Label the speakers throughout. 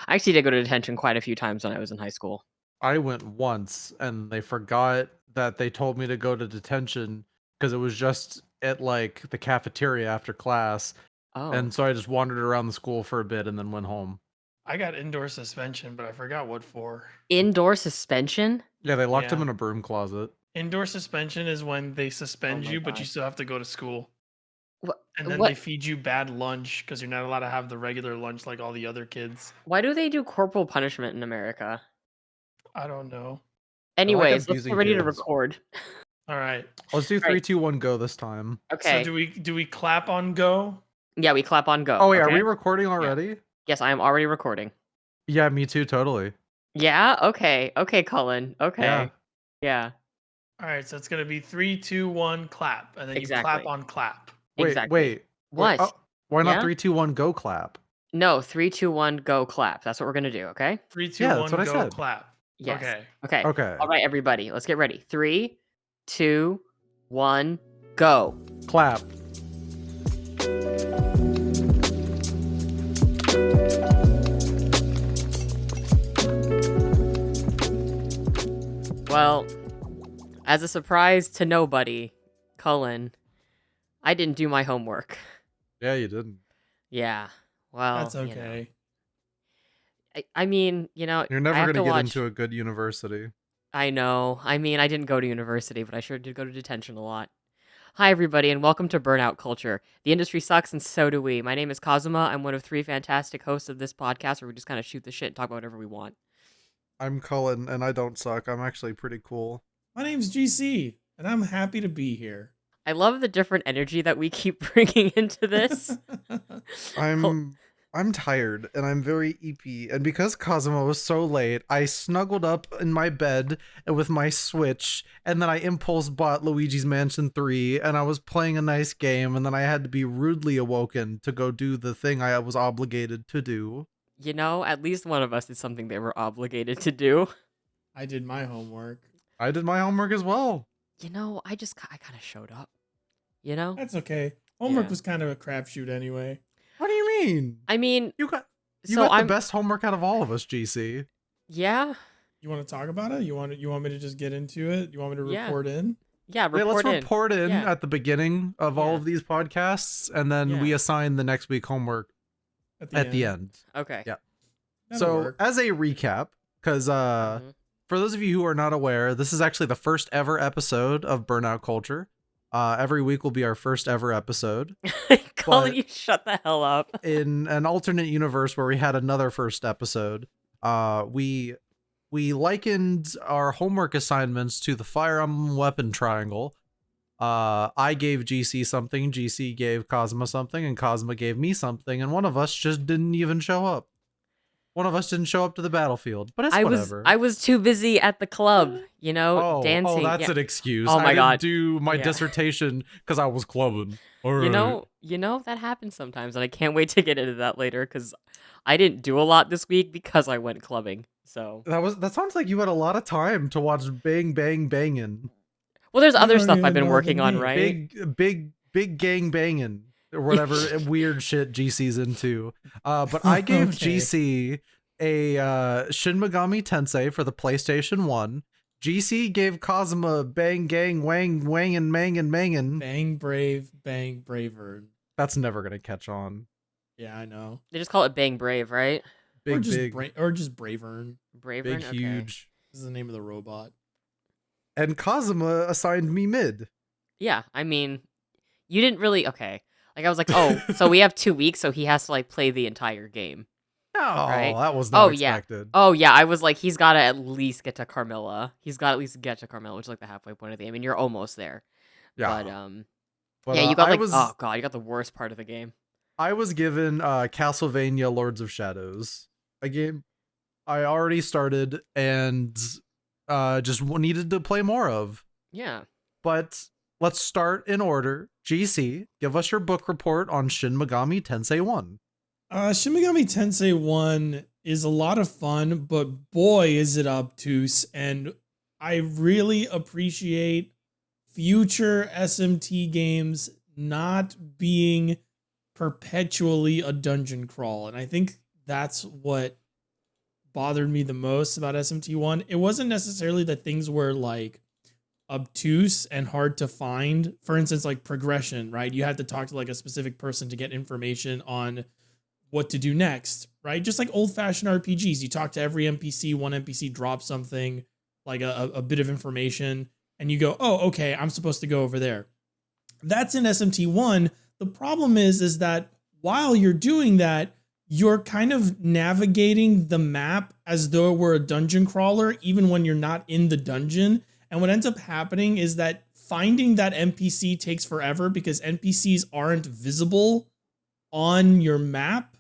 Speaker 1: I actually did go to detention quite a few times when I was in high school.
Speaker 2: I went once and they forgot that they told me to go to detention because it was just at like the cafeteria after class.
Speaker 1: Oh.
Speaker 2: And so I just wandered around the school for a bit and then went home.
Speaker 3: I got indoor suspension, but I forgot what for.
Speaker 1: Indoor suspension?
Speaker 2: Yeah, they locked him
Speaker 3: Yeah.
Speaker 2: in a broom closet.
Speaker 3: Indoor suspension is when they suspend
Speaker 1: my
Speaker 3: you, but you
Speaker 1: God.
Speaker 3: still have to go to school.
Speaker 1: What?
Speaker 3: And then they feed you bad lunch because you're not allowed to have the regular lunch like all the other kids.
Speaker 1: Why do they do corporal punishment in America?
Speaker 3: I don't know.
Speaker 1: Anyways, let's get
Speaker 2: abusing
Speaker 1: ready to
Speaker 2: kids.
Speaker 1: record.
Speaker 3: All right.
Speaker 2: Let's do
Speaker 1: Right.
Speaker 2: 3, 2, 1, go this time.
Speaker 1: Okay.
Speaker 3: So do we clap on go?
Speaker 1: Yeah, we clap on go.
Speaker 2: Oh wait,
Speaker 1: okay?
Speaker 2: are we recording already?
Speaker 1: Yes, I am already recording.
Speaker 2: Yeah, me too, totally.
Speaker 1: Yeah? Okay. Okay, Cullen. Okay. Yeah.
Speaker 3: All right, so it's gonna be 3, 2, 1, clap, and then you clap
Speaker 1: Exactly.
Speaker 3: on clap.
Speaker 2: Wait,
Speaker 1: Exactly. What?
Speaker 2: oh, why not
Speaker 1: Yeah?
Speaker 2: 3, 2, 1, go clap?
Speaker 1: No, 3, 2, 1, go clap. That's what we're gonna do, okay?
Speaker 3: 3, 2,
Speaker 2: Yeah,
Speaker 3: 1,
Speaker 2: that's what I
Speaker 3: go
Speaker 2: said.
Speaker 3: clap.
Speaker 1: Yes.
Speaker 3: Okay.
Speaker 1: Okay.
Speaker 2: Okay.
Speaker 1: All right, everybody. Let's get ready. 3, 2, 1, go.
Speaker 2: Clap.
Speaker 1: Well, as a surprise to nobody, Cullen, I didn't do my homework.
Speaker 2: Yeah, you didn't.
Speaker 1: Yeah. Well,
Speaker 3: That's okay.
Speaker 1: I mean,
Speaker 2: You're
Speaker 1: I
Speaker 2: never
Speaker 1: have
Speaker 2: gonna
Speaker 1: to
Speaker 2: get
Speaker 1: watch.
Speaker 2: into a good university.
Speaker 1: I know. I mean, I didn't go to university, but I sure did go to detention a lot. Hi, everybody, and welcome to Burnout Culture. The industry sucks, and so do we. My name is Kazuma. I'm one of 3 fantastic hosts of this podcast where we just kind of shoot the shit and talk about whatever we want.
Speaker 2: I'm Cullen, and I don't suck. I'm actually pretty cool.
Speaker 4: My name's GC, and I'm happy to be here.
Speaker 1: I love the different energy that we keep bringing into this.
Speaker 2: I'm tired, and I'm very EP, and because Kazuma was so late, I snuggled up in my bed with my Switch, and then I impulse bought Luigi's Mansion 3, and I was playing a nice game, and then I had to be rudely awoken to go do the thing I was obligated to do.
Speaker 1: At least one of us did something they were obligated to do.
Speaker 4: I did my homework.
Speaker 2: I did my homework as well.
Speaker 1: I kind of showed up.
Speaker 4: That's okay. Homework
Speaker 1: Yeah.
Speaker 4: was kind of a crapshoot anyway.
Speaker 2: What do you mean?
Speaker 1: I mean,
Speaker 2: You got
Speaker 1: so
Speaker 2: the best homework out of all of us, GC.
Speaker 1: Yeah.
Speaker 4: You want to talk about it? You want me to just get into it? You want me to
Speaker 1: Yeah.
Speaker 4: report in?
Speaker 1: Yeah,
Speaker 2: Yeah, let's report in
Speaker 1: Yeah.
Speaker 2: at the beginning of all of these podcasts, and then we
Speaker 1: Yeah.
Speaker 2: assign the next week homework at the end.
Speaker 1: Okay.
Speaker 2: Yeah.
Speaker 4: That'll
Speaker 2: So,
Speaker 4: work.
Speaker 2: as a recap, because
Speaker 1: Mhm.
Speaker 2: for those of you who are not aware, this is actually the first ever episode of Burnout Culture. Every week will be our first ever episode.
Speaker 1: Colin,
Speaker 2: But-
Speaker 1: you shut the hell up.
Speaker 2: In an alternate universe where we had another first episode, we likened our homework assignments to the Fire Emblem weapon triangle. I gave GC something, GC gave Kazuma something, and Kazuma gave me something, and one of us just didn't even show up. One of us didn't show up to the battlefield, but it's whatever.
Speaker 1: I was too busy at the club, dancing.
Speaker 2: Oh, that's
Speaker 1: yeah.
Speaker 2: an excuse.
Speaker 1: Oh my
Speaker 2: I
Speaker 1: God.
Speaker 2: didn't do my
Speaker 1: Yeah.
Speaker 2: dissertation because I was clubbing.
Speaker 1: You know that happens sometimes, and I can't wait to get into that later because I didn't do a lot this week because I went clubbing. So
Speaker 2: That sounds like you had a lot of time to watch Bang Bang Bangin'.
Speaker 1: well, there's other
Speaker 4: don't
Speaker 1: stuff
Speaker 4: even
Speaker 1: I've been
Speaker 4: know
Speaker 1: working
Speaker 4: the
Speaker 1: on,
Speaker 4: name.
Speaker 1: right?
Speaker 2: Big gang bangin', or whatever weird shit GC's into. But I gave
Speaker 4: Okay.
Speaker 2: GC a Shin Megami Tensei for the PlayStation 1. GC gave Kazuma Bang Gang Wang and Mangin'.
Speaker 4: Bang brave, bang braver.
Speaker 2: That's never gonna catch on.
Speaker 4: Yeah, I know.
Speaker 1: They just call it Bang Brave, right?
Speaker 4: or
Speaker 2: Big,
Speaker 4: just
Speaker 2: big,
Speaker 4: or just Bravern.
Speaker 1: Bravern.
Speaker 2: big,
Speaker 1: Okay.
Speaker 2: huge.
Speaker 4: This is the name of the robot.
Speaker 2: And Kazuma assigned me mid.
Speaker 1: Yeah, I mean, you didn't really. Okay, like I was like, oh, so we have 2 weeks, so he has to like play the entire game.
Speaker 2: Oh,
Speaker 1: Right.
Speaker 2: that was not
Speaker 1: Oh, yeah.
Speaker 2: expected.
Speaker 1: Oh yeah, I was like, he's got to at least get to Carmilla. He's got to at least get to Carmilla, which is like the halfway point of the game, and you're almost there.
Speaker 2: Yeah.
Speaker 1: But yeah, you got
Speaker 2: I
Speaker 1: like,
Speaker 2: was,
Speaker 1: oh god, you got the worst part of the game.
Speaker 2: I was given Castlevania Lords of Shadows, a game I already started and just needed to play more of.
Speaker 1: Yeah.
Speaker 2: But let's start in order. GC, give us your book report on Shin Megami Tensei 1.
Speaker 4: Shin Megami Tensei 1 is a lot of fun, but boy is it obtuse, and I really appreciate future SMT games not being perpetually a dungeon crawl, and I think that's what bothered me the most about SMT1. It wasn't necessarily that things were like obtuse and hard to find. For instance, like progression, right? You had to talk to like a specific person to get information on what to do next, right? Just like old-fashioned RPGs. You talk to every NPC, one NPC drops something, like a bit of information, and you go, oh, okay, I'm supposed to go over there. That's in SMT1. The problem is that while you're doing that, you're kind of navigating the map as though it were a dungeon crawler, even when you're not in the dungeon. And what ends up happening is that finding that NPC takes forever because NPCs aren't visible on your map.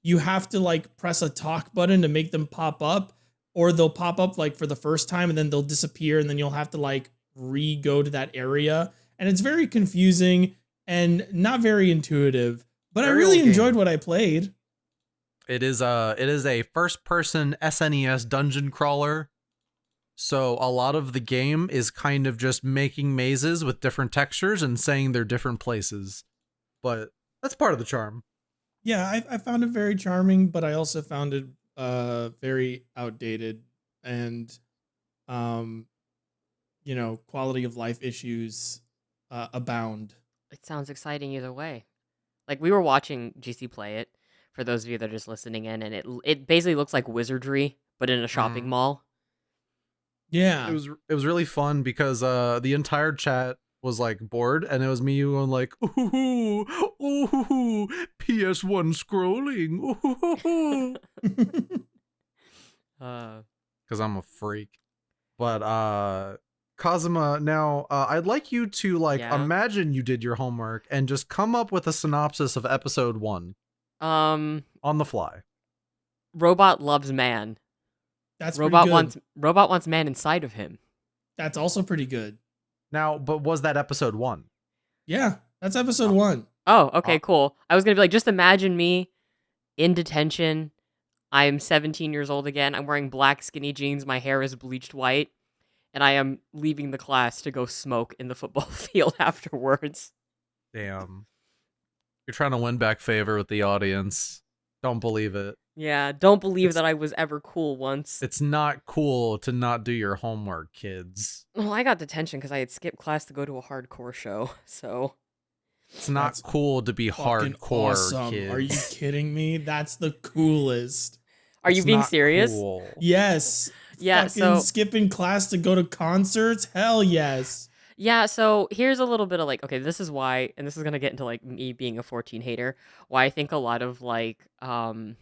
Speaker 4: You have to like press a talk button to make them pop up, or they'll pop up like for the first time and then they'll disappear, and then you'll have to like re-go to that area. And it's very confusing and not very intuitive, but I really enjoyed what I played.
Speaker 2: It is a first-person SNES dungeon crawler. So a lot of the game is kind of just making mazes with different textures and saying they're different places. But that's part of the charm.
Speaker 4: Yeah, I found it very charming, but I also found it very outdated and quality of life issues abound.
Speaker 1: It sounds exciting either way. Like, we were watching GC play it, for those of you that are just listening in, and it basically looks like wizardry, but in a shopping mall.
Speaker 4: Yeah.
Speaker 2: It was really fun because the entire chat was like bored, and it was me going like, ooh, PS1 scrolling, ooh. Because I'm a freak. But Kazuma, now I'd like you to imagine you did your homework and just come up with a synopsis of episode 1. On the fly.
Speaker 1: Robot loves man.
Speaker 4: That's
Speaker 1: robot
Speaker 4: pretty good.
Speaker 1: Robot wants man inside of him.
Speaker 4: That's also pretty good.
Speaker 2: Now, but was that episode 1?
Speaker 4: Yeah, that's episode 1.
Speaker 1: Oh, okay, cool. I was gonna be like, just imagine me in detention. I'm 17 years old again. I'm wearing black skinny jeans. My hair is bleached white. And I am leaving the class to go smoke in the football field afterwards.
Speaker 2: Damn. You're trying to win back favor with the audience. Don't believe it.
Speaker 1: Yeah, don't believe that I was ever cool once.
Speaker 2: It's not cool to not do your homework, kids.
Speaker 1: Well, I got detention because I had skipped class to go to a hardcore show, so...
Speaker 2: It's not cool to be hardcore,
Speaker 4: awesome.
Speaker 2: kids.
Speaker 4: Are you kidding me? That's the coolest.
Speaker 1: Are you being serious?
Speaker 2: Cool.
Speaker 4: Yes.
Speaker 1: Yeah, so...
Speaker 4: skipping class to go to concerts? Hell yes.
Speaker 1: Yeah, so here's a little bit of like, okay, this is why, and this is gonna get into like me being a 14 hater, why I think a lot of like, oh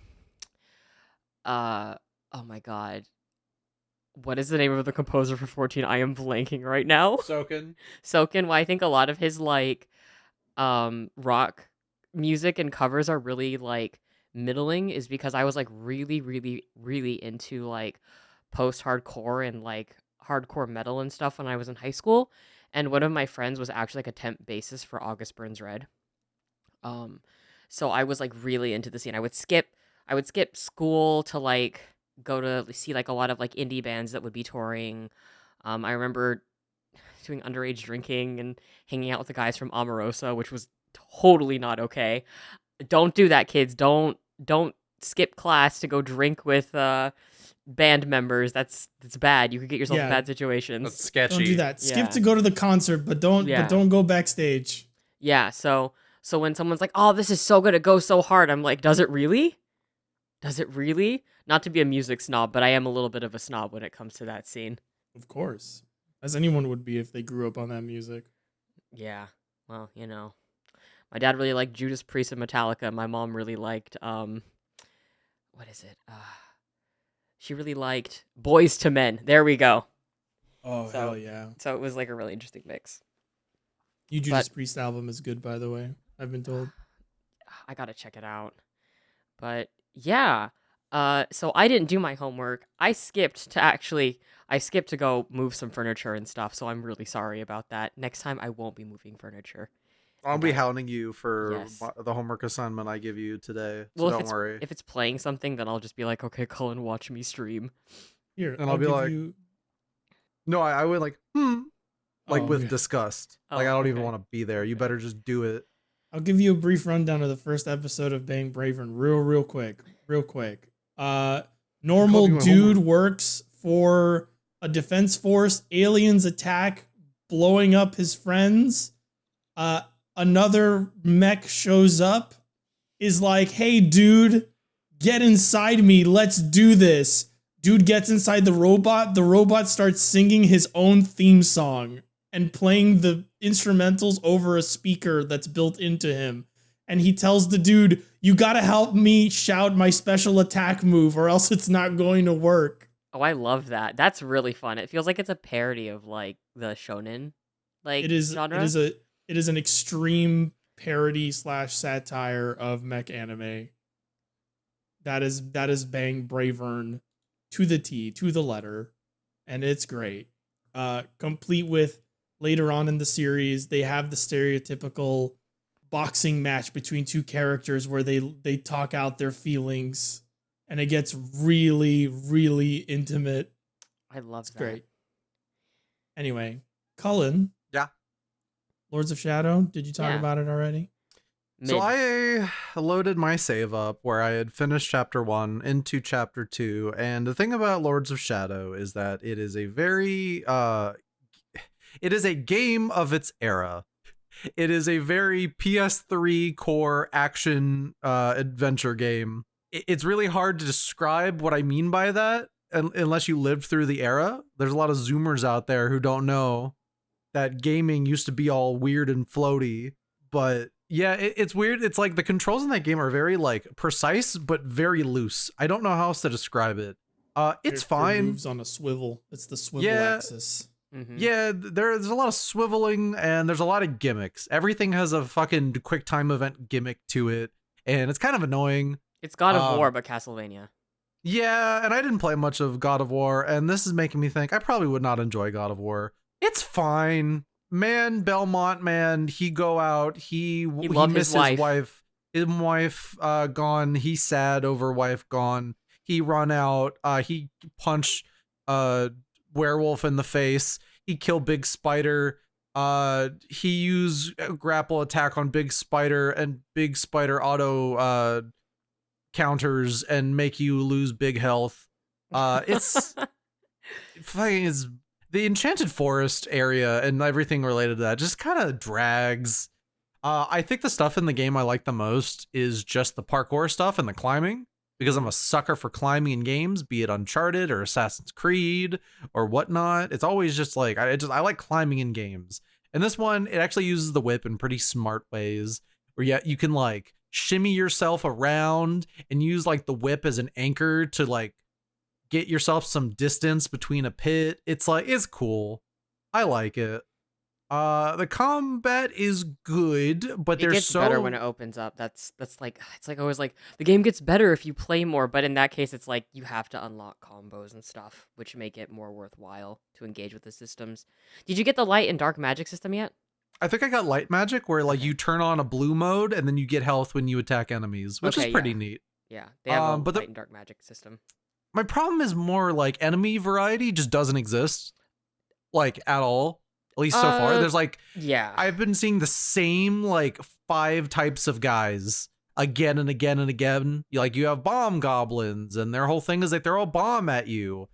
Speaker 1: my god, what is the name of the composer for 14? I am blanking right now. Soken, why I think a lot of his like, rock music and covers are really like middling is because I was like really, really, really into like post-hardcore and like hardcore metal and stuff when I was in high school. And one of my friends was actually like a temp bassist for August Burns Red. So I was like really into the scene. I would skip school to like go to see like a lot of like indie bands that would be touring. I remember doing underage drinking and hanging out with the guys from Omarosa, which was totally not okay. Don't do that, kids. Don't skip class to go drink with band members. That's bad. You could get yourself in bad situations.
Speaker 2: That's sketchy.
Speaker 4: Don't do that. Skip to go to the concert, but don't go backstage.
Speaker 1: Yeah, so when someone's like, "Oh, this is so good, it goes so hard." I'm like, "Does it really? Does it really?" Not to be a music snob, but I am a little bit of a snob when it comes to that scene.
Speaker 4: Of course. As anyone would be if they grew up on that music.
Speaker 1: Yeah. Well, you know. My dad really liked Judas Priest and Metallica. My mom really liked what is it? She really liked Boys to Men. There we go.
Speaker 4: Oh, hell yeah.
Speaker 1: So it was like a really interesting mix.
Speaker 4: Judas Priest album is good, by the way. I've been told.
Speaker 1: I gotta check it out. But yeah. So I didn't do my homework. I skipped to go move some furniture and stuff, so I'm really sorry about that. Next time I won't be moving furniture.
Speaker 2: I'll be hounding you for the homework assignment I give you today. So don't worry.
Speaker 1: If it's playing something, then I'll just be like, okay, Cullen, watch me stream.
Speaker 4: Here,
Speaker 2: and I'll be like, no, I would like, with disgust. I don't even want to be there. You better just do it.
Speaker 4: I'll give you a brief rundown of the first episode of Bang Braven real quick. Normal
Speaker 2: you my
Speaker 4: dude
Speaker 2: homework.
Speaker 4: works for a defense force. Aliens attack, blowing up his friends. Another mech shows up, is like, hey, dude, get inside me. Let's do this. Dude gets inside the robot. The robot starts singing his own theme song and playing the instrumentals over a speaker that's built into him. And he tells the dude, you gotta help me shout my special attack move or else it's not going to work.
Speaker 1: Oh, I love that. That's really fun. It feels like it's a parody of like the shonen like genre.
Speaker 4: It is an extreme parody / satire of mech anime. That is Bang Bravern to the T, to the letter, and it's great. Complete with, later on in the series, they have the stereotypical boxing match between two characters where they talk out their feelings, and it gets really, really intimate.
Speaker 1: I love
Speaker 4: It's
Speaker 1: that.
Speaker 4: great. Anyway, Cullen.
Speaker 2: Yeah.
Speaker 4: Lords of Shadow. Did you talk
Speaker 1: Yeah.
Speaker 4: about it already?
Speaker 2: So I loaded my save up where I had finished chapter 1 into chapter 2, and the thing about Lords of Shadow is that it is a very it is a game of its era. It is a very PS3 core action adventure game. It's really hard to describe what I mean by that unless you lived through the era. There's a lot of Zoomers out there who don't know that gaming used to be all weird and floaty, but yeah, it's weird. It's like the controls in that game are very like precise, but very loose. I don't know how else to describe it. It's
Speaker 4: Your
Speaker 2: fine.
Speaker 4: moves on a swivel. It's the swivel
Speaker 2: Yeah.
Speaker 4: axis.
Speaker 1: Mhm.
Speaker 2: Yeah, there's a lot of swiveling and there's a lot of gimmicks. Everything has a fucking quick time event gimmick to it, and it's kind of annoying.
Speaker 1: It's God of War, but Castlevania.
Speaker 2: Yeah, and I didn't play much of God of War, and this is making me think I probably would not enjoy God of War. It's fine. Man, Belmont, man, he go out, he
Speaker 1: loved
Speaker 2: miss
Speaker 1: his wife.
Speaker 2: his wife gone, he's sad over wife gone. He run out, he punch werewolf in the face, he kill big spider, he use a grapple attack on big spider, and big spider auto counters and make you lose big health. It's fucking is the Enchanted Forest area and everything related to that just kind of drags. I think the stuff in the game I like the most is just the parkour stuff and the climbing, because I'm a sucker for climbing in games, be it Uncharted or Assassin's Creed or whatnot. It's always just like I like climbing in games. And this one, it actually uses the whip in pretty smart ways, where you can like shimmy yourself around and use like the whip as an anchor to like get yourself some distance between a pit. It's like, it's cool. I like it. The combat is good, but
Speaker 1: It
Speaker 2: there's
Speaker 1: gets better when it opens up. That's like it's like always like the game gets better if you play more, but in that case it's like you have to unlock combos and stuff, which make it more worthwhile to engage with the systems. Did you get the light and dark magic system yet?
Speaker 2: I think I got light magic where like
Speaker 1: Okay.
Speaker 2: you turn on a blue mode and then you get health when you attack enemies, which
Speaker 1: Okay,
Speaker 2: is pretty
Speaker 1: yeah.
Speaker 2: neat.
Speaker 1: Yeah, they have a
Speaker 2: but
Speaker 1: light and dark magic system.
Speaker 2: My problem is more like enemy variety just doesn't exist, like at all. At least so far. There's like
Speaker 1: Yeah.
Speaker 2: I've been seeing the same like 5 types of guys again and again and again. You have bomb goblins, and their whole thing is they throw a bomb at you.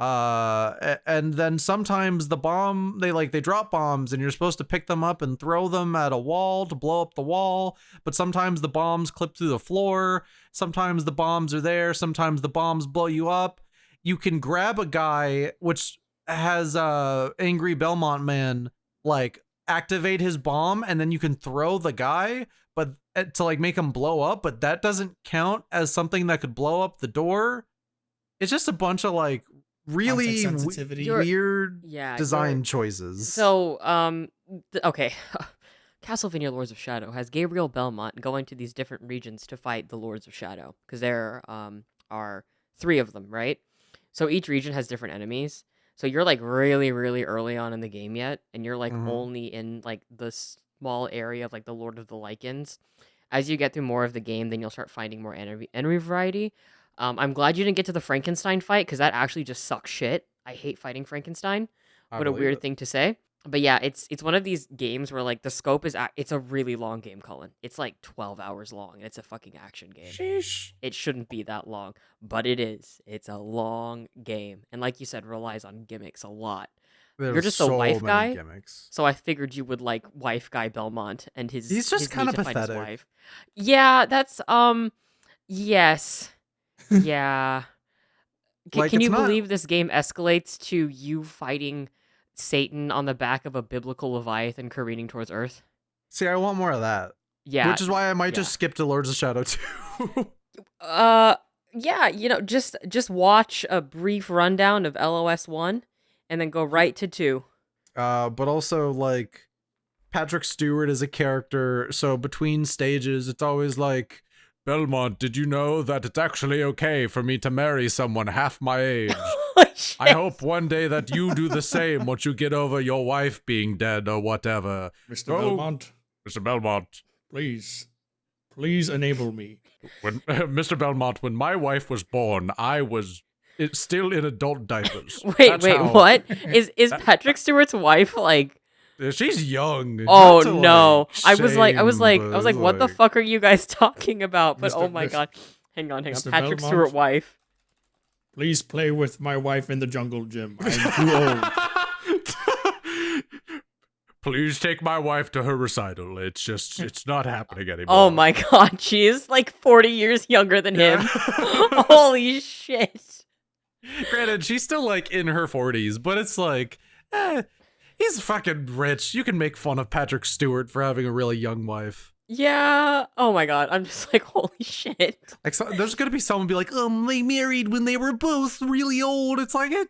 Speaker 2: And then sometimes the bomb they drop bombs and you're supposed to pick them up and throw them at a wall to blow up the wall, but sometimes the bombs clip through the floor, sometimes the bombs are there, sometimes the bombs blow you up. You can grab a guy, which has angry Belmont man like activate his bomb, and then you can throw the guy but to like make him blow up, but that doesn't count as something that could blow up the door. It's just a bunch of like really
Speaker 4: Context sensitivity.
Speaker 2: weird
Speaker 1: Yeah.
Speaker 2: design choices.
Speaker 1: So, okay. Castlevania Lords of Shadow has Gabriel Belmont going to these different regions to fight the Lords of Shadow, because there are 3 of them, right? So each region has different enemies. So you're like really, really early on in the game yet, and you're like
Speaker 2: Mhm.
Speaker 1: only in like the small area of like the Lord of the Lycans. As you get through more of the game, then you'll start finding more enemy variety. I'm glad you didn't get to the Frankenstein fight, because that actually just sucks shit. I hate fighting Frankenstein.
Speaker 2: I
Speaker 1: What a
Speaker 2: believe
Speaker 1: weird
Speaker 2: it.
Speaker 1: thing to say. But yeah, it's one of these games where like the scope is it's a really long game, Cullen. It's like 12 hours long. And it's a fucking action game.
Speaker 2: Sheesh.
Speaker 1: It shouldn't be that long, but it is. It's a long game, and like you said, relies on gimmicks a lot. You're
Speaker 2: There's
Speaker 1: just a
Speaker 2: so
Speaker 1: wife
Speaker 2: many
Speaker 1: guy,
Speaker 2: gimmicks.
Speaker 1: so I figured you would like wife guy Belmont and his.
Speaker 2: He's just
Speaker 1: his
Speaker 2: kind
Speaker 1: need
Speaker 2: of
Speaker 1: to find his
Speaker 2: pathetic.
Speaker 1: wife. Yeah, that's yes, yeah.
Speaker 2: Like,
Speaker 1: Can
Speaker 2: it's
Speaker 1: you
Speaker 2: not-
Speaker 1: believe this game escalates to you fighting Satan on the back of a biblical Leviathan careening towards Earth?
Speaker 2: See, I want more of that.
Speaker 1: Yeah.
Speaker 2: Which is why I might just skip to Lords of Shadow 2.
Speaker 1: Yeah, just watch a brief rundown of LOS 1 and then go right to 2.
Speaker 2: But also, like, Patrick Stewart is a character, so between stages, it's always like, Belmont, did you know that it's actually okay for me to marry someone half my age? I hope one day that you do the same once you get over your wife being dead or whatever.
Speaker 4: Mr.
Speaker 2: Oh.
Speaker 4: Belmont,
Speaker 2: Mr. Belmont.
Speaker 4: please enable me.
Speaker 2: When Mr. Belmont, when my wife was born, I was still in adult diapers.
Speaker 1: Wait, what? Is Patrick Stewart's wife like?
Speaker 2: She's young.
Speaker 1: Oh
Speaker 2: Not to,
Speaker 1: no!
Speaker 2: like,
Speaker 1: I was like,
Speaker 2: shame,
Speaker 1: what the fuck are you guys talking about? But
Speaker 4: Mr.
Speaker 1: oh my
Speaker 4: Mr.
Speaker 1: god, hang on,
Speaker 4: Mr.
Speaker 1: Patrick
Speaker 4: Belmont?
Speaker 1: Stewart wife.
Speaker 4: Please play with my wife in the jungle gym. I'm too old.
Speaker 2: Please take my wife to her recital. It's not happening anymore.
Speaker 1: Oh my god, she is like 40 years younger than him. Holy shit!
Speaker 2: Granted, she's still like in her 40s, but it's like, he's fucking rich. You can make fun of Patrick Stewart for having a really young wife.
Speaker 1: Yeah. Oh my god, I'm just like, holy shit.
Speaker 2: Like, there's gonna be someone be like, they married when they were both really old. It's like,
Speaker 1: Yeah.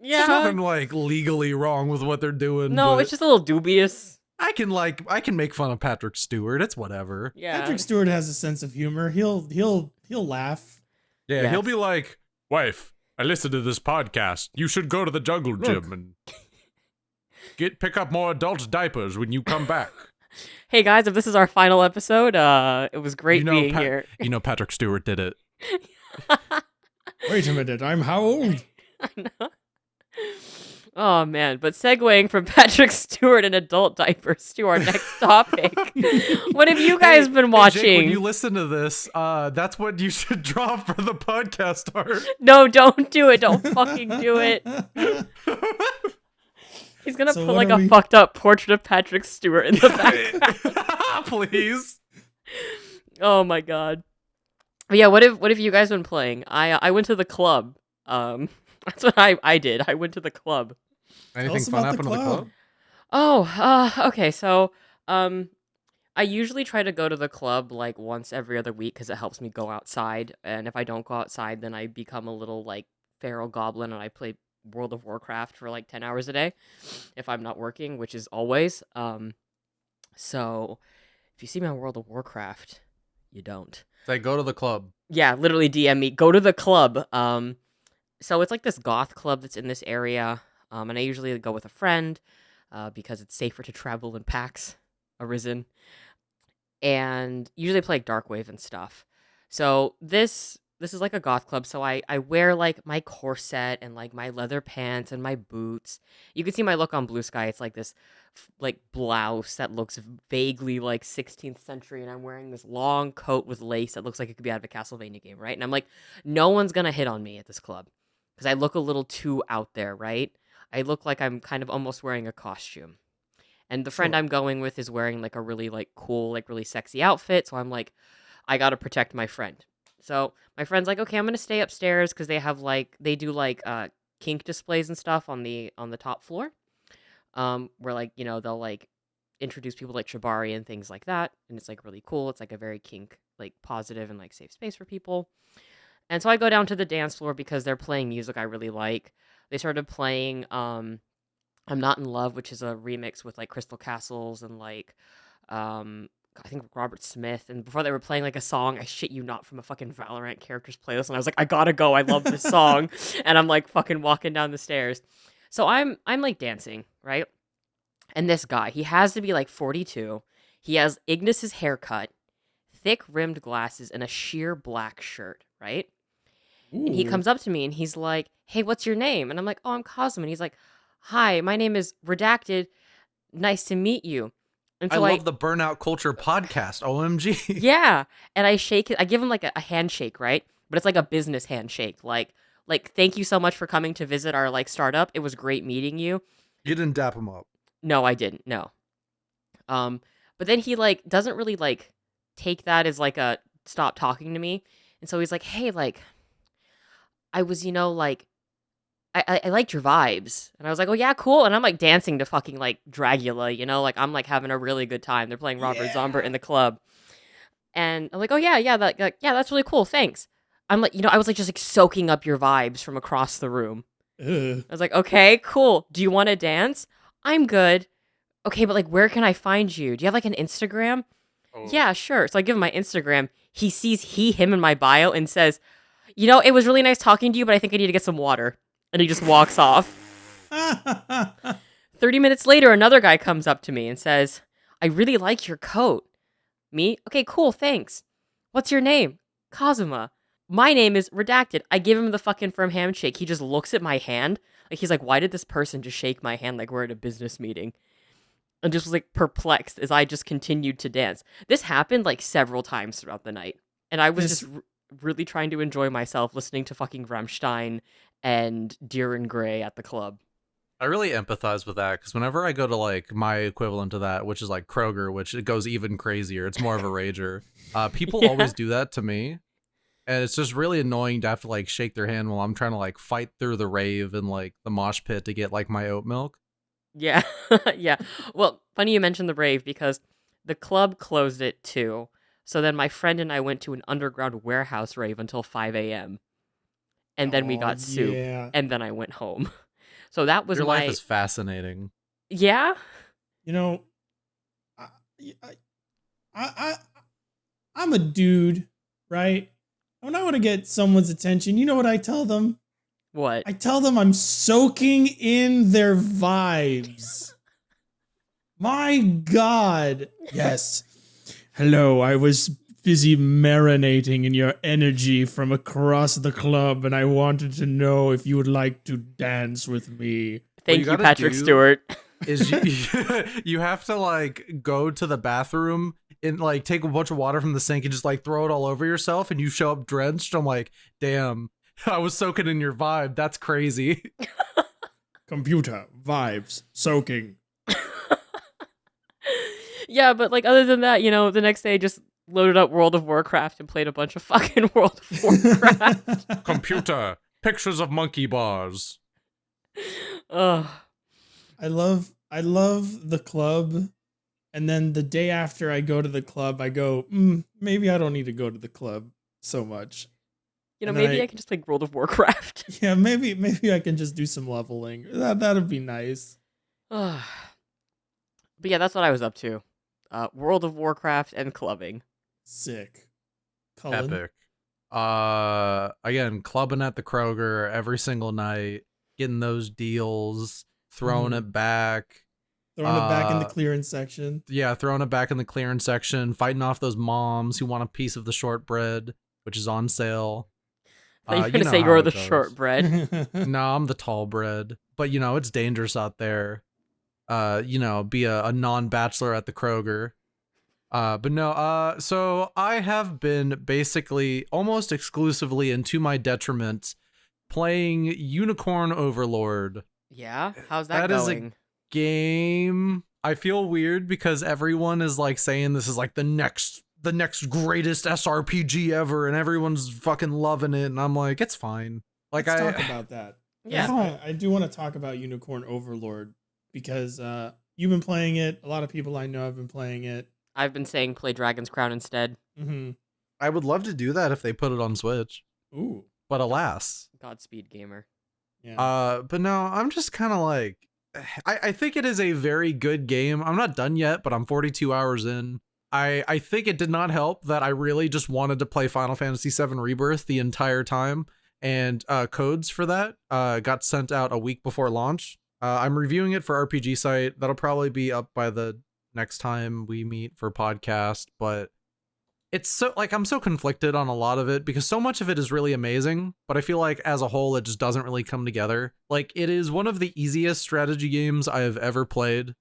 Speaker 2: there's nothing like legally wrong with what they're doing.
Speaker 1: No,
Speaker 2: but
Speaker 1: it's just a little dubious.
Speaker 2: I can make fun of Patrick Stewart. It's whatever.
Speaker 1: Yeah.
Speaker 4: Patrick Stewart has a sense of humor. He'll laugh.
Speaker 2: Yeah,
Speaker 1: Yes.
Speaker 2: he'll be like, wife, I listened to this podcast. You should go to the jungle gym and pick up more adult diapers when you come back.
Speaker 1: Hey guys, if this is our final episode, it was great being here.
Speaker 2: You know Patrick Stewart did it.
Speaker 4: Wait a minute, I'm how old?
Speaker 1: I know. Oh man, but segueing from Patrick Stewart and adult diapers to our next topic. What have you guys been watching?
Speaker 2: Jake, when you listen to this, that's what you should draw for the podcast art.
Speaker 1: No, don't do it. Don't fucking do it. He's gonna
Speaker 4: So
Speaker 1: put
Speaker 4: what
Speaker 1: like
Speaker 4: are
Speaker 1: a
Speaker 4: we-
Speaker 1: fucked up portrait of Patrick Stewart in the background.
Speaker 2: Please.
Speaker 1: Oh my god. But yeah, what have you guys been playing? I went to the club. That's what I did. I went to the club.
Speaker 2: Anything
Speaker 4: us
Speaker 2: fun
Speaker 4: about the
Speaker 2: happened at the club?
Speaker 1: Oh, okay. So, I usually try to go to the club like once every other week because it helps me go outside. And if I don't go outside, then I become a little like feral goblin and I play World of Warcraft for like 10 hours a day if I'm not working, which is always. So if you see me on World of Warcraft, you don't.
Speaker 2: Say, go to the club.
Speaker 1: Yeah, literally DM me. Go to the club. So it's like this goth club that's in this area. And I usually go with a friend because it's safer to travel in packs. Arisen. And usually play like Darkwave and stuff. So this is like a goth club. So I wear like my corset and like my leather pants and my boots. You can see my look on Blue Sky. It's like this like blouse that looks vaguely like 16th century, and I'm wearing this long coat with lace that looks like it could be out of a Castlevania game, right? And I'm like, no one's gonna hit on me at this club because I look a little too out there, right? I look like I'm kind of almost wearing a costume. And the friend
Speaker 4: Sure.
Speaker 1: I'm going with is wearing like a really like cool, like really sexy outfit. So I'm like, I gotta protect my friend. So my friend's like, okay, I'm gonna stay upstairs because they do like kink displays and stuff on the top floor. Where like, they'll like introduce people like Shibari and things like that. And it's like really cool. It's like a very kink, like positive and like safe space for people. And so I go down to the dance floor because they're playing music I really like. They started playing I'm Not in Love, which is a remix with like Crystal Castles and like I think Robert Smith. And before they were playing like a song, I shit you not, from a fucking Valorant characters playlist. And I was like, I gotta go. I love this song. And I'm like fucking walking down the stairs. So I'm like dancing, right? And this guy, he has to be like 42. He has Ignis's haircut, thick rimmed glasses, and a sheer black shirt, right? And he
Speaker 4: Ooh.
Speaker 1: comes up to me and he's like, hey, what's your name? And I'm like, oh, I'm Kazuma. And he's like, hi, my name is Redacted. nice to meet you. And
Speaker 2: I
Speaker 1: so
Speaker 2: love the Burnout Culture podcast. OMG.
Speaker 1: yeah, and I shake it. I give him like a handshake, right? But it's like a business handshake. Like thank you so much for coming to visit our like startup. It was great meeting you.
Speaker 2: You didn't dap him up.
Speaker 1: No, I didn't. No. Um, but then he like doesn't really like take that as like a stop talking to me. And so he's like, "Hey, like I was, like I liked your vibes." And I was like, "Oh yeah, cool." And I'm like dancing to fucking like Dragula, like I'm like having a really good time. They're playing Robert Zombert in the club. And I'm like, "Oh yeah, yeah, that's really cool. Thanks." I'm like, I was like just like soaking up your vibes from across the room.
Speaker 4: Ugh.
Speaker 1: I was like, "Okay, cool. Do you want to dance?" "I'm good." "Okay, but like where can I find you? Do you have like an Instagram?"
Speaker 2: Oh.
Speaker 1: "Yeah, sure." So I give him my Instagram. He sees him in my bio and says, "It was really nice talking to you, but I think I need to get some water." And he just walks off. 30 minutes later, another guy comes up to me and says, "I really like your coat." Me? "Okay, cool, thanks." "What's your name?" "Kazuma." My name is redacted. I give him the fucking firm handshake. He just looks at my hand. Like, he's like, "Why did this person just shake my hand like we're at a business meeting?" And just was like perplexed as I just continued to dance. This happened like several times throughout the night. And I was just really trying to enjoy myself listening to fucking Rammstein and Deer and Grey at the club.
Speaker 2: I really empathize with that because whenever I go to like my equivalent to that, which is like Kroger, which it goes even crazier, it's more of a rager. People
Speaker 1: Yeah.
Speaker 2: always do that to me. And it's just really annoying to have to like shake their hand while I'm trying to like fight through the rave and like the mosh pit to get like my oat milk.
Speaker 1: Yeah. Yeah. Well, funny you mentioned the rave because the club closed at 2. So then my friend and I went to an underground warehouse rave until 5 a.m. And then we
Speaker 4: Aw,
Speaker 1: got soup.
Speaker 4: yeah.
Speaker 1: And then I went home. So that was
Speaker 2: Your
Speaker 1: my...
Speaker 2: life is fascinating.
Speaker 1: Yeah?
Speaker 4: I, I, I, I'm a dude, right? When I want to get someone's attention, you know what I tell them?
Speaker 1: What?
Speaker 4: I tell them I'm soaking in their vibes. My God. Yes. Hello, I was busy marinating in your energy from across the club, and I wanted to know if you would like to dance with me.
Speaker 1: Thank
Speaker 2: you
Speaker 1: you,
Speaker 2: gotta
Speaker 1: Patrick
Speaker 2: do-
Speaker 1: Stewart.
Speaker 2: Is you have to like go to the bathroom and like take a bunch of water from the sink and just like throw it all over yourself and you show up drenched. I'm like, damn, I was soaking in your vibe. That's crazy.
Speaker 4: Computer, vibes, soaking.
Speaker 1: Yeah, but like other than that, the next day I just loaded up World of Warcraft and played a bunch of fucking World of Warcraft.
Speaker 2: Computer, pictures of monkey bars.
Speaker 1: Ugh.
Speaker 4: I love the club, and then the day after I go to the club, I go, maybe I don't need to go to the club so much. And
Speaker 1: Maybe I can just play World of Warcraft.
Speaker 4: Yeah, maybe I can just do some leveling. That'd be nice.
Speaker 1: But yeah, that's what I was up to. World of Warcraft and clubbing.
Speaker 4: Sick. Cullen.
Speaker 2: Epic. Again, clubbing at the Kroger every single night, getting those deals, throwing it back.
Speaker 4: Throwing it back in the clearance section.
Speaker 2: Yeah, throwing it back in the clearance section, fighting off those moms who want a piece of the shortbread, which is on sale.
Speaker 1: I thought you were
Speaker 2: you
Speaker 1: going to
Speaker 2: know
Speaker 1: say
Speaker 2: how
Speaker 1: you're
Speaker 2: it
Speaker 1: the
Speaker 2: goes.
Speaker 1: shortbread.
Speaker 2: No, I'm the tall bread. But, it's dangerous out there. Be a non-bachelor at the Kroger. But no, so I have been basically almost exclusively and to my detriment playing Unicorn Overlord.
Speaker 1: Yeah? How's that
Speaker 2: That is
Speaker 1: going?
Speaker 2: Game. I feel weird because everyone is like saying this is like the next greatest SRPG ever and everyone's fucking loving it and I'm like, it's fine. Like
Speaker 4: Let's talk about that.
Speaker 1: Yeah.
Speaker 4: I do want to talk about Unicorn Overlord because you've been playing it. A lot of people I know have been playing it.
Speaker 1: I've been saying play Dragon's Crown instead.
Speaker 4: Mm-hmm.
Speaker 2: I would love to do that if they put it on Switch.
Speaker 4: Ooh.
Speaker 2: But alas.
Speaker 1: Godspeed, gamer.
Speaker 4: Yeah.
Speaker 2: But no, I'm just kind of like I think it is a very good game. I'm not done yet, but I'm 42 hours in. I think it did not help that I really just wanted to play Final Fantasy VII Rebirth the entire time, and codes for that got sent out a week before launch. I'm reviewing it for RPG Site. That'll probably be up by the next time we meet for podcast, but it's so like I'm so conflicted on a lot of it because so much of it is really amazing, but I feel like as a whole it just doesn't really come together. Like it is one of the easiest strategy games I have ever played.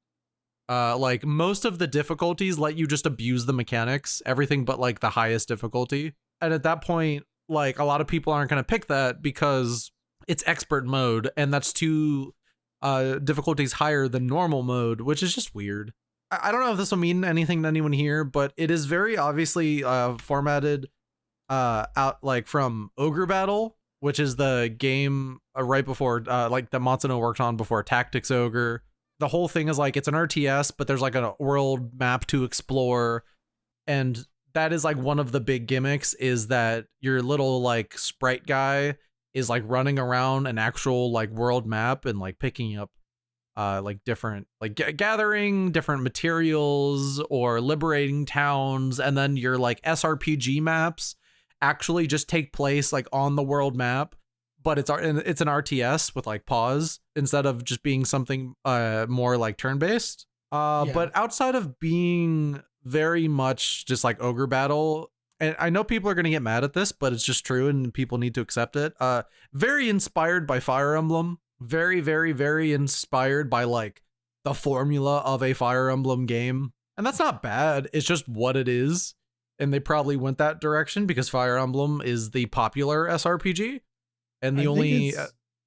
Speaker 2: Like most of the difficulties let you just abuse the mechanics, everything but like the highest difficulty. And at that point, like a lot of people aren't going to pick that because it's expert mode, and that's two difficulties higher than normal mode, which is just weird. I don't know if this will mean anything to anyone here, but it is very obviously formatted out like from Ogre Battle, which is the game right before like that Matsuno worked on before Tactics Ogre. The whole thing is like it's an RTS, but there's like a world map to explore, and that is like one of the big gimmicks is that your little like sprite guy is like running around an actual like world map and like picking up like different like gathering different materials or liberating towns, and then your like SRPG maps actually just take place like on the world map, but it's an RTS with like pause instead of just being something more like turn-based. But outside of being very much just like Ogre Battle, and I know people are going to get mad at this, but it's just true and people need to accept it. Very inspired by Fire Emblem. Very, very, very inspired by like the formula of a Fire Emblem game. And that's not bad. It's just what it is. And they probably went that direction because Fire Emblem is the popular SRPG and the only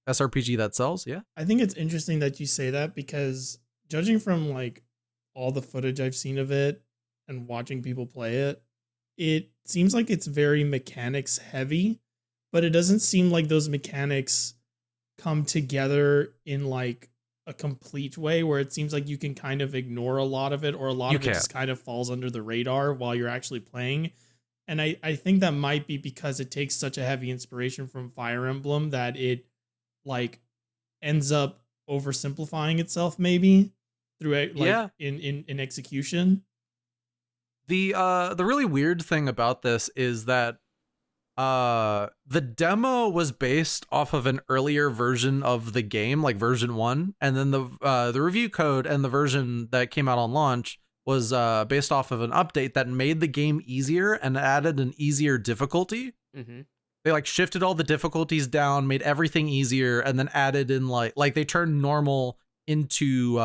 Speaker 2: SRPG that sells. Yeah.
Speaker 4: I think it's interesting that you say that because judging from like all the footage I've seen of it and watching people play it, it seems like it's very mechanics heavy, but it doesn't seem like those mechanics come together in like a complete way where it seems like you can kind of ignore a lot of it, or a lot of it just kind of falls under the radar while you're actually playing. And I think that might be because it takes such a heavy inspiration from Fire Emblem that it like ends up oversimplifying itself maybe through it like in execution.
Speaker 2: The really weird thing about this is that the demo was based off of an earlier version of the game, like version 1, and then the review code and the version that came out on launch was based off of an update that made the game easier and added an easier difficulty.
Speaker 1: Mm-hmm.
Speaker 2: They like shifted all the difficulties down, made everything easier, and then added in like they turned normal into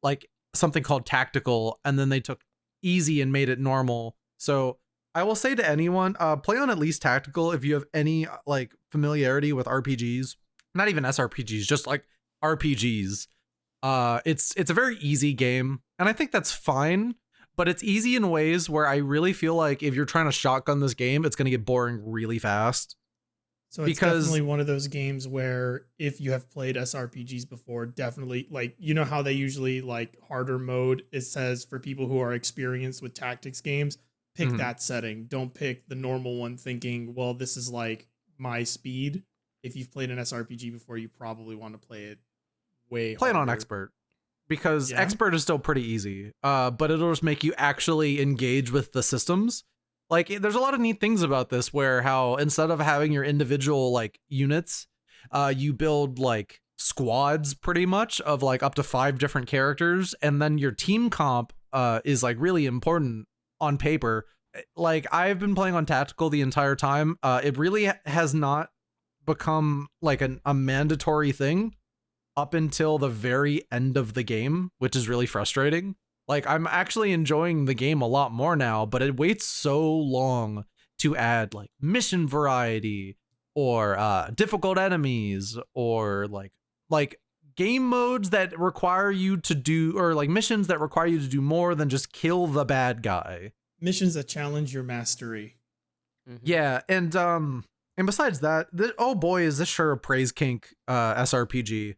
Speaker 2: like something called tactical, and then they took easy and made it normal. So I will say to anyone, play on at least tactical if you have any like familiarity with RPGs, not even SRPGs, just like RPGs. It's a very easy game, and I think that's fine, but it's easy in ways where I really feel like if you're trying to shotgun this game, it's going to get boring really fast.
Speaker 4: So it's definitely one of those games where if you have played SRPGs before, definitely like, you know how they usually like harder mode, it says for people who are experienced with tactics games, pick that setting. Don't pick the normal one thinking, well, this is like my speed. If you've played an SRPG before, you probably want to play it
Speaker 2: Play it on expert, because expert is still pretty easy, but it'll just make you actually engage with the systems. Like there's a lot of neat things about this where how instead of having your individual like units, you build like squads pretty much of like up to 5 different characters, and then your team comp is like really important on paper. Like I've been playing on tactical the entire time. It really has not become like a mandatory thing up until the very end of the game, which is really frustrating. Like I'm actually enjoying the game a lot more now, but it waits so long to add like mission variety or difficult enemies or like game modes that require you to do, or like missions that require you to do more than just kill the bad guy.
Speaker 4: Missions that challenge your mastery.
Speaker 2: Mm-hmm. Yeah, and besides that, oh boy, is this sure a praise kink SRPG.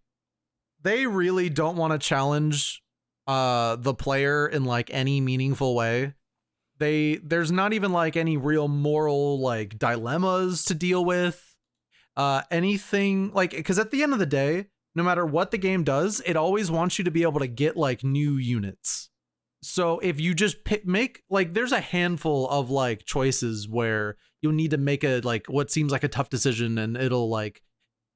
Speaker 2: They really don't want to challenge the player in like any meaningful way. There's not even like any real moral like dilemmas to deal with. Anything like, because at the end of the day, no matter what the game does, it always wants you to be able to get like new units. So if you just make like, there's a handful of like choices where you'll need to make a like what seems like a tough decision, and it'll like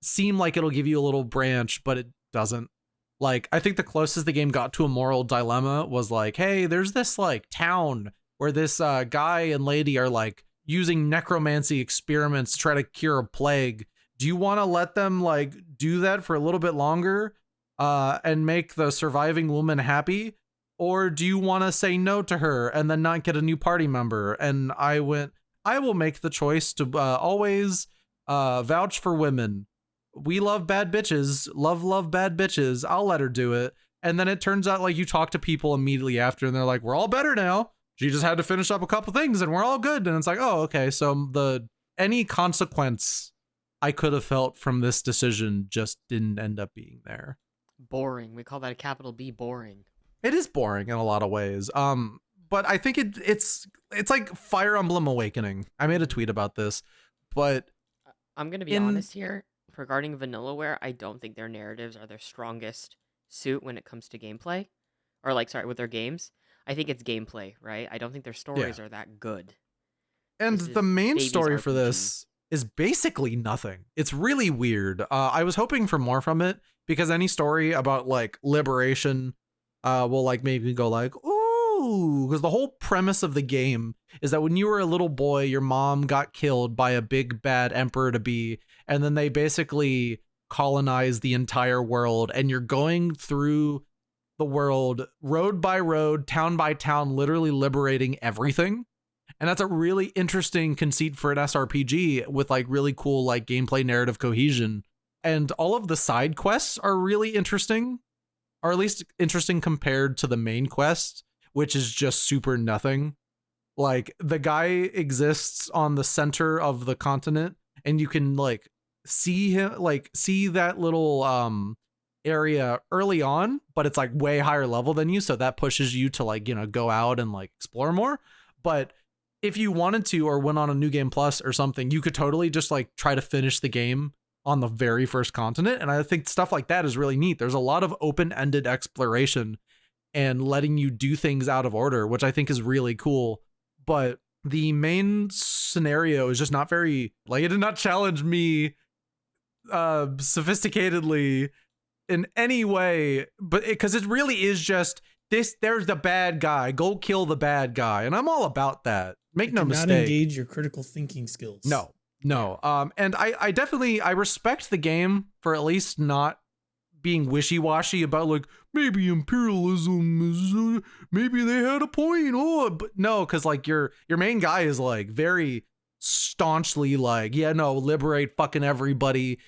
Speaker 2: seem like it'll give you a little branch, but it doesn't. Like I think the closest the game got to a moral dilemma was like, hey, there's this like town where this guy and lady are like using necromancy experiments to try to cure a plague. Do you want to let them like do that for a little bit longer? and make the surviving woman happy? Or do you want to say no to her and then not get a new party member? And I will make the choice to always vouch for women. We love bad bitches. Love bad bitches. I'll let her do it. And then it turns out like you talk to people immediately after and they're like, we're all better now. She just had to finish up a couple things and we're all good. And it's like, oh, okay. So any consequence I could have felt from this decision just didn't end up being there.
Speaker 1: Boring. We call that a capital B, boring.
Speaker 2: It is boring in a lot of ways. But I think it's like Fire Emblem Awakening. I made a tweet about this, but
Speaker 1: I'm gonna be honest here. Regarding Vanillaware, I don't think their narratives are their strongest suit when it comes to gameplay, or with their games. I think it's gameplay, right? I don't think their stories are that good.
Speaker 2: And the main story for this is basically nothing. It's really weird. I was hoping for more from it because any story about like liberation will like maybe go like, ooh, because the whole premise of the game is that when you were a little boy, your mom got killed by a big bad emperor to be, and then they basically colonize the entire world, and you're going through the world road by road, town by town, literally liberating everything. And that's a really interesting conceit for an SRPG with like really cool like gameplay narrative cohesion. And all of the side quests are really interesting, or at least interesting compared to the main quest, which is just super nothing. Like the guy exists on the center of the continent and you can like see him, like see that little area early on, but it's like way higher level than you. So that pushes you to like, go out and like explore more. But if you wanted to, or went on a New Game Plus or something, you could totally just like try to finish the game on the very first continent. And I think stuff like that is really neat. There's a lot of open-ended exploration and letting you do things out of order, which I think is really cool. But the main scenario is just not very, like, it did not challenge me sophisticatedly in any way, but because it really is just this, there's the bad guy, go kill the bad guy. And I'm all about that. Make no mistake.
Speaker 4: Not engage your critical thinking skills.
Speaker 2: No. And I definitely, I respect the game for at least not being wishy-washy about like, maybe imperialism is, maybe they had a point. Oh, but no, because like your main guy is like very staunchly like, yeah, no, liberate fucking everybody.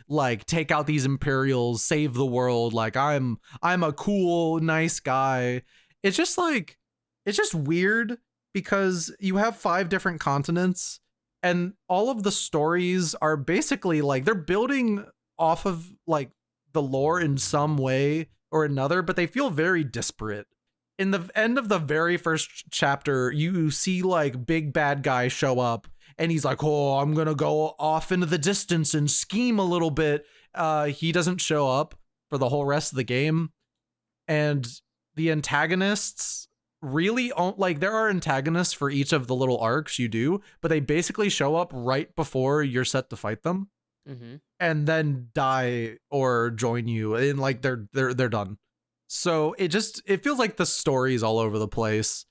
Speaker 2: Like take out these Imperials, save the world. Like I'm a cool, nice guy. It's just like, it's just weird because you have 5 different continents and all of the stories are basically like they're building off of like the lore in some way or another, but they feel very disparate. In the end of the very first chapter, you see like big bad guy show up and he's like, oh, I'm going to go off into the distance and scheme a little bit. He doesn't show up for the whole rest of the game. And the antagonists really like there are antagonists for each of the little arcs you do, but they basically show up right before you're set to fight them.
Speaker 1: Mm-hmm.
Speaker 2: And then die or join you and like they're done. So it feels like the story's all over the place.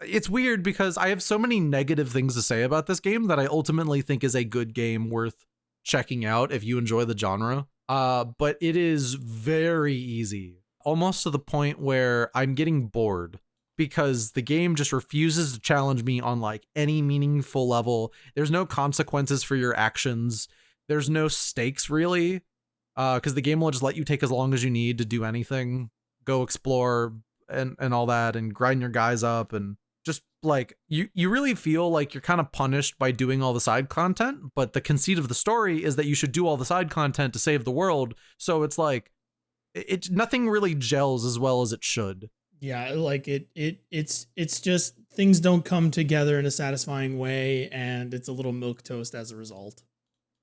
Speaker 2: It's weird because I have so many negative things to say about this game that I ultimately think is a good game worth checking out if you enjoy the genre. But it is very easy, almost to the point where I'm getting bored because the game just refuses to challenge me on like any meaningful level. There's no consequences for your actions. There's no stakes really, because the game will just let you take as long as you need to do anything, go explore and all that and grind your guys up. And just like you really feel like you're kind of punished by doing all the side content, but the conceit of the story is that you should do all the side content to save the world. So it's like nothing really gels as well as it should.
Speaker 4: Yeah, like it's just things don't come together in a satisfying way, and it's a little milquetoast as a result.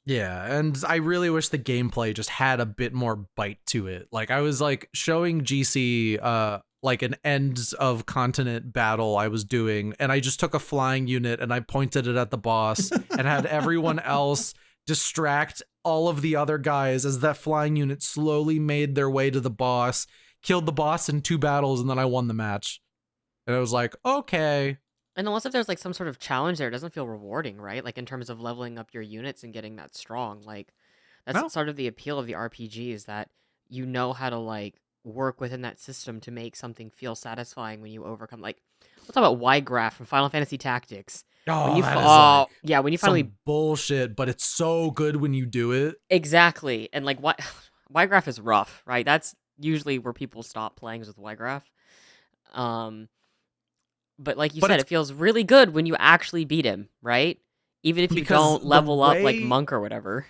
Speaker 2: Yeah, and I really wish the gameplay just had a bit more bite to it. Like I was like showing GC like an ends of continent battle I was doing, and I just took a flying unit and I pointed it at the boss and had everyone else distract all of the other guys as that flying unit slowly made their way to the boss, killed the boss in 2 battles, and then I won the match. And I was like, okay.
Speaker 1: And unless if there's like some sort of challenge there, it doesn't feel rewarding, right? Like in terms of leveling up your units and getting that strong. Like That's
Speaker 2: No.
Speaker 1: sort of the appeal of the RPG, is that you know how to like work within that system to make something feel satisfying when you overcome. Like, we'll talk about Y-Graph from Final Fantasy Tactics. When
Speaker 2: Oh,
Speaker 1: you
Speaker 2: that is
Speaker 1: oh
Speaker 2: like
Speaker 1: yeah, when you
Speaker 2: some
Speaker 1: finally
Speaker 2: bullshit, but it's so good when you do it.
Speaker 1: exactly, and like what Y-Graph is rough, right? That's usually where people stop playing is with Y-Graph. Um, but like you
Speaker 2: But
Speaker 1: said,
Speaker 2: it's
Speaker 1: it feels really good when you actually beat him, right? Even if you
Speaker 2: because
Speaker 1: don't
Speaker 2: the
Speaker 1: level up like
Speaker 2: way,
Speaker 1: Monk or whatever.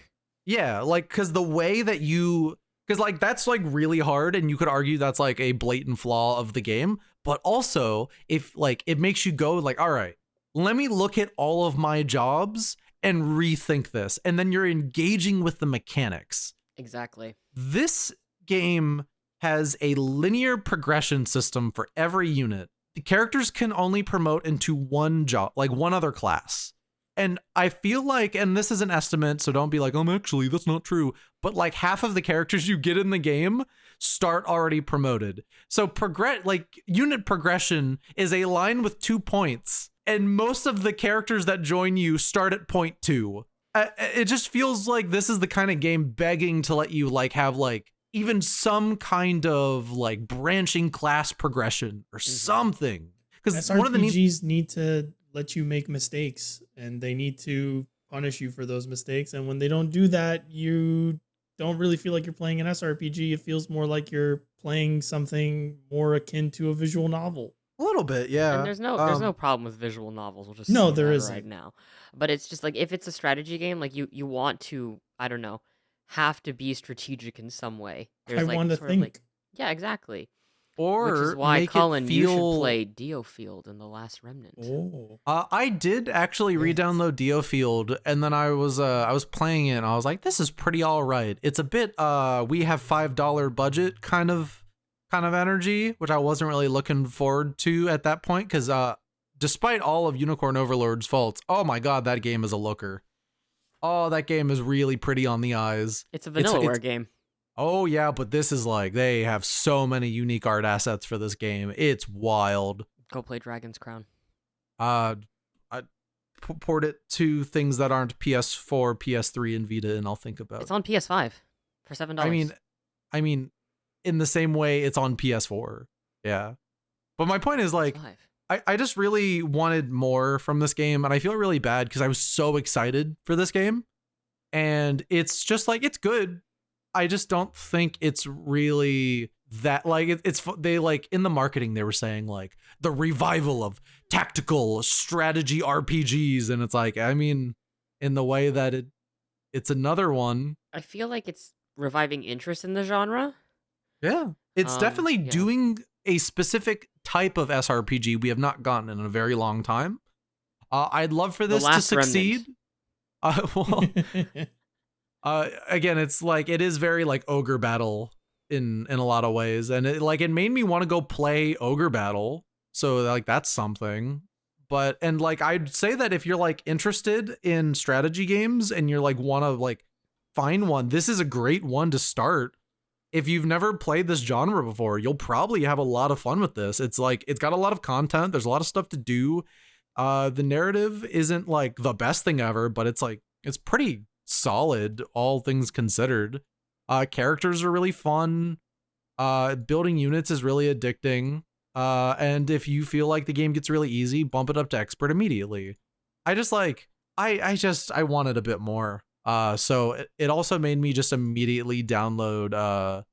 Speaker 2: yeah, like because the way that you, because like that's like really hard, and you could argue that's like a blatant flaw of the game. But also, if like it makes you go like, all right, let me look at all of my jobs and rethink this, and then you're engaging with the mechanics.
Speaker 1: Exactly.
Speaker 2: This game has a linear progression system for every unit. The characters can only promote into one job, like one other class. And I feel like, and this is an estimate, so don't be like, actually, that's not true. But like half of the characters you get in the game start already promoted. So unit progression is a line with 2 points, and most of the characters that join you start at point 2. It just feels like this is the kind of game begging to let you like have like even some kind of like branching class progression or something. Because one of the
Speaker 4: SRPGs need to let you make mistakes, and they need to punish you for those mistakes. And when they don't do that, you don't really feel like you're playing an SRPG. It feels more like you're playing something more akin to a visual novel.
Speaker 2: a little bit, yeah.
Speaker 1: And there's no problem with visual novels. We'll just
Speaker 4: No,
Speaker 1: say
Speaker 4: there
Speaker 1: that
Speaker 4: isn't.
Speaker 1: right now. But it's just like if it's a strategy game, like you want to, I don't know, have to be strategic in some way.
Speaker 4: I
Speaker 1: There's like
Speaker 4: want to
Speaker 1: sort of like
Speaker 4: think.
Speaker 1: yeah, exactly. Which is
Speaker 2: Or
Speaker 1: why
Speaker 2: make
Speaker 1: Cullen,
Speaker 2: it
Speaker 1: you should
Speaker 2: feel.
Speaker 1: play Diofield in The Last Remnant.
Speaker 4: Oh,
Speaker 2: I did actually
Speaker 4: Yes.
Speaker 2: re-download Diofield, and then I was playing it, and I was like, this is pretty all right. It's a bit we have $5 budget kind of energy, which I wasn't really looking forward to at that point, because despite all of Unicorn Overlord's faults, oh my god, that game is a looker. Oh, that game is really pretty on the eyes.
Speaker 1: It's a Vanillaware game.
Speaker 2: Oh yeah, but this is like they have so many unique art assets for this game. It's wild.
Speaker 1: Go play Dragon's Crown.
Speaker 2: I port it to things that aren't PS4, PS3, and Vita, and I'll think about.
Speaker 1: It's on PS5 for $7.
Speaker 2: I mean, in the same way, it's on PS4. Yeah, but my point is like,
Speaker 1: PS5.
Speaker 2: I just really wanted more from this game, and I feel really bad because I was so excited for this game, and it's just like it's good. I just don't think it's really that like it's they like in the marketing they were saying like the revival of tactical strategy RPGs, and it's like, I mean, in the way that it's another one.
Speaker 1: I feel like it's reviving interest in the genre.
Speaker 2: Yeah, it's definitely
Speaker 1: yeah.
Speaker 2: doing a specific type of SRPG we have not gotten in a very long time. I'd love for
Speaker 1: The
Speaker 2: this to
Speaker 1: Last
Speaker 2: succeed. Well,
Speaker 4: Oh.
Speaker 2: Again, it's like it is very like Ogre Battle in a lot of ways, and it made me want to go play Ogre Battle. So like that's something. But and like I'd say that if you're like interested in strategy games and you're like want to like find one, this is a great one to start. If you've never played this genre before, you'll probably have a lot of fun with this. It's like it's got a lot of content. There's a lot of stuff to do. The narrative isn't like the best thing ever, but it's like it's pretty solid, all things considered. Characters are really fun. Building units is really addicting. And if you feel like the game gets really easy, bump it up to expert immediately. I just like I wanted a bit more. So it also made me just immediately download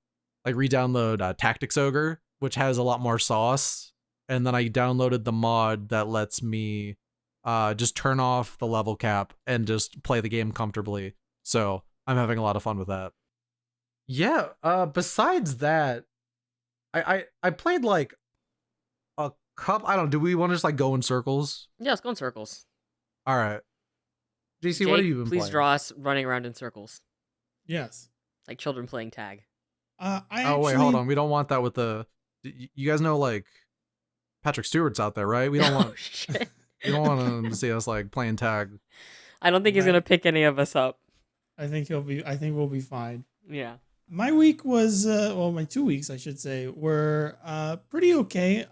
Speaker 2: re-download Tactics Ogre, which has a lot more sauce. And then I downloaded the mod that lets me just turn off the level cap and just play the game comfortably. So I'm having a lot of fun with that. Yeah. Besides that, I played like a couple. I don't know. Do we want to just like go in circles?
Speaker 1: Yeah, let's go in circles.
Speaker 2: All right. GC,
Speaker 1: Jake,
Speaker 2: what have you been
Speaker 1: please
Speaker 2: playing?
Speaker 1: draw us running around in circles
Speaker 4: Yes.
Speaker 1: like children playing tag.
Speaker 2: Wait, hold on. We don't want that with the. You guys know like Patrick Stewart's out there, right? We don't want.
Speaker 1: Oh shit!
Speaker 2: You don't want him to see us like playing tag.
Speaker 1: I don't think he's
Speaker 4: Right.
Speaker 1: gonna pick any of us up.
Speaker 4: I think we'll be fine.
Speaker 1: Yeah.
Speaker 4: My week was my 2 weeks I should say were pretty okay.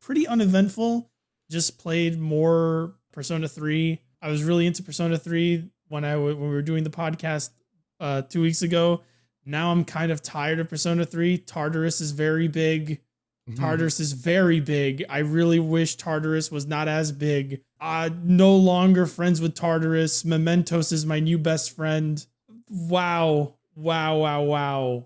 Speaker 4: Pretty uneventful. Just played more Persona 3. I was really into Persona 3 when we were doing the podcast 2 weeks ago. Now I'm kind of tired of Persona 3. Tartarus is very big. Tartarus is very big. I really wish Tartarus was not as big. No longer friends with Tartarus. Mementos is my new best friend. Wow. What a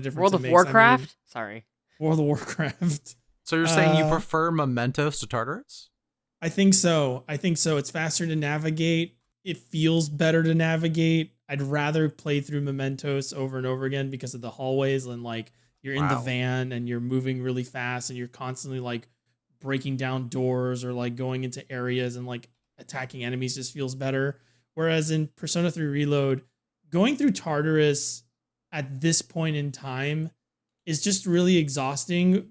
Speaker 4: difference
Speaker 1: World
Speaker 4: it
Speaker 1: of
Speaker 4: makes.
Speaker 1: Warcraft?
Speaker 4: I mean,
Speaker 1: Sorry.
Speaker 4: World of Warcraft.
Speaker 2: So you're saying you prefer Mementos to Tartarus?
Speaker 4: I think so. It's faster to navigate. It feels better to navigate. I'd rather play through Mementos over and over again because of the hallways and like you're in the van and you're moving really fast and you're constantly like breaking down doors or like going into areas and like attacking enemies just feels better. Whereas in Persona 3 Reload, going through Tartarus at this point in time is just really exhausting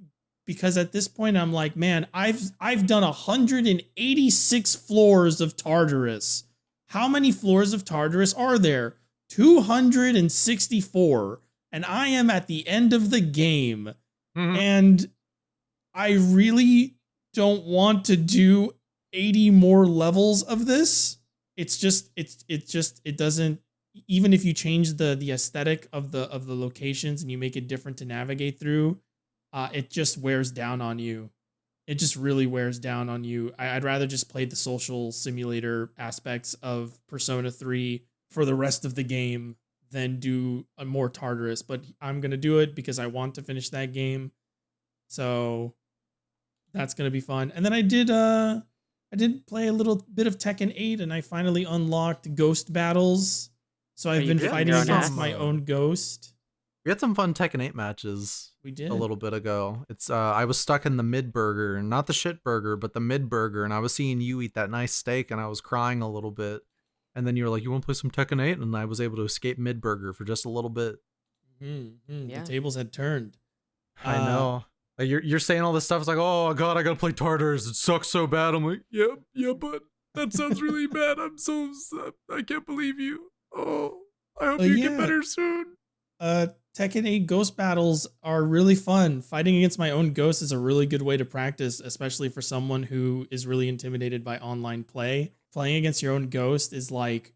Speaker 4: because at this point I'm like, man, I've done 186 floors of Tartarus. How many floors of Tartarus are there? 264. And I am at the end of the game. And I really don't want to do 80 more levels of this. It doesn't, even if you change the aesthetic of the locations and you make it different to navigate through, it just wears down on you. It just really wears down on you. I'd rather just play the social simulator aspects of Persona 3 for the rest of the game than do a more Tartarus. But I'm going to do it because I want to finish that game. So that's going to be fun. And then I did play a little bit of Tekken 8 and I finally unlocked Ghost Battles. So I've been fighting against my own ghost.
Speaker 2: We had some fun Tekken 8 matches.
Speaker 4: We did
Speaker 2: a little bit ago. It's I was stuck in the mid burger, not the shit burger, but the mid burger, and I was seeing you eat that nice steak, and I was crying a little bit. And then you were like, "You want to play some Tekken 8?" And I was able to escape mid burger for just a little bit.
Speaker 4: The tables had turned.
Speaker 2: I know. Like you're saying all this stuff. It's like, oh god, I gotta play Tartarus. It sucks so bad. I'm like, yeah, but that sounds really bad. I'm so I can't believe you. Oh, I hope you get better soon.
Speaker 4: Tekken 8 ghost battles are really fun. Fighting against my own ghost is a really good way to practice, especially for someone who is really intimidated by online play. Playing against your own ghost is like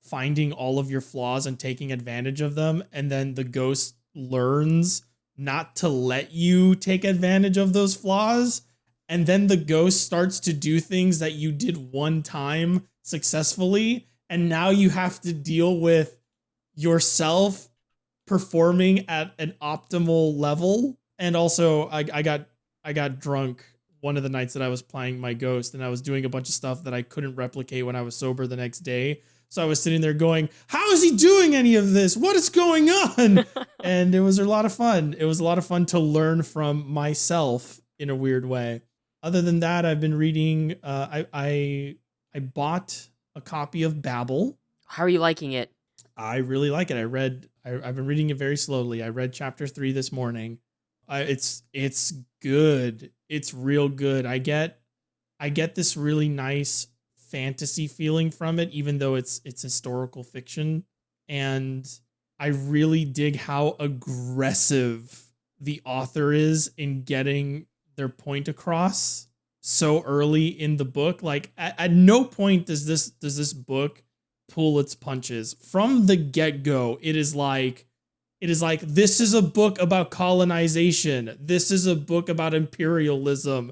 Speaker 4: finding all of your flaws and taking advantage of them, and then the ghost learns not to let you take advantage of those flaws, and then the ghost starts to do things that you did one time successfully, and now you have to deal with yourself performing at an optimal level. And also I got drunk one of the nights that I was playing my ghost, and I was doing a bunch of stuff that I couldn't replicate when I was sober the next day. So I was sitting there going, how is he doing any of this? What is going on? And it was a lot of fun. It was a lot of fun to learn from myself in a weird way. Other than that, I've been reading, I bought a copy of Babel.
Speaker 1: How are you liking it?
Speaker 4: I really like it. I've been reading it very slowly. I read chapter 3 this morning. It's good. It's real good. I get this really nice fantasy feeling from it, even though it's historical fiction. And I really dig how aggressive the author is in getting their point across so early in the book. Like at no point does this book pull its punches. From the get-go, it is like this is a book about colonization. This is a book about imperialism.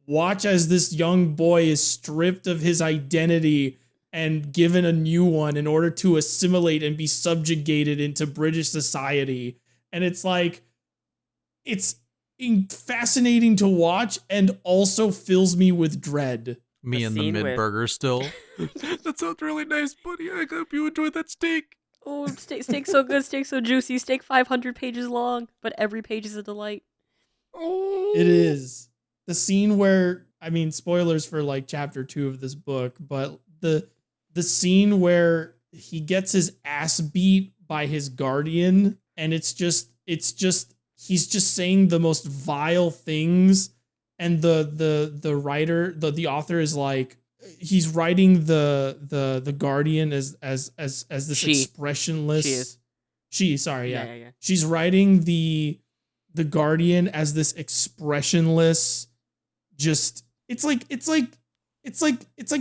Speaker 4: Watch as this young boy is stripped of his identity and given a new one in order to assimilate and be subjugated into British society. And it's like, it's fascinating to watch and also fills me with dread.
Speaker 2: Me and the mid burger still. That sounds really nice, buddy. I hope you enjoyed that steak.
Speaker 1: Oh, steak's so good, steak so juicy, steak 500 pages long, but every page is a delight.
Speaker 4: Oh, it is. The scene where, I mean, spoilers for like chapter 2 of this book, but the scene where he gets his ass beat by his guardian, and it's just he's just saying the most vile things, and the writer, the author is like, he's writing the guardian as this expressionless. Yeah. She's writing the guardian as this expressionless. Just it's like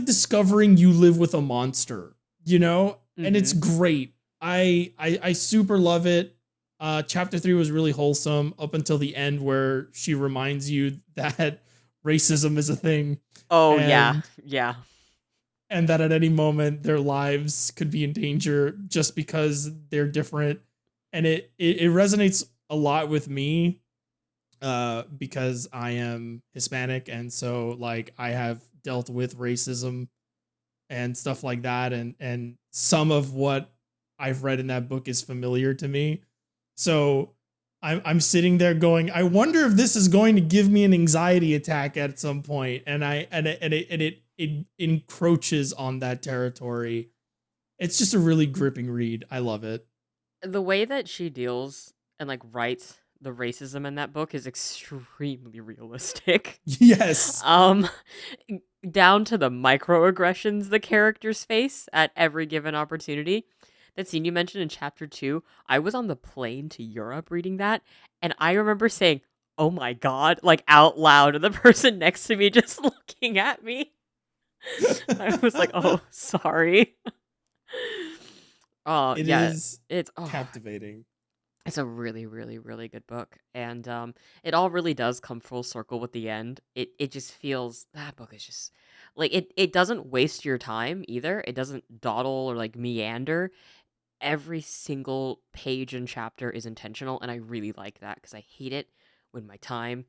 Speaker 4: discovering you live with a monster, you know, and it's great. I super love it. Chapter 3 was really wholesome up until the end where she reminds you that racism is a thing.
Speaker 1: Oh,
Speaker 4: and
Speaker 1: yeah.
Speaker 4: and that at any moment their lives could be in danger just because they're different. And it resonates a lot with me because I am Hispanic, and so like I have dealt with racism and stuff like that, and some of what I've read in that book is familiar to me. So I'm sitting there going, I wonder if this is going to give me an anxiety attack at some point, and it encroaches on that territory. It's just a really gripping read. I love it.
Speaker 1: The way that she deals and like writes the racism in that book is extremely realistic.
Speaker 4: Yes.
Speaker 1: Down to the microaggressions the characters face at every given opportunity. That scene you mentioned in chapter 2, I was on the plane to Europe reading that, and I remember saying, "Oh my god," like out loud, and the person next to me just looking at me. I was like, "Oh, sorry." Oh,
Speaker 4: It
Speaker 1: yeah.
Speaker 4: is
Speaker 1: It's
Speaker 4: captivating.
Speaker 1: It's a really, really, really good book, and it all really does come full circle with the end. It just feels that book is just like it doesn't waste your time either. It doesn't dawdle or like meander. Every single page and chapter is intentional, and I really like that because I hate it when my time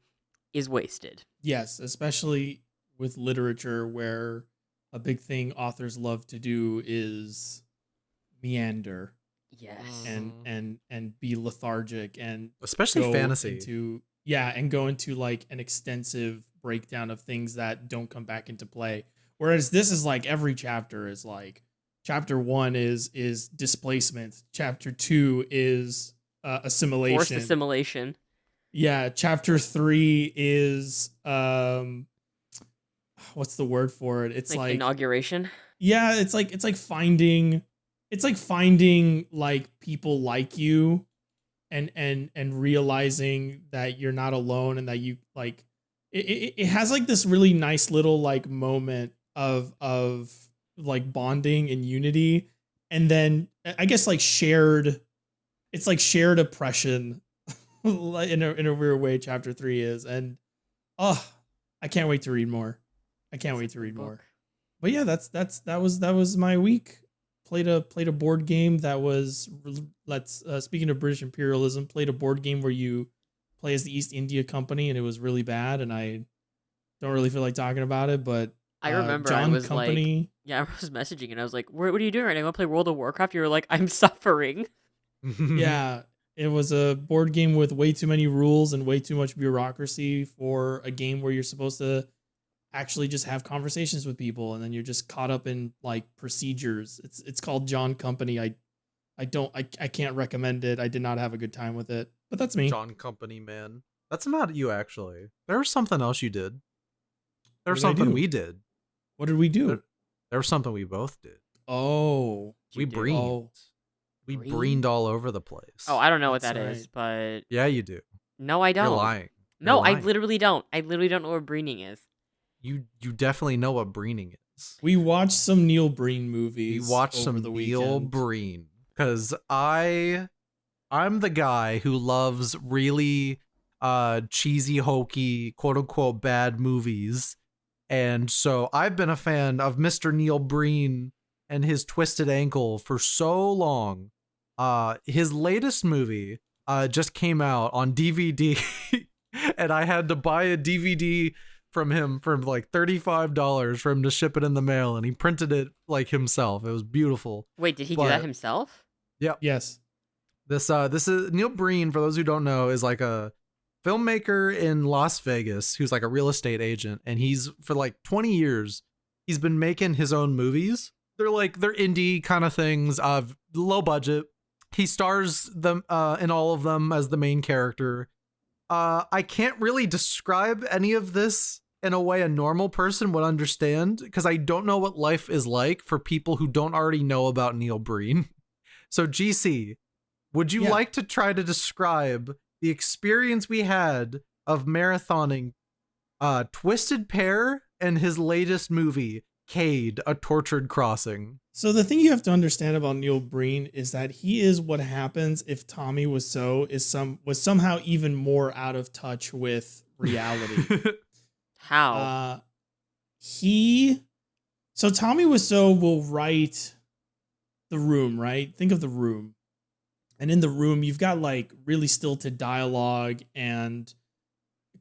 Speaker 1: is wasted.
Speaker 4: Yes, especially with literature where a big thing authors love to do is meander
Speaker 1: Yes.
Speaker 4: and be lethargic and
Speaker 2: Especially
Speaker 4: go
Speaker 2: fantasy.
Speaker 4: go into like an extensive breakdown of things that don't come back into play. Whereas this is like every chapter is like chapter 1 is displacement, chapter 2 is assimilation,
Speaker 1: Forced assimilation.
Speaker 4: yeah, chapter 3 is what's the word for it? It's like
Speaker 1: inauguration.
Speaker 4: yeah, it's like finding like people like you and realizing that you're not alone and that you like it has like this really nice little like moment of like bonding and unity, and then I guess like shared oppression in a weird way chapter 3 is. And I can't wait to read more. But yeah, that was my week. Played a board game that was speaking of British imperialism, played a board game where you play as the East India Company, and it was really bad, and I don't really feel like talking about it, but
Speaker 1: I remember
Speaker 4: John
Speaker 1: I was
Speaker 4: Company,
Speaker 1: like, yeah, I was messaging and I was like, what are you doing right now? I want to play World of Warcraft. You were like, I'm suffering.
Speaker 4: yeah, it was a board game with way too many rules and way too much bureaucracy for a game where you're supposed to actually just have conversations with people, and then you're just caught up in like procedures. It's called John Company. I can't recommend it. I did not have a good time with it, but that's me.
Speaker 2: John Company, man. That's not you, actually. There was something else you did. There was
Speaker 4: What did I
Speaker 2: something
Speaker 4: do?
Speaker 2: we did.
Speaker 4: What did we do?
Speaker 2: There was something we both did.
Speaker 4: Oh,
Speaker 2: We breened.
Speaker 4: Oh.
Speaker 2: We
Speaker 1: Breen?
Speaker 2: breened all over the place.
Speaker 1: Oh, I don't know what
Speaker 4: That's
Speaker 1: that is, but
Speaker 2: Yeah, you do.
Speaker 1: no, I don't.
Speaker 2: You're lying.
Speaker 1: No,
Speaker 2: You're
Speaker 1: I
Speaker 2: lying.
Speaker 1: literally don't. I literally don't know what breening is.
Speaker 2: You definitely know what breening is.
Speaker 4: We watched some Neil Breen movies.
Speaker 2: We watched
Speaker 4: over
Speaker 2: some
Speaker 4: the
Speaker 2: Neil
Speaker 4: weekend.
Speaker 2: Breen because I'm the guy who loves really cheesy, hokey, quote unquote bad movies, and so I've been a fan of Mr. Neil Breen and his Twisted Ankle for so long. His latest movie just came out on DVD, and I had to buy a DVD from him for like $35 for him to ship it in the mail, and he printed it like himself. It was beautiful.
Speaker 1: Wait, did he do that
Speaker 2: But-
Speaker 1: himself?
Speaker 4: Yes.
Speaker 2: This is Neil Breen, for those who don't know, is like a filmmaker in Las Vegas who's like a real estate agent, and he's for like 20 years he's been making his own movies. They're indie kind of things, low budget. He stars them in all of them as the main character. I can't really describe any of this in a way a normal person would understand, because I don't know what life is like for people who don't already know about Neil Breen. So GC, would you
Speaker 4: Yeah.
Speaker 2: like to try to describe the experience we had of marathoning Twisted Pair and his latest movie Cade, a tortured crossing.
Speaker 4: So the thing you have to understand about Neil Breen is that he is what happens if Tommy Wiseau was somehow even more out of touch with reality.
Speaker 1: How?
Speaker 4: So Tommy Wiseau will write The Room, right? Think of The Room. And in The Room, you've got like really stilted dialogue and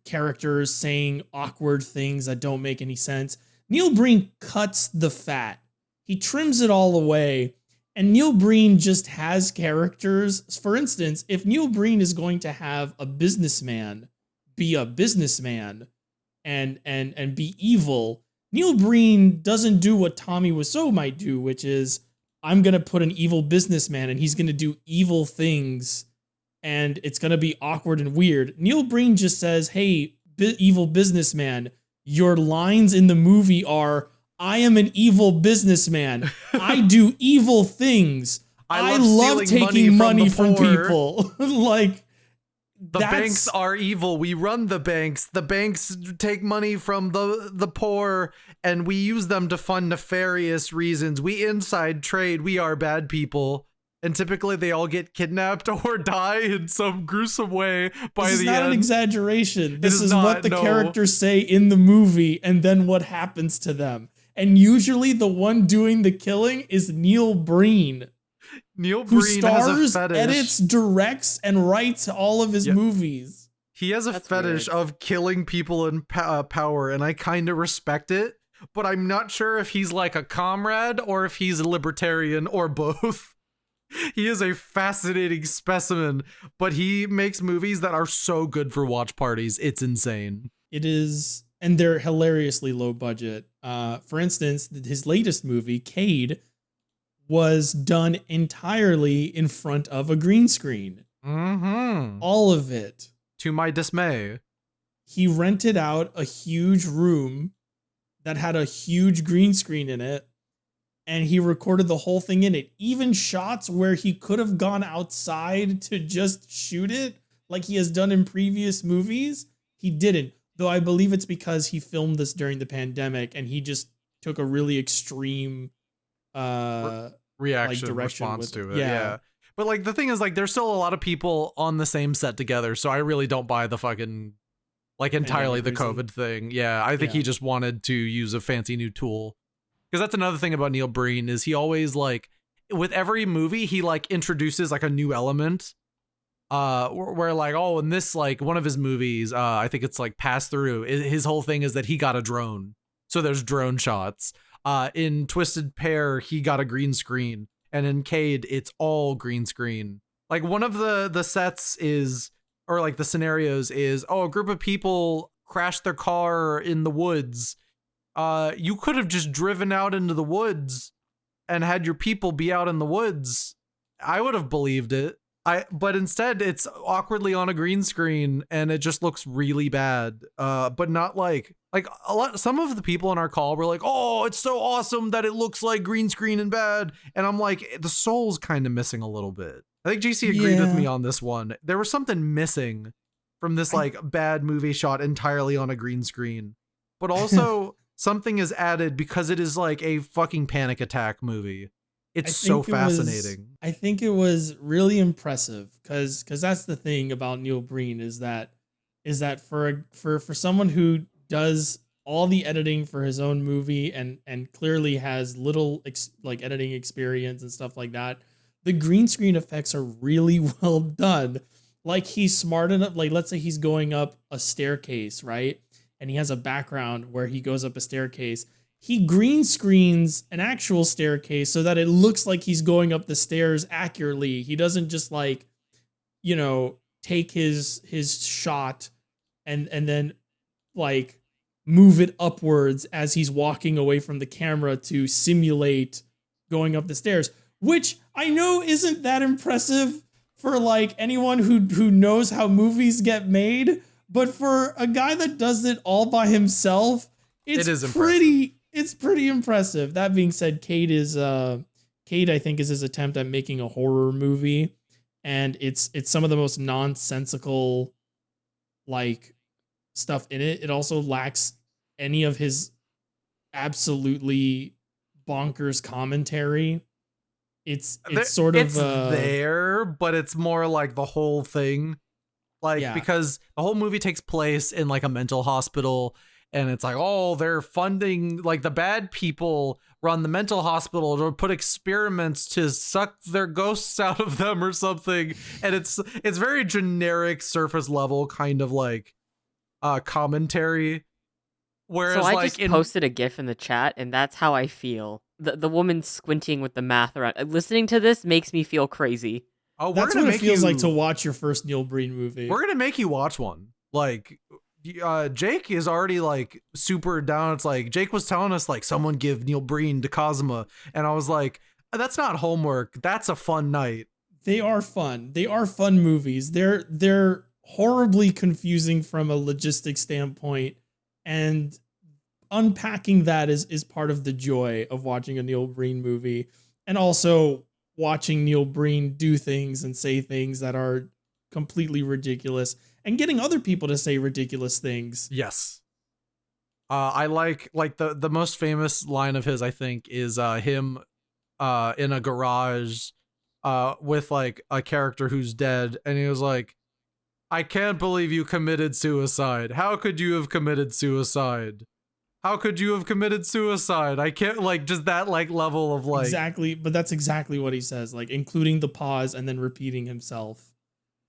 Speaker 4: characters saying awkward things that don't make any sense. Neil Breen cuts the fat. He trims it all away. And Neil Breen just has characters. For instance, if Neil Breen is going to have a businessman be a businessman and be evil, Neil Breen doesn't do what Tommy Wiseau might do, which is, I'm going to put an evil businessman and he's going to do evil things and it's going to be awkward and weird. Neil Breen just says, hey, evil businessman, your lines in the movie are, I am an evil businessman. I do evil things. I love taking money from people. Like,
Speaker 2: the banks are evil. We run the banks. The banks take money from the poor and we use them to fund nefarious reasons. We inside trade. We are bad people. And typically they all get kidnapped or die in some gruesome way by the end.
Speaker 4: This is not an exaggeration. This is
Speaker 2: not,
Speaker 4: what the characters say in the movie and then what happens to them. And usually the one doing the killing is Neil Breen.
Speaker 2: Neil
Speaker 4: who
Speaker 2: Breen has a
Speaker 4: stars,
Speaker 2: fetish.
Speaker 4: edits, directs, and writes all of his movies.
Speaker 2: He has a
Speaker 1: That's
Speaker 2: fetish
Speaker 1: weird.
Speaker 2: of killing people in power, and I kind of respect it, but I'm not sure if he's like a comrade or if he's a libertarian or both. He is a fascinating specimen, but he makes movies that are so good for watch parties. It's insane.
Speaker 4: It is, and they're hilariously low budget. For instance, his latest movie, Cade, was done entirely in front of a green screen.
Speaker 2: Mm-hmm.
Speaker 4: All of it.
Speaker 2: To my dismay.
Speaker 4: He rented out a huge room that had a huge green screen in it, and he recorded the whole thing in it. Even shots where he could have gone outside to just shoot it, like he has done in previous movies, he didn't. Though I believe it's because he filmed this during the pandemic and he just took a really extreme
Speaker 2: reaction,
Speaker 4: direction
Speaker 2: response
Speaker 4: with
Speaker 2: to it. Yeah. But like the thing is, like, there's still a lot of people on the same set together, so I really don't buy the fucking like entirely the COVID thing. Yeah, I think he just wanted to use a fancy new tool. Because that's another thing about Neil Breen is he always like with every movie he like introduces like a new element. Where like, oh, in this like one of his movies, I think it's like Pass Through, his whole thing is that he got a drone. So there's drone shots. In Twisted Pair, he got a green screen. And in Cade, it's all green screen. Like one of the sets is, or like the scenarios is, oh, a group of people crashed their car in the woods. You could have just driven out into the woods and had your people be out in the woods. I would have believed it. But instead it's awkwardly on a green screen and it just looks really bad. But not like some of the people on our call were like, oh, it's so awesome that it looks like green screen and bad. And I'm like, the soul's kind of missing a little bit. I think GC agreed with me on this one. There was something missing from this like bad movie shot entirely on a green screen, but also something is added because it is like a fucking panic attack movie. It's so fascinating.
Speaker 4: I think it was really impressive because that's the thing about Neil Breen is that for someone who does all the editing for his own movie and clearly has little like editing experience and stuff like that, the green screen effects are really well done. Like he's smart enough, like let's say he's going up a staircase, right? And he has a background where he goes up a staircase. He green screens an actual staircase so that it looks like he's going up the stairs accurately. He doesn't just like, take his shot and then like move it upwards as he's walking away from the camera to simulate going up the stairs, which I know isn't that impressive for like anyone who knows how movies get made, but for a guy that does it all by himself, it's pretty impressive. That being said, Cade I think is his attempt at making a horror movie, and it's some of the most nonsensical like stuff in it. It also lacks any of his absolutely bonkers commentary. It's
Speaker 2: There-
Speaker 4: sort
Speaker 2: it's
Speaker 4: of
Speaker 2: there, but it's more like the whole thing. Like,
Speaker 4: Yeah.
Speaker 2: because the whole movie takes place in like a mental hospital, and it's like, oh, they're funding, like the bad people run the mental hospital to put experiments to suck their ghosts out of them or something. And it's very generic surface level kind of like commentary. Whereas
Speaker 1: So I
Speaker 2: like
Speaker 1: just posted a GIF in the chat, and that's how I feel. The woman squinting with the math around. Listening to this makes me feel crazy.
Speaker 2: oh, we're
Speaker 4: that's
Speaker 2: gonna
Speaker 4: what it
Speaker 2: make
Speaker 4: feels
Speaker 2: you,
Speaker 4: like to watch your first Neil Breen movie.
Speaker 2: we're gonna make you watch one. Like Jake is already like super down. It's like Jake was telling us like someone give Neil Breen to Kazuma, and I was like, that's not homework. That's a fun night.
Speaker 4: They are fun. They are fun movies. They're horribly confusing from a logistic standpoint, and unpacking that is part of the joy of watching a Neil Breen movie, and also watching Neil Breen do things and say things that are completely ridiculous and getting other people to say ridiculous things.
Speaker 2: Yes. I like the most famous line of his, I think, is him in a garage with like a character who's dead, and he was like, I can't believe you committed suicide. How could you have committed suicide? How could you have committed suicide? I can't, like, just that like level of like,
Speaker 4: Exactly, but that's exactly what he says, like including the pause and then repeating himself.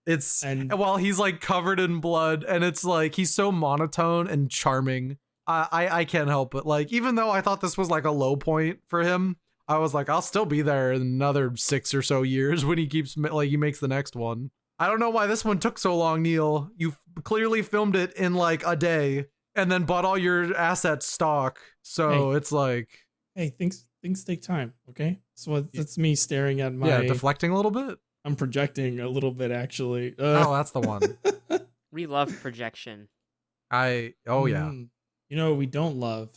Speaker 2: it's,
Speaker 4: And
Speaker 2: while he's like covered in blood, and it's like he's so monotone and charming. I can't help it. Like, even though I thought this was like a low point for him, I was like, I'll still be there in another 6 or so years when he keeps like he makes the next one. I don't know why this one took so long, Neil. You clearly filmed it in like a day and then bought all your assets stock. So it's like,
Speaker 4: hey, things take time, okay? So that's me staring at my.
Speaker 2: yeah, deflecting a little bit.
Speaker 4: I'm projecting a little bit, actually.
Speaker 2: Oh, that's the one.
Speaker 1: We love projection.
Speaker 2: Yeah.
Speaker 4: You know what we don't love?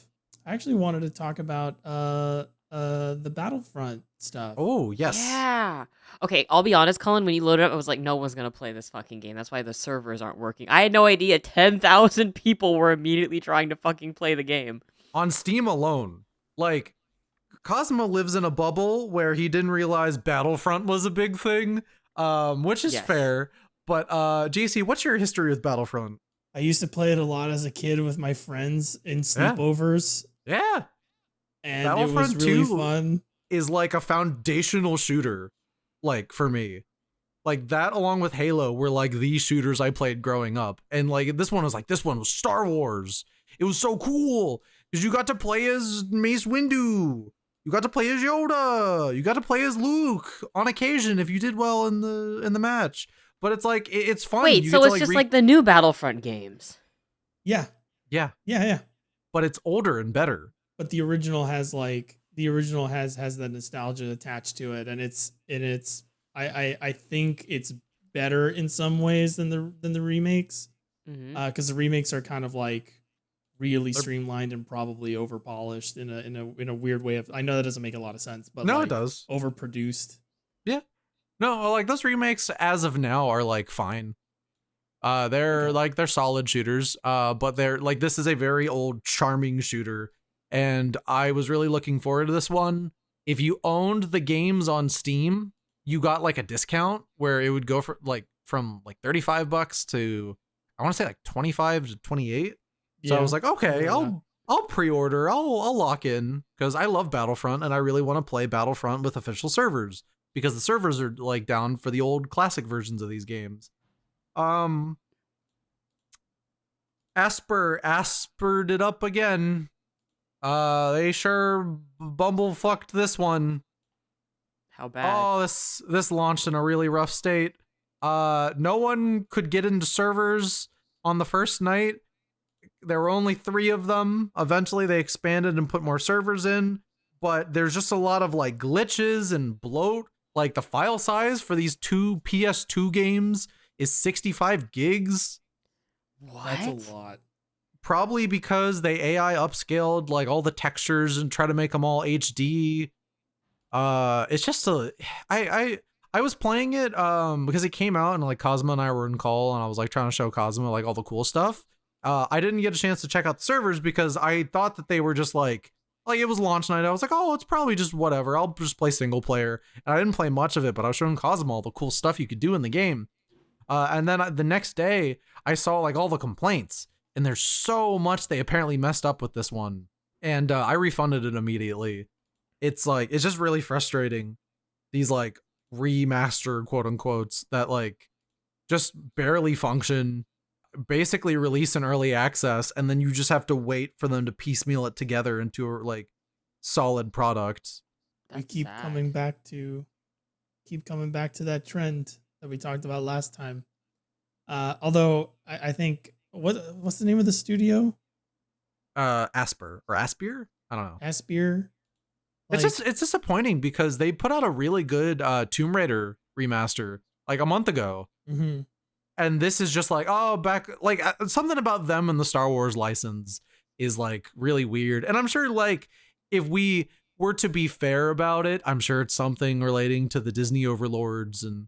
Speaker 4: I actually wanted to talk about the Battlefront stuff.
Speaker 2: Oh, yes.
Speaker 1: Yeah. Okay, I'll be honest, Cullen, when you loaded up, I was like, no one's going to play this fucking game. That's why the servers aren't working. I had no idea 10,000 people were immediately trying to fucking play the game.
Speaker 2: On Steam alone, like, Kazuma lives in a bubble where he didn't realize Battlefront was a big thing, which is
Speaker 1: Yes.
Speaker 2: fair. But JC, what's your history with Battlefront?
Speaker 4: I used to play it a lot as a kid with my friends in sleepovers.
Speaker 2: Yeah,
Speaker 4: And
Speaker 2: Battlefront
Speaker 4: it was really
Speaker 2: 2
Speaker 4: fun.
Speaker 2: is like a foundational shooter, like, for me. Like, that along with Halo were like the shooters I played growing up. And like this one was Star Wars. It was so cool because you got to play as Mace Windu. You got to play as Yoda. You got to play as Luke on occasion if you did well in the match. But it's like it's fun.
Speaker 1: Wait,
Speaker 2: You
Speaker 1: so
Speaker 2: get
Speaker 1: it's
Speaker 2: to,
Speaker 1: just like the new Battlefront games.
Speaker 4: Yeah.
Speaker 2: yeah, but it's older and better.
Speaker 4: But the original has the nostalgia attached to it, and I think it's better in some ways than the remakes.
Speaker 1: Mm-hmm.
Speaker 4: Because the remakes are kind of like really streamlined and probably over polished in a weird way. I know that doesn't make a lot of sense, but
Speaker 2: No,
Speaker 4: like,
Speaker 2: it does.
Speaker 4: overproduced.
Speaker 2: No, like those remakes as of now are like fine. They're solid shooters. But they're like, this is a very old, charming shooter, and I was really looking forward to this one. If you owned the games on Steam, you got like a discount where it would go for like from like $35 to, I want to say like 25 to 28. So I was like, okay, I'll pre-order. I'll lock in because I love Battlefront and I really want to play Battlefront with official servers because the servers are like down for the old classic versions of these games. Aspered it up again. They sure bumblefucked this one.
Speaker 1: How bad?
Speaker 2: Oh, this launched in a really rough state. No one could get into servers on the first night. There were only 3 of them. Eventually they expanded and put more servers in, but there's just a lot of like glitches and bloat. Like the file size for these 2 PS2 games is 65 gigs.
Speaker 1: What?
Speaker 4: That's a lot.
Speaker 2: Probably because they AI upscaled like all the textures and try to make them all HD. It's just I was playing it because it came out and like Kazuma and I were in call and I was like trying to show Kazuma like all the cool stuff. I didn't get a chance to check out the servers because I thought that they were just like it was launch night. I was like, oh, it's probably just whatever. I'll just play single player. And I didn't play much of it, but I was showing Kazuma all the cool stuff you could do in the game. And then the next day, I saw like all the complaints, and there's so much they apparently messed up with this one. And I refunded it immediately. It's just really frustrating. These like remastered quote unquotes that like just barely function, basically release in early access, and then you just have to wait for them to piecemeal it together into a like solid product.
Speaker 4: We
Speaker 1: That's
Speaker 4: keep
Speaker 1: sad.
Speaker 4: coming back to that trend that we talked about last time. Although I think what's the name of the studio?
Speaker 2: Asper or Aspir? I don't know.
Speaker 4: Aspir.
Speaker 2: It's disappointing because they put out a really good Tomb Raider remaster like a month ago.
Speaker 4: Mm-hmm.
Speaker 2: And this is just like, oh, back like something about them and the Star Wars license is like really weird. And I'm sure like if we were to be fair about it, I'm sure it's something relating to the Disney overlords and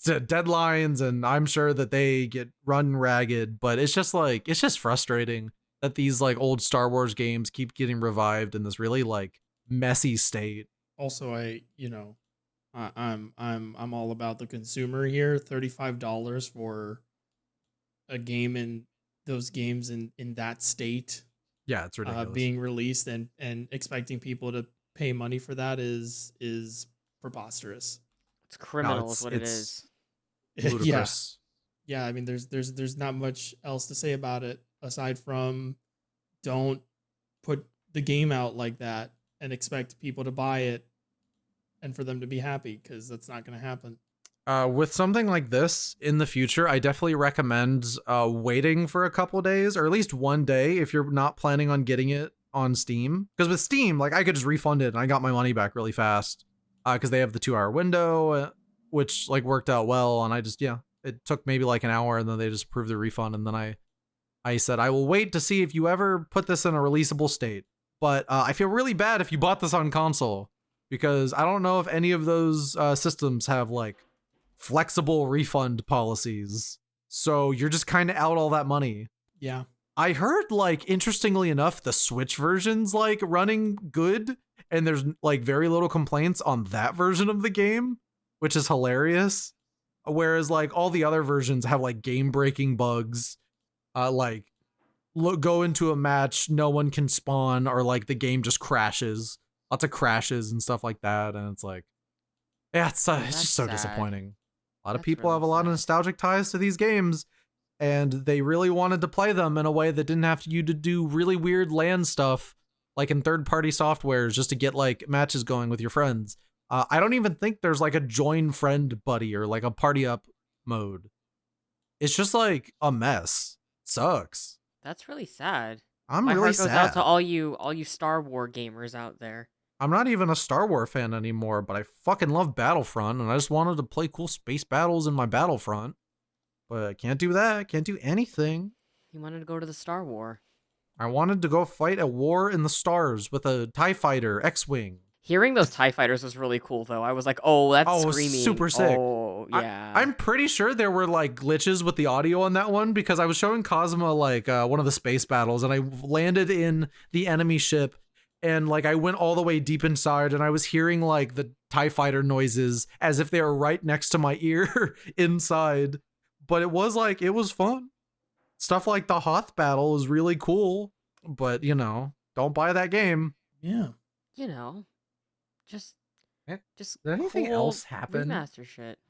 Speaker 2: deadlines, and I'm sure that they get run ragged, but it's just frustrating that these like old Star Wars games keep getting revived in this really like messy state.
Speaker 4: Also, I'm all about the consumer here. $35 for a game in those games in that state,
Speaker 2: Yeah, it's ridiculous.
Speaker 4: being released and expecting people to pay money for that is preposterous.
Speaker 1: It's criminal, is what it is.
Speaker 2: Ludicrous.
Speaker 4: Yeah. I mean, there's not much else to say about it aside from don't put the game out like that and expect people to buy it and for them to be happy, because that's not going to happen.
Speaker 2: With something like this in the future, I definitely recommend waiting for a couple days or at least one day if you're not planning on getting it on Steam. Because with Steam, like I could just refund it and I got my money back really fast because they have the 2-hour window, which like worked out well. And it took maybe like an hour and then they just approved the refund. And then I said, I will wait to see if you ever put this in a releasable state. But I feel really bad if you bought this on console, because I don't know if any of those systems have like flexible refund policies. So you're just kind of out all that money.
Speaker 4: Yeah.
Speaker 2: I heard like, interestingly enough, the Switch version's like running good and there's like very little complaints on that version of the game, which is hilarious. Whereas like all the other versions have like game breaking bugs, like go into a match, no one can spawn, or like the game just crashes. Lots of crashes and stuff like that, and it's like, yeah, it's just so
Speaker 1: sad.
Speaker 2: disappointing. A lot of
Speaker 1: That's
Speaker 2: people
Speaker 1: really
Speaker 2: have a lot of
Speaker 1: sad.
Speaker 2: nostalgic ties to these games, and they really wanted to play them in a way that didn't have you to do really weird LAN stuff, like in third-party softwares, just to get like matches going with your friends. I don't even think there's like a join friend buddy or like a party up mode. It's just like a mess. Sucks.
Speaker 1: That's really sad.
Speaker 2: I'm
Speaker 1: My
Speaker 2: really
Speaker 1: heart goes
Speaker 2: sad.
Speaker 1: out to all you Star Wars gamers out there.
Speaker 2: I'm not even a Star Wars fan anymore, but I fucking love Battlefront, and I just wanted to play cool space battles in my Battlefront. But I can't do that. Can't do anything.
Speaker 1: You wanted to go to the Star War.
Speaker 2: I wanted to go fight a war in the stars with a TIE fighter, X-Wing.
Speaker 1: Hearing those TIE fighters was really cool, though. I was like, oh, that's
Speaker 2: Oh, it was
Speaker 1: screaming.
Speaker 2: super sick.
Speaker 1: Oh, yeah.
Speaker 2: I'm pretty sure there were like glitches with the audio on that one, because I was showing Kazuma like one of the space battles, and I landed in the enemy ship, and like I went all the way deep inside, and I was hearing like the TIE fighter noises as if they were right next to my ear inside. But it was fun. Stuff like the Hoth battle is really cool, but don't buy that game.
Speaker 4: Yeah.
Speaker 1: Just
Speaker 2: Did anything
Speaker 1: cool
Speaker 2: else happen?
Speaker 1: Remaster shit.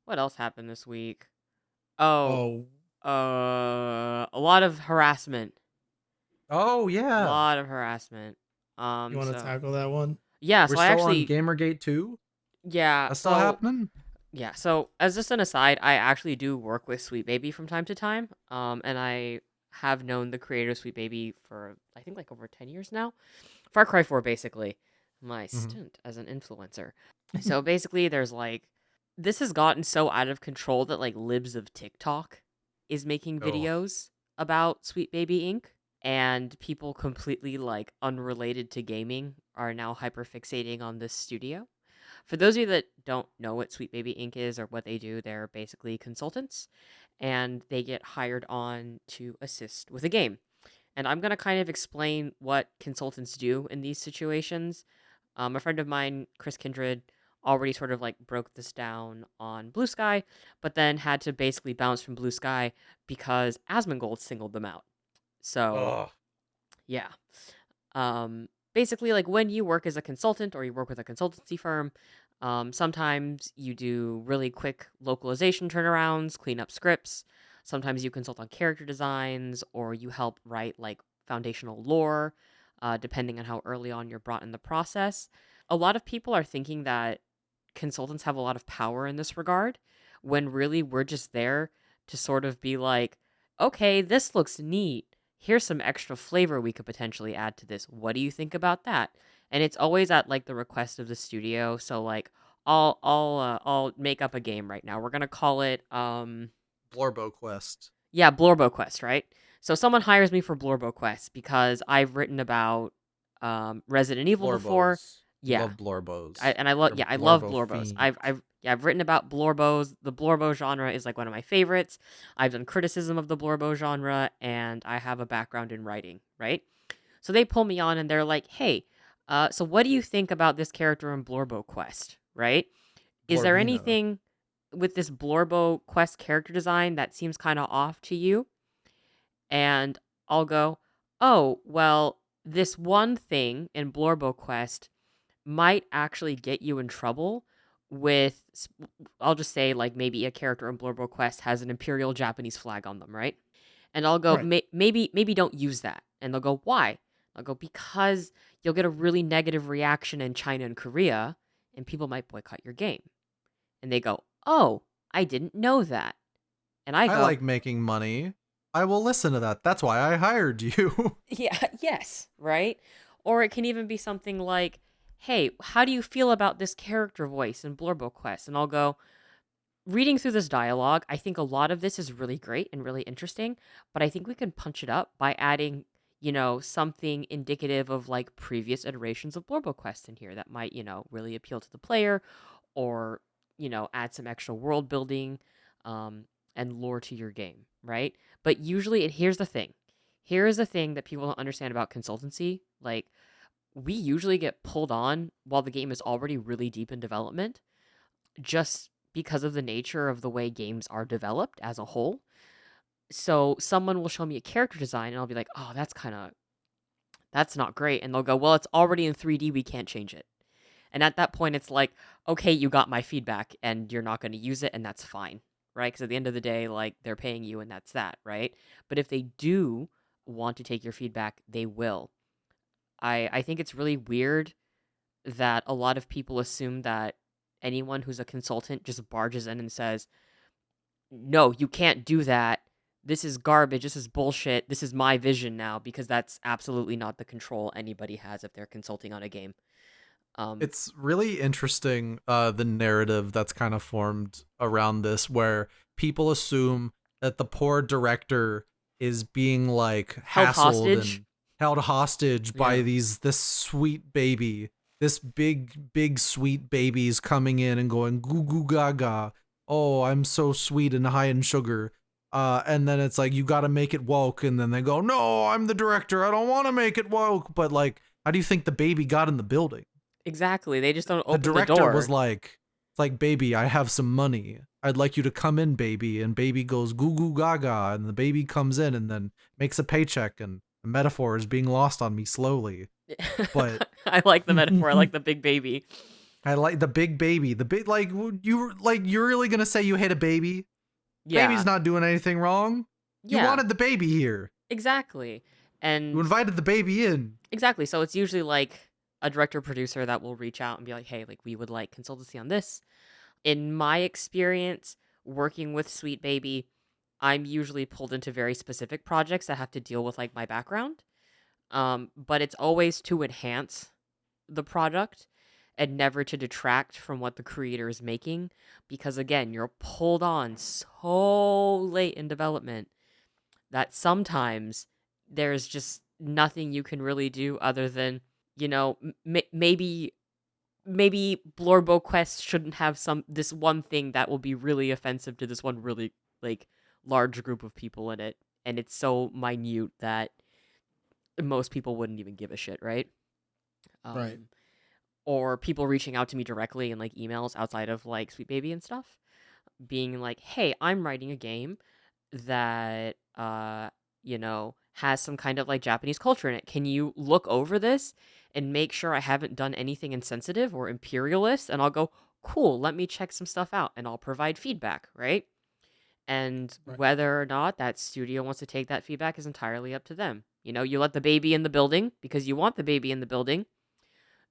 Speaker 1: What else happened this week? Oh,
Speaker 4: Oh,
Speaker 1: a lot of harassment.
Speaker 2: Oh
Speaker 1: A
Speaker 2: yeah.
Speaker 1: lot of harassment.
Speaker 4: you want to
Speaker 1: So-
Speaker 4: tackle that one?
Speaker 1: Yeah,
Speaker 2: We're
Speaker 1: so I
Speaker 2: still
Speaker 1: actually
Speaker 2: on Gamergate 2?
Speaker 1: yeah,
Speaker 2: That's still
Speaker 1: so
Speaker 2: happening?
Speaker 1: yeah, so as just an aside, I actually do work with Sweetbaby from time to time. And I have known the creator of Sweetbaby for I think like over 10 years now. Far Cry 4 basically. My stint as an influencer. So basically there's like this has gotten so out of control that like Libs of TikTok is making
Speaker 2: Oh.
Speaker 1: videos about Sweetbaby Inc. And people completely like unrelated to gaming are now hyperfixating on this studio. For those of you that don't know what Sweetbaby Inc. is or what they do, they're basically consultants, and they get hired on to assist with a game. And I'm going to kind of explain what consultants do in these situations. A friend of mine, Chris Kindred, already sort of like broke this down on Blue Sky, but then had to basically bounce from Blue Sky because Asmongold singled them out. So,
Speaker 2: Ugh.
Speaker 1: yeah. Basically, like when you work as a consultant or you work with a consultancy firm, sometimes you do really quick localization turnarounds, clean up scripts. Sometimes you consult on character designs or you help write like foundational lore, depending on how early on you're brought in the process. A lot of people are thinking that consultants have a lot of power in this regard, when really we're just there to sort of be like, okay, this looks neat. Here's some extra flavor we could potentially add to this. What do you think about that? And it's always at like the request of the studio. So like, I'll make up a game right now. We're gonna call it
Speaker 2: Blorbo Quest.
Speaker 1: yeah, Blorbo Quest, right? So someone hires me for Blorbo Quest because I've written about Resident Evil before.
Speaker 2: Blorbos. You
Speaker 1: Yeah,
Speaker 2: love Blorbos.
Speaker 1: I love
Speaker 2: You're
Speaker 1: yeah, I love
Speaker 2: Blorbo
Speaker 1: Blorbos.
Speaker 2: fiend.
Speaker 1: I've written about Blorbos. The Blorbo genre is like one of my favorites. I've done criticism of the Blorbo genre, and I have a background in writing, right? So they pull me on and they're like, "Hey, so what do you think about this character in Blorbo Quest, right? Is there
Speaker 2: Blorbino.
Speaker 1: anything with this Blorbo Quest character design that seems kind of off to you?" And I'll go, "Oh, well, this one thing in Blorbo Quest might actually get you in trouble with I'll just say like maybe a character in Blorbo Quest has an imperial Japanese flag on them, right?" And I'll go,
Speaker 4: Right.
Speaker 1: maybe don't use that." And they'll go, "Why?" I'll go, "Because you'll get a really negative reaction in China and Korea, and people might boycott your game." And they go, "Oh, I didn't know that." And I
Speaker 2: I
Speaker 1: go,
Speaker 2: like making money. I will listen to that. That's why I hired you.
Speaker 1: yeah, yes, right? Or it can even be something like, "Hey, how do you feel about this character voice in Blorbo Quest?" And I'll go, "Reading through this dialogue, I think a lot of this is really great and really interesting, but I think we can punch it up by adding, something indicative of like previous iterations of Blorbo Quest in here that might, really appeal to the player, or, add some extra world building um, and lore to your game, right?" But usually, and here's the thing. Here is the thing that people don't understand about consultancy. Like, we usually get pulled on while the game is already really deep in development, just because of the nature of the way games are developed as a whole. So someone will show me a character design and I'll be like, "Oh, that's not great." And they'll go, "Well, it's already in 3D, we can't change it." And at that point it's like, "Okay, you got my feedback and you're not going to use it, and that's fine." Right? Because at the end of the day, like, they're paying you and that's that, right? But if they do want to take your feedback, they will. I think it's really weird that a lot of people assume that anyone who's a consultant just barges in and says, "No, you can't do that. This is garbage. This is bullshit. This is my vision now," because that's absolutely not the control anybody has if they're consulting on a game.
Speaker 2: It's really interesting, the narrative that's kind of formed around this, where people assume that the poor director is being like
Speaker 1: Held
Speaker 2: hassled
Speaker 1: hostage.
Speaker 2: and held hostage by
Speaker 1: Yeah.
Speaker 2: this sweet baby, this big sweet baby's coming in and going goo goo gaga. Oh, I'm so sweet and high in sugar. And then it's like, you got to make it woke, and then they go, no, I'm the director, I don't want to make it woke. But like, how do you think the baby got in the building?
Speaker 1: Exactly. They just don't
Speaker 2: The
Speaker 1: open the
Speaker 2: director was
Speaker 1: door.
Speaker 2: like, it's like, baby, I have some money. I'd like you to come in, baby. And baby goes goo goo gaga, and the baby comes in and then makes a paycheck, and the metaphor is being lost on me slowly. But
Speaker 1: I like the metaphor. I like the big baby.
Speaker 2: I like the big baby. The big, like, you're really gonna say you hate a baby?
Speaker 1: Yeah.
Speaker 2: Baby's not doing anything wrong. You
Speaker 1: Yeah.
Speaker 2: wanted the baby here.
Speaker 1: Exactly.
Speaker 2: You
Speaker 1: And
Speaker 2: invited the baby in.
Speaker 1: exactly. So it's usually like a director producer that will reach out and be like, "Hey, like, we would like consultancy on this." In my experience working with Sweetbaby, I'm usually pulled into very specific projects that have to deal with like my background. But it's always to enhance the product and never to detract from what the creator is making, because again, you're pulled on so late in development that sometimes there's just nothing you can really do other than, maybe maybe Blorbo Quest shouldn't have this one thing that will be really offensive to this one really like large group of people in it, and it's so minute that most people wouldn't even give a shit, right?
Speaker 4: Right.
Speaker 1: Or people reaching out to me directly in like emails outside of like Sweetbaby and stuff, being like, "Hey, I'm writing a game that has some kind of like Japanese culture in it. Can you look over this and make sure I haven't done anything insensitive or imperialist?" And I'll go, "Cool, let me check some stuff out," and I'll provide feedback, right? And
Speaker 4: Right.
Speaker 1: whether or not that studio wants to take that feedback is entirely up to them. You let the baby in the building because you want the baby in the building.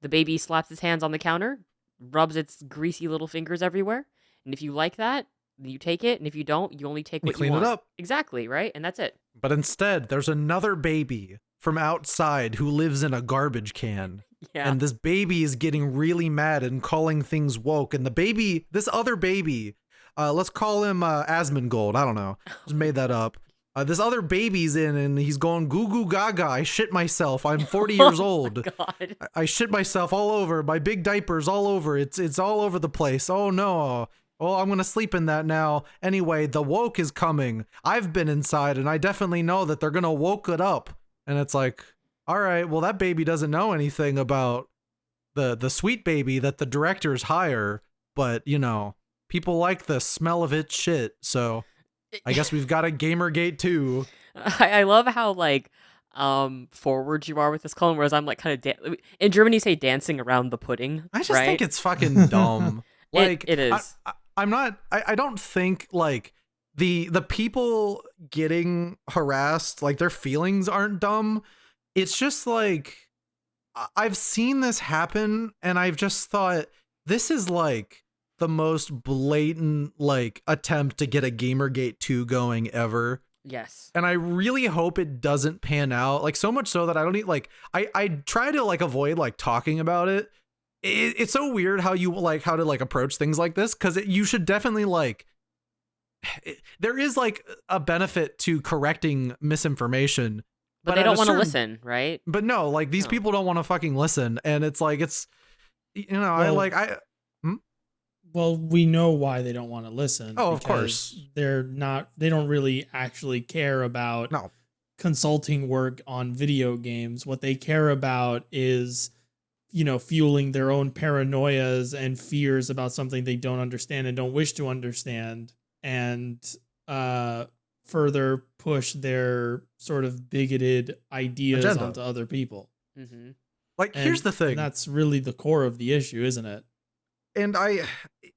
Speaker 1: The baby slaps its hands on the counter, rubs its greasy little fingers everywhere. And if you like that, you take it. And if you don't, you only take
Speaker 2: You
Speaker 1: what you
Speaker 2: clean it
Speaker 1: want.
Speaker 2: up.
Speaker 1: Exactly, right? And that's it.
Speaker 2: But instead, there's another baby from outside who lives in a garbage can.
Speaker 1: Yeah.
Speaker 2: And this baby is getting really mad and calling things woke. And this other baby, let's call him Asmongold. I don't know. Just made that up. This other baby's in and he's going goo goo gaga. I shit myself. I'm 40 years old.
Speaker 1: God.
Speaker 2: I shit myself all over. My big diaper's all over. It's all over the place. Oh no. Oh, I'm gonna sleep in that now. Anyway, the woke is coming. I've been inside and I definitely know that they're gonna woke it up. And it's like, all right, well, that baby doesn't know anything about the Sweetbaby that the directors hire, but people like the smell of its shit, so I guess we've got a Gamergate too.
Speaker 1: I love how like forward you are with this, Cullen, whereas I'm like kind of in Germany say dancing around the pudding.
Speaker 2: I just
Speaker 1: right?
Speaker 2: think it's fucking dumb. Like
Speaker 1: it is.
Speaker 2: I don't think like the people getting harassed, like their feelings aren't dumb. It's just like I've seen this happen and I've just thought this is like the most blatant like attempt to get a Gamergate 2 going ever.
Speaker 1: Yes.
Speaker 2: And I really hope it doesn't pan out, like so much so that I don't need like I try to like avoid like talking about it. It's so weird how you like how to like approach things like this, because you should definitely like there is like a benefit to correcting misinformation,
Speaker 1: but they don't want to listen, right?
Speaker 2: But no, like these people don't want to fucking listen, and it's like
Speaker 4: Well, we know why they don't want to listen.
Speaker 2: Oh, of course.
Speaker 4: They don't really actually care about consulting work on video games. What they care about is, fueling their own paranoias and fears about something they don't understand and don't wish to understand, and further push their sort of bigoted ideas onto other people.
Speaker 1: Mm-hmm.
Speaker 2: Like, here's the thing.
Speaker 4: That's really the core of the issue, isn't it?
Speaker 2: And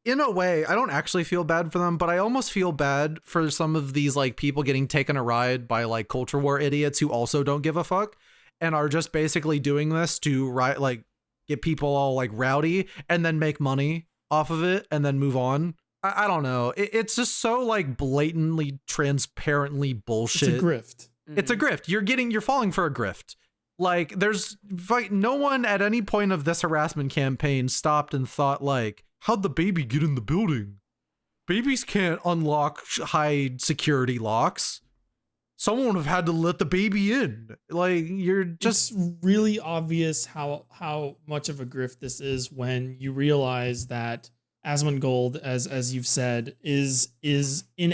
Speaker 2: in a way, I don't actually feel bad for them, but I almost feel bad for some of these like people getting taken a ride by like culture war idiots who also don't give a fuck and are just basically doing this to like get people all like rowdy and then make money off of it and then move on. I don't know. It's just so like blatantly, transparently bullshit.
Speaker 4: It's a grift.
Speaker 2: Mm-hmm. It's a grift. You're falling for a grift. Like, there's no one at any point of this harassment campaign stopped and thought, like, how'd the baby get in the building? Babies can't unlock high security locks. Someone would have had to let the baby in. Like, you're just...
Speaker 4: It's really obvious how much of a grift this is when you realize that Asmongold, as you've said, is in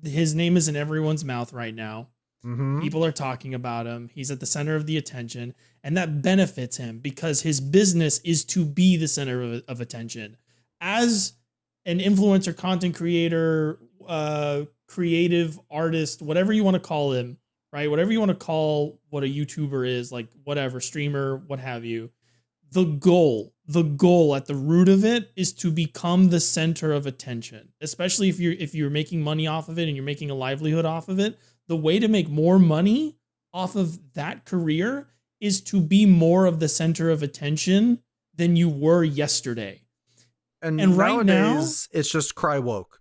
Speaker 4: his name is in everyone's mouth right now.
Speaker 2: Mm-hmm.
Speaker 4: People are talking about him. He's at the center of the attention, and that benefits him because his business is to be the center of attention. As an influencer, content creator, creative artist, whatever you want to call him, right? Whatever you want to call what a YouTuber is, like whatever, streamer, what have you. The goal at the root of it is to become the center of attention, especially if you're making money off of it and you're making a livelihood off of it. The way to make more money off of that career is to be more of the center of attention than you were yesterday.
Speaker 2: And right now, it's just cry woke.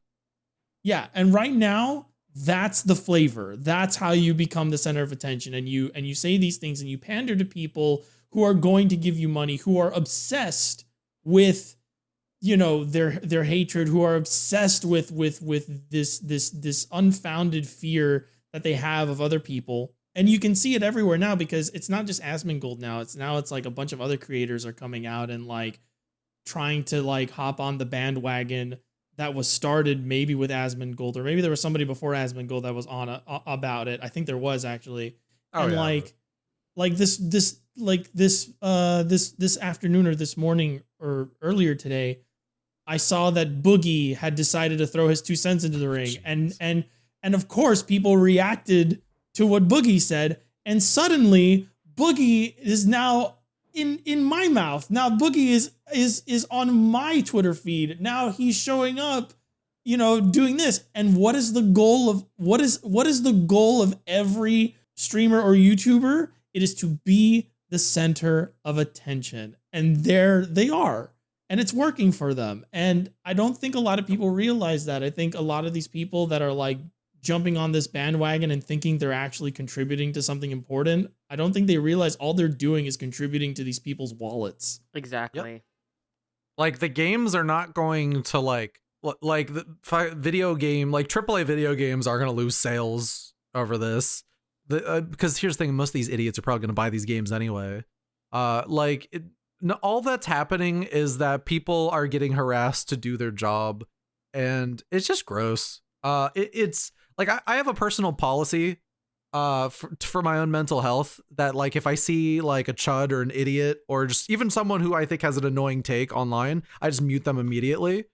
Speaker 4: Yeah, and right now, that's the flavor. That's how you become the center of attention. And you say these things and you pander to people who are going to give you money, who are obsessed with their hatred, who are obsessed with this unfounded fear that they have of other people. And you can see it everywhere now because it's not just Asmongold now. It's like a bunch of other creators are coming out and like trying to like hop on the bandwagon that was started maybe with Asmongold, or maybe there was somebody before Asmongold that was on about it. I think there was actually.
Speaker 2: Oh,
Speaker 4: And
Speaker 2: yeah.
Speaker 4: this afternoon or this morning or earlier today, I saw that Boogie had decided to throw his 2 cents into the ring. And of course people reacted to what Boogie said, and suddenly Boogie is now in my mouth. Now Boogie is on my Twitter feed. Now he's showing up, doing this. And what is the goal of every streamer or YouTuber? It is to be the center of attention. And there they are. And it's working for them. And I don't think a lot of people realize that. I think a lot of these people that are like jumping on this bandwagon and thinking they're actually contributing to something important, I don't think they realize all they're doing is contributing to these people's wallets.
Speaker 1: Exactly.
Speaker 2: Yep. Like, the games are not going to like the video game, like AAA video games are going to lose sales over this. Because here's the thing, most of these idiots are probably going to buy these games anyway. All that's happening is that people are getting harassed to do their job, and it's just gross. It's like I have a personal policy for my own mental health that, like, if I see like a chud or an idiot or just even someone who I think has an annoying take online, I just mute them immediately.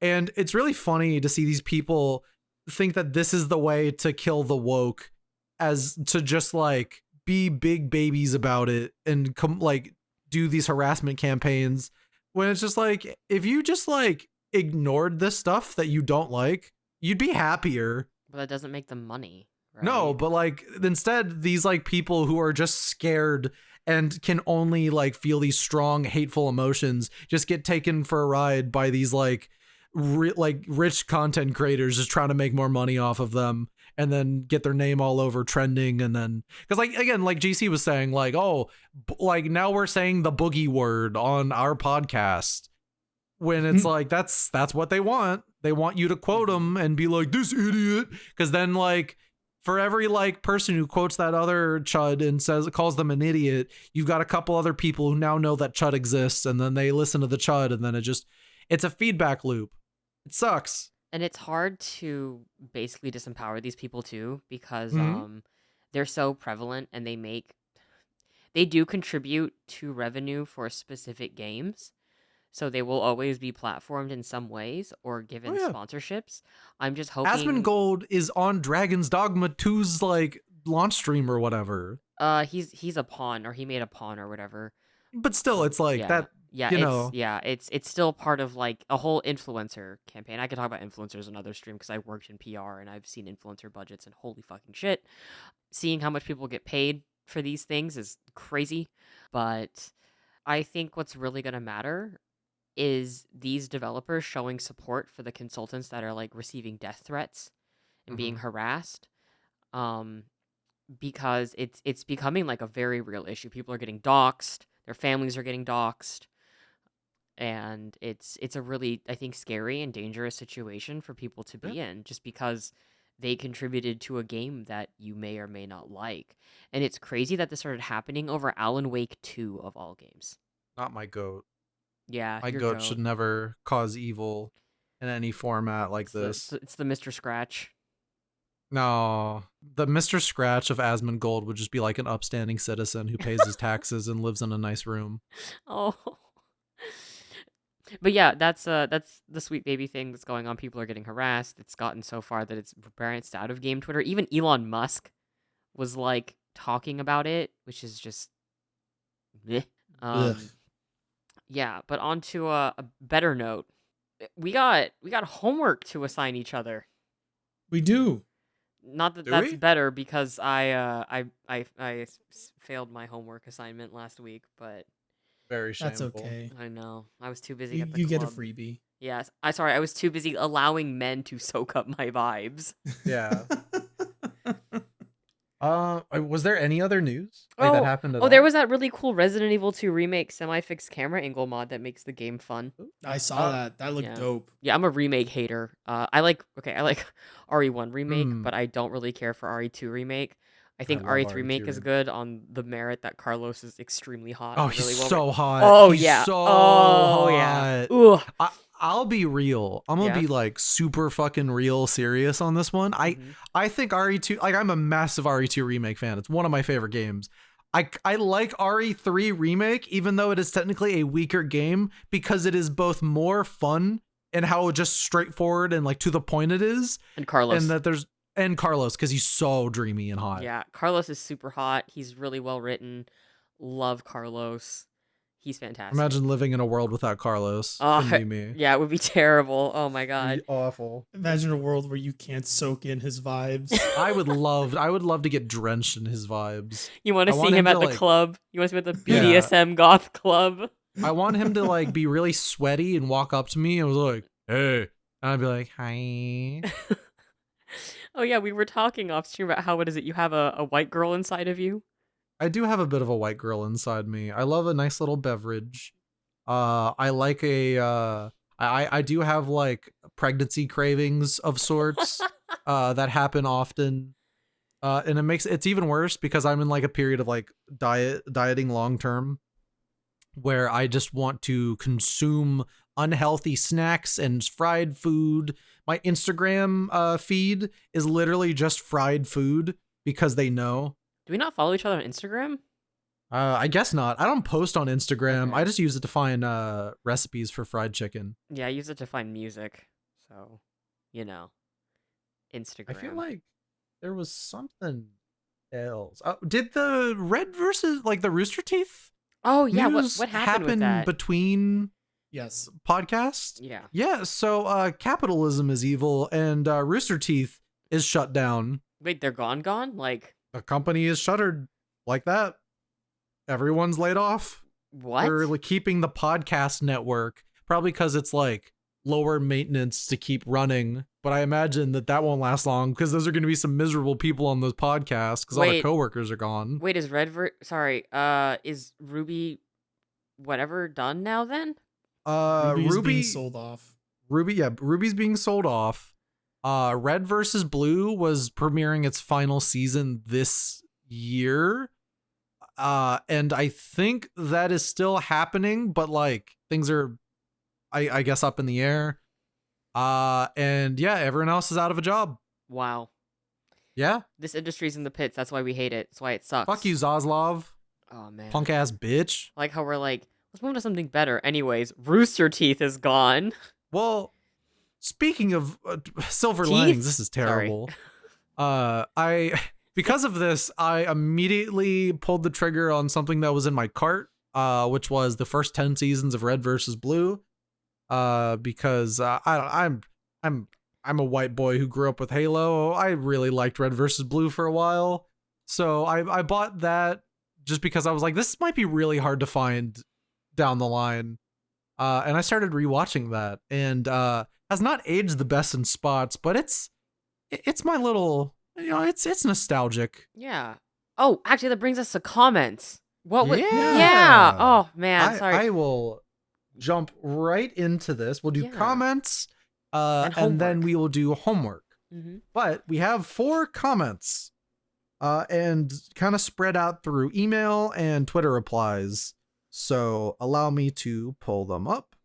Speaker 2: And it's really funny to see these people think that this is the way to kill the woke, as to just like be big babies about it and do these harassment campaigns, when it's just like, if you just like ignored this stuff that you don't like, you'd be happier.
Speaker 1: But that doesn't make them money, right?
Speaker 2: No, but like instead, these like people who are just scared and can only like feel these strong hateful emotions just get taken for a ride by these like rich content creators just trying to make more money off of them, and then get their name all over trending. And then, because like, again, like GC was saying, like, oh, like now we're saying the boogie word on our podcast, when it's like, that's what they want. They want you to quote them and be like, this idiot. Because then, like, for every like person who quotes that other chud and calls them an idiot, you've got a couple other people who now know that chud exists, and then they listen to the chud, and then it's a feedback loop. It sucks.
Speaker 1: And it's hard to basically disempower these people too, because they're so prevalent, and they do contribute to revenue for specific games. So they will always be platformed in some ways or given sponsorships. I'm just hoping
Speaker 2: Asmongold is on Dragon's Dogma 2's like launch stream or whatever.
Speaker 1: He's a pawn, or he made a pawn or whatever.
Speaker 2: But still, it's like that.
Speaker 1: Yeah, it's still part of like a whole influencer campaign. I could talk about influencers on another stream because I worked in PR and I've seen influencer budgets, and holy fucking shit. Seeing how much people get paid for these things is crazy. But I think what's really going to matter is these developers showing support for the consultants that are like receiving death threats and being harassed. Because it's becoming like a very real issue. People are getting doxxed, their families are getting doxxed. And it's a really, I think, scary and dangerous situation for people to be in, just because they contributed to a game that you may or may not like. And it's crazy that this started happening over Alan Wake 2 of all games.
Speaker 2: Not my goat.
Speaker 1: Yeah,
Speaker 2: my goat should never cause evil in any format like this.
Speaker 1: It's the Mr. Scratch.
Speaker 2: No, the Mr. Scratch of Asmongold would just be like an upstanding citizen who pays his taxes and lives in a nice room.
Speaker 1: Oh. But yeah, that's the Sweetbaby thing that's going on. People are getting harassed. It's gotten so far that it's branched out of game Twitter. Even Elon Musk was like talking about it, which is just yeah, but on to a better note. We got homework to assign each other.
Speaker 4: We do.
Speaker 1: Not that that's better, because I failed my homework assignment last week, but
Speaker 2: very shameful.
Speaker 4: That's okay.
Speaker 1: I know. I was too busy at the
Speaker 4: You
Speaker 1: club.
Speaker 4: get a freebie.
Speaker 1: Yes. I was too busy allowing men to soak up my vibes.
Speaker 2: Yeah. Was there any other news that happened?
Speaker 1: There was that really cool Resident Evil 2 remake semi-fixed camera angle mod that makes the game fun.
Speaker 4: I saw that. That looked dope.
Speaker 1: Yeah, I'm a remake hater. I like RE1 remake, but I don't really care for RE2 remake. I think
Speaker 2: love
Speaker 1: RE3 remake is
Speaker 2: RE2.
Speaker 1: good on the merit that Carlos is extremely hot.
Speaker 2: Oh,
Speaker 1: and
Speaker 2: he's
Speaker 1: really well
Speaker 2: so
Speaker 1: written.
Speaker 2: hot.
Speaker 1: Oh
Speaker 2: He's
Speaker 1: yeah.
Speaker 2: so
Speaker 1: Oh
Speaker 2: hot.
Speaker 1: yeah. Ooh.
Speaker 2: I'll be real. I'm gonna
Speaker 1: Yeah?
Speaker 2: be like super fucking real serious on this one.
Speaker 1: Mhm.
Speaker 2: I think RE2, like, I'm a massive RE2 remake fan. It's one of my favorite games. I like RE3 remake, even though it is technically a weaker game, because it is both more fun and how just straightforward and like to the point it is,
Speaker 1: And Carlos.
Speaker 2: and that there's and Carlos, because he's so dreamy and hot.
Speaker 1: Yeah, Carlos is super hot. He's really well written. Love Carlos. He's fantastic.
Speaker 2: Imagine living in a world without Carlos. Couldn't be me.
Speaker 1: Yeah, it would be terrible. Oh my
Speaker 2: It'd
Speaker 1: god.
Speaker 2: be awful.
Speaker 4: Imagine a world where you can't soak in his vibes.
Speaker 2: I would love to get drenched in his vibes.
Speaker 1: You want to
Speaker 2: I
Speaker 1: see
Speaker 2: want
Speaker 1: him
Speaker 2: him
Speaker 1: at
Speaker 2: to,
Speaker 1: the
Speaker 2: like-
Speaker 1: club? You want to see him at the
Speaker 2: Yeah.
Speaker 1: BDSM goth club?
Speaker 2: I want him to like be really sweaty and walk up to me and was like, "Hey," and I'd be like, "Hi."
Speaker 1: Oh yeah, we were talking off stream about how, what is it? You have a white girl inside of you?
Speaker 2: I do have a bit of a white girl inside me. I love a nice little beverage. I like I do have like pregnancy cravings of sorts that happen often. And it's even worse because I'm in like a period of like dieting long term, where I just want to consume unhealthy snacks and fried food. My Instagram feed is literally just fried food because they know.
Speaker 1: Do we not follow each other on Instagram?
Speaker 2: I guess not. I don't post on Instagram.
Speaker 1: Okay.
Speaker 2: I just use it to find recipes for fried chicken.
Speaker 1: Yeah, I use it to find music. So, you know, Instagram.
Speaker 2: I feel like there was something else. Did the Red versus like the Rooster Teeth?
Speaker 1: Oh yeah,
Speaker 2: news
Speaker 1: what happened with
Speaker 2: happen
Speaker 1: that?
Speaker 2: between
Speaker 4: Yes.
Speaker 2: podcasts?
Speaker 1: Yeah.
Speaker 2: Yeah. So capitalism is evil, and Rooster Teeth is shut down.
Speaker 1: Wait, they're gone? Like
Speaker 2: The company is shuttered like that. Everyone's laid off.
Speaker 1: what?
Speaker 2: They're like keeping the podcast network, probably because it's like lower maintenance to keep running. But I imagine that won't last long because those are going to be some miserable people on those podcasts because all the
Speaker 1: Wait.
Speaker 2: coworkers are gone.
Speaker 1: Wait, is is Ruby whatever done now then?
Speaker 4: Ruby's
Speaker 2: Ruby,
Speaker 4: being sold off.
Speaker 2: Ruby's being sold off. Red versus Blue was premiering its final season this year. And I think that is still happening, but like things are, I guess, up in the air. And yeah, everyone else is out of a job.
Speaker 1: Wow.
Speaker 2: Yeah.
Speaker 1: This industry's in the pits. That's why we hate it. That's why it sucks.
Speaker 2: Fuck you, Zaslav.
Speaker 1: Oh man.
Speaker 2: Punk ass bitch.
Speaker 1: Like how we're like, let's move on to something better. Anyways, Rooster Teeth is gone.
Speaker 2: Well, speaking of silver
Speaker 1: Teeth?
Speaker 2: linings, this is
Speaker 1: Sorry.
Speaker 2: terrible. Because of this, I immediately pulled the trigger on something that was in my cart, which was the first 10 seasons of Red versus Blue. Because I'm a white boy who grew up with Halo. I really liked Red versus Blue for a while, so I bought that just because I was like, this might be really hard to find down the line. And I started rewatching that, and has not aged the best in spots, but it's my little, it's nostalgic.
Speaker 1: Yeah. Oh, actually, that brings us to comments. What?
Speaker 2: Yeah.
Speaker 1: Yeah. Oh man, sorry.
Speaker 2: I will jump right into this. We'll do
Speaker 1: Yeah.
Speaker 2: comments,
Speaker 1: And
Speaker 2: and then
Speaker 1: homework.
Speaker 2: we will do homework.
Speaker 1: Mm-hmm.
Speaker 2: But we have 4 comments, and kind of spread out through email and Twitter replies. So allow me to pull them up.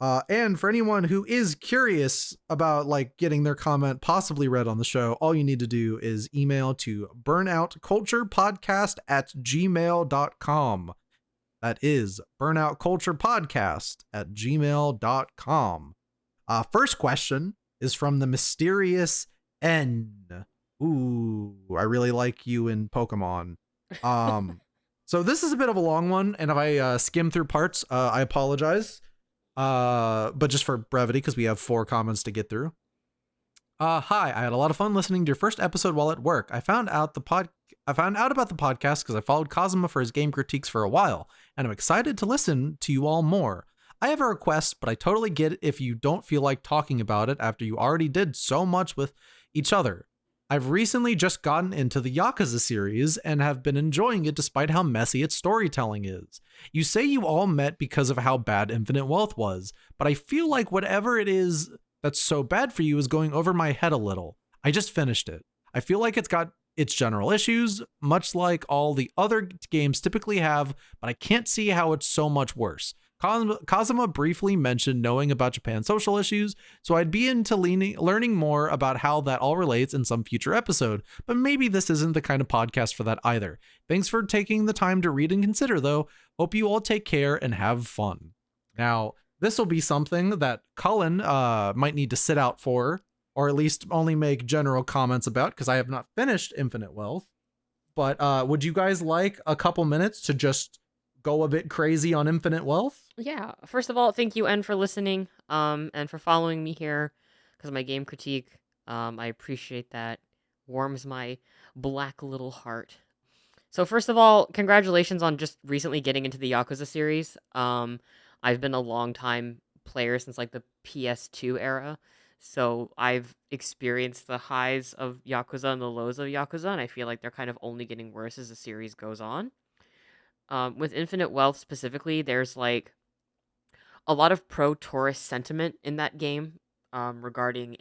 Speaker 2: And for anyone who is curious about like getting their comment possibly read on the show, all you need to do is email to burnoutculturepodcast@gmail.com. That is burnoutculturepodcast@gmail.com. First question is from the mysterious N. Ooh, I really like you in Pokemon. So this is a bit of a long one, and if I skim through parts, I apologize. But just for brevity, because we have 4 comments to get through. Hi, I had a lot of fun listening to your first episode while at work. I found out about the podcast because I followed Kazuma for his game critiques for a while, and I'm excited to listen to you all more. I have a request, but I totally get it if you don't feel like talking about it after you already did so much with each other. I've recently just gotten into the Yakuza series and have been enjoying it despite how messy its storytelling is. You say you all met because of how bad Infinite Wealth was, but I feel like whatever it is that's so bad for you is going over my head a little. I just finished it. I feel like it's its general issues, much like all the other games typically have, but I can't see how it's so much worse. Kazuma briefly mentioned knowing about Japan's social issues, so I'd be into learning more about how that all relates in some future episode, but maybe this isn't the kind of podcast for that either. Thanks for taking the time to read and consider, though. Hope you all take care and have fun. Now, this will be something that Cullen might need to sit out for, or at least only make general comments about, because I have not finished Infinite Wealth. But would you guys like a couple minutes to just go a bit crazy on Infinite Wealth?
Speaker 1: Yeah. First of all, thank you, N, for listening, and for following me here, because my game critique. I appreciate that. Warms my black little heart. So first of all, congratulations on just recently getting into the Yakuza series. I've been a long time player since like the PS2 era, so I've experienced the highs of Yakuza and the lows of Yakuza, and I feel like they're kind of only getting worse as the series goes on. With Infinite Wealth specifically, there's like a lot of pro-tourist sentiment in that game, regarding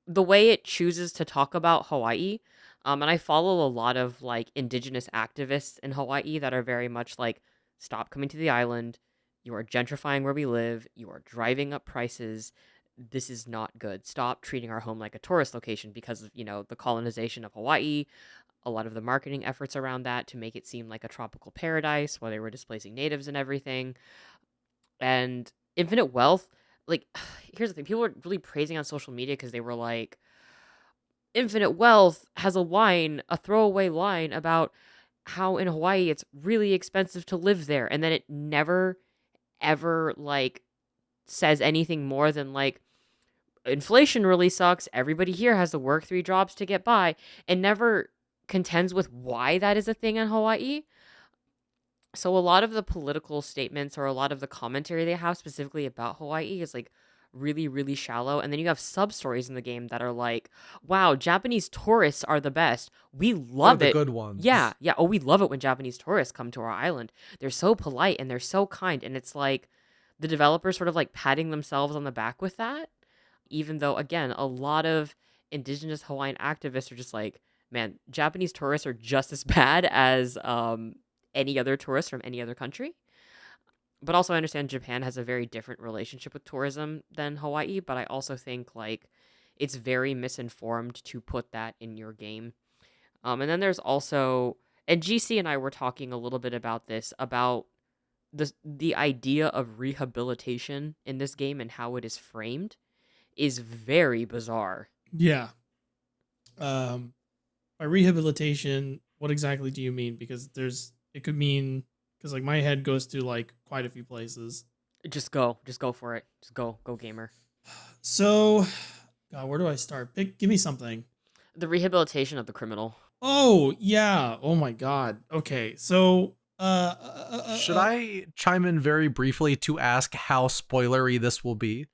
Speaker 1: the way it chooses to talk about Hawaii. And I follow a lot of like indigenous activists in Hawaii that are very much like, stop coming to the island. You are gentrifying where we live. You are driving up prices. This is not good. Stop treating our home like a tourist location because of, the colonization of Hawaii, a lot of the marketing efforts around that to make it seem like a tropical paradise while they were displacing natives and everything. And Infinite Wealth, like, here's the thing, people were really praising on social media because they were like, Infinite Wealth has a throwaway line about how in Hawaii it's really expensive to live there, and then it never ever like says anything more than like, inflation really sucks, everybody here has to work 3 jobs to get by, and never contends with why that is a thing in Hawaii. So a lot of the political statements or a lot of the commentary they have specifically about Hawaii is like really, really shallow. And then you have sub stories in the game that are like, wow, Japanese tourists are the best. We love
Speaker 2: the
Speaker 1: it.
Speaker 2: good ones.
Speaker 1: Yeah. Yeah. Oh, we love it when Japanese tourists come to our island. They're so polite and they're so kind. And it's like the developers sort of like patting themselves on the back with that. Even though, again, a lot of indigenous Hawaiian activists are just like, man, Japanese tourists are just as bad as any other tourist from any other country. But also I understand Japan has a very different relationship with tourism than Hawaii, but I also think like it's very misinformed to put that in your game. And then there's also, and GC and I were talking a little bit about this, about the idea of rehabilitation in this game and how it is framed is very bizarre.
Speaker 4: Yeah. By rehabilitation, what exactly do you mean? Because it could mean, because like my head goes to like quite a few places.
Speaker 1: Just go for it. Just go gamer.
Speaker 4: So, God, where do I start? Give me something.
Speaker 1: The rehabilitation of the criminal.
Speaker 4: Oh yeah. Oh my God. Okay. So,
Speaker 2: should I chime in very briefly to ask how spoilery this will be?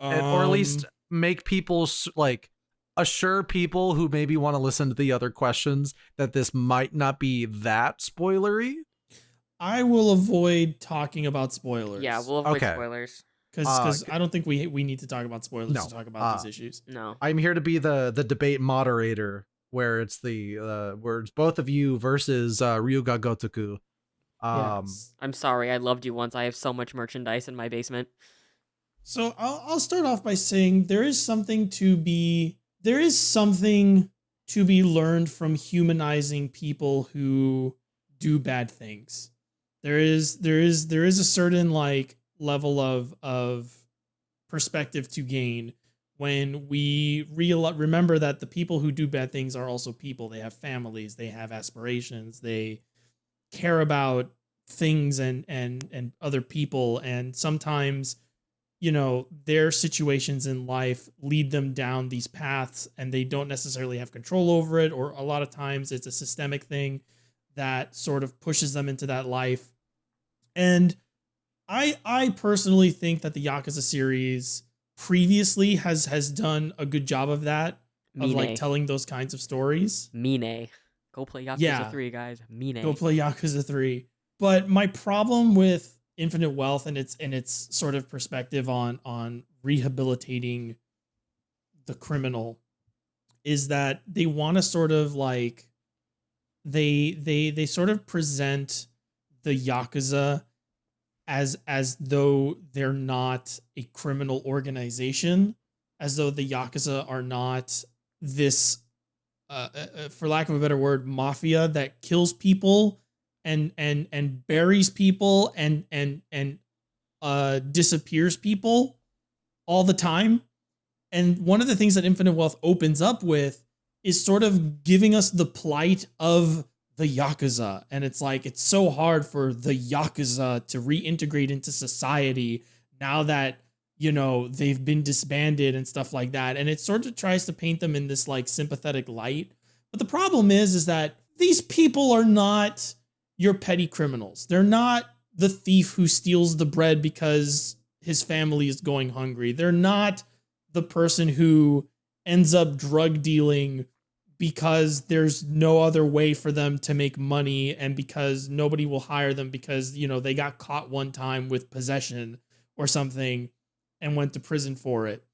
Speaker 2: Or at least make people like assure people who maybe want to listen to the other questions that this might not be that spoilery?
Speaker 4: I will avoid talking about spoilers.
Speaker 1: Yeah, we'll avoid spoilers.
Speaker 4: Because I don't think we need to talk about spoilers to talk about these issues.
Speaker 1: No.
Speaker 2: I'm here to be the debate moderator where it's where it's both of you versus Ryuga Gotoku.
Speaker 4: Yes.
Speaker 1: I'm sorry, I loved you once. I have so much merchandise in my basement.
Speaker 4: So I'll start off by saying there is something to be learned from humanizing people who do bad things. There is a certain like level of perspective to gain when we remember that the people who do bad things are also people. They have families, they have aspirations, they care about things and other people, and sometimes their situations in life lead them down these paths and they don't necessarily have control over it, or a lot of times it's a systemic thing that sort of pushes them into that life. And I personally think that the Yakuza series previously has done a good job of that, of like telling those kinds of stories.
Speaker 1: Mine. Go play Yakuza 3, guys. Mine.
Speaker 4: Go play Yakuza 3. But my problem with Infinite Wealth and its sort of perspective on rehabilitating the criminal is that they want to sort of like they sort of present the Yakuza as though they're not a criminal organization, as though the Yakuza are not this for lack of a better word, mafia that kills people and buries people and disappears people all the time. And one of the things that Infinite Wealth opens up with is sort of giving us the plight of the Yakuza. And it's like, it's so hard for the Yakuza to reintegrate into society now that, you know, they've been disbanded and stuff like that. And it sort of tries to paint them in this like sympathetic light. But the problem is that these people are not your petty criminals. They're not the thief who steals the bread because his family is going hungry. They're not the person who ends up drug dealing because there's no other way for them to make money and because nobody will hire them because, you know, they got caught one time with possession or something and went to prison for it.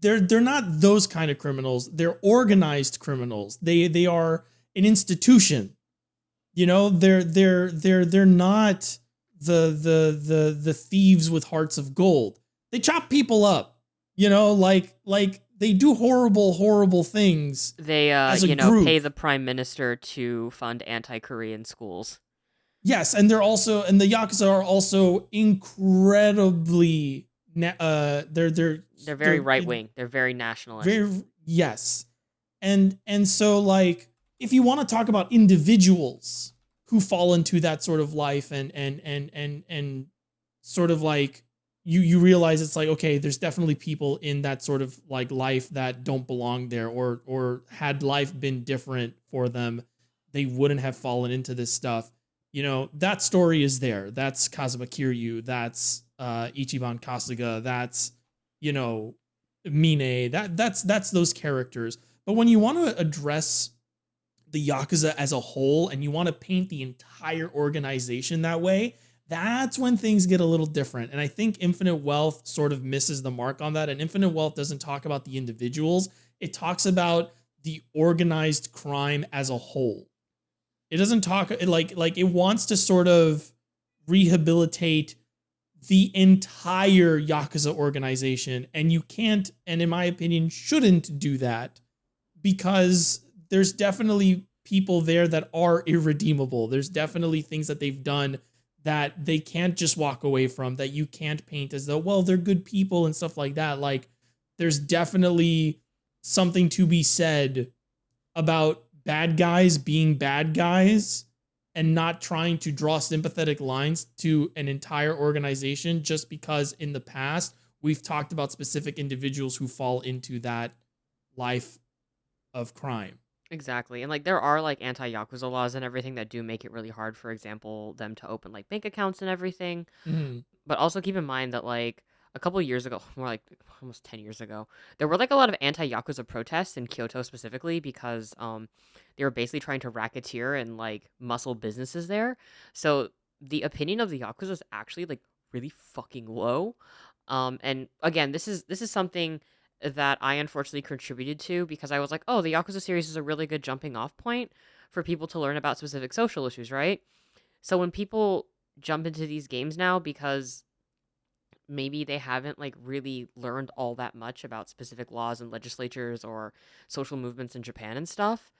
Speaker 4: They're not those kind of criminals. They're organized criminals. They are an institution. You know, they're not the thieves with hearts of gold. They chop people up. You know, like they do horrible things.
Speaker 1: They
Speaker 4: as a
Speaker 1: you know,
Speaker 4: group.
Speaker 1: pay the prime minister to fund anti-Korean schools.
Speaker 4: Yes, and the Yakuza are also incredibly they're
Speaker 1: very right wing. They're very nationalist.
Speaker 4: Yes. And so like if you want to talk about individuals who fall into that sort of life and sort of like you realize it's like, okay, there's definitely people in that sort of like life that don't belong there, or had life been different for them, they wouldn't have fallen into this stuff. You know, that story is there. That's Kazuma Kiryu. That's Ichiban Kasuga. That's, you know, Mine. That's those characters. But when you want to address the Yakuza as a whole and you want to paint the entire organization that way, that's when things get a little different. And I think Infinite Wealth sort of misses the mark on that. And Infinite Wealth doesn't talk about the individuals. It talks about the organized crime as a whole. It doesn't talk like it wants to sort of rehabilitate the entire Yakuza organization. And you can't, and in my opinion, shouldn't do that, because there's definitely people there that are irredeemable. There's definitely things that they've done that they can't just walk away from, that you can't paint as though, well, they're good people and stuff like that. Like, there's definitely something to be said about bad guys being bad guys and not trying to draw sympathetic lines to an entire organization just because in the past we've talked about specific individuals who fall into that life of crime.
Speaker 1: Exactly. And like there are like anti-Yakuza laws and everything that do make it really hard, for example, them to open like bank accounts and everything.
Speaker 4: Mm-hmm.
Speaker 1: But also keep in mind that like a couple of years ago, more like almost 10 years ago, there were like a lot of anti-Yakuza protests in Kyoto specifically because they were basically trying to racketeer and like muscle businesses there. So the opinion of the Yakuza is actually like really fucking low. And again, this is something that I unfortunately contributed to because I was like, oh, the Yakuza series is a really good jumping off point for people to learn about specific social issues, right? So when people jump into these games now because maybe they haven't like really learned all that much about specific laws and legislatures or social movements in Japan and stuff,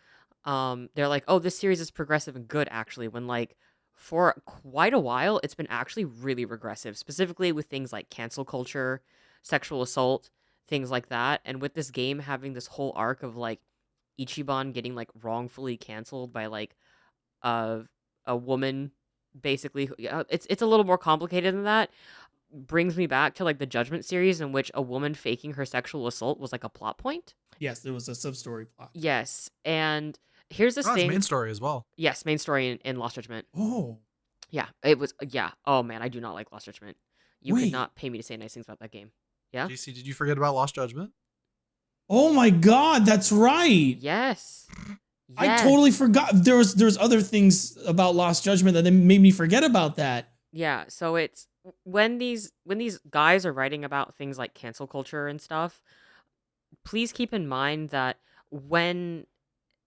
Speaker 1: they're like, oh, this series is progressive and good actually, when like for quite a while it's been actually really regressive, specifically with things like cancel culture, sexual assault, things like that. And with this game having this whole arc of like Ichiban getting like wrongfully canceled by like a woman, basically, it's a little more complicated than that. Brings me back to like the Judgment series, in which a woman faking her sexual assault was like a plot point.
Speaker 4: Yes, there was a sub-story plot.
Speaker 1: Yes, and here's this
Speaker 2: Oh, it's
Speaker 1: thing.
Speaker 2: main story as well.
Speaker 1: Yes, main story in Lost Judgment.
Speaker 4: Oh,
Speaker 1: Yeah, it was. Yeah. Oh man, I do not like Lost Judgment. You could
Speaker 4: Wait.
Speaker 1: not pay me to say nice things about that game. Yeah.
Speaker 2: GC, did you forget about Lost Judgment?
Speaker 4: oh my God, that's right.
Speaker 1: Yes.
Speaker 4: I totally forgot. There's other things about Lost Judgment that made me forget about that.
Speaker 1: Yeah, so it's when these guys are writing about things like cancel culture and stuff, please keep in mind that when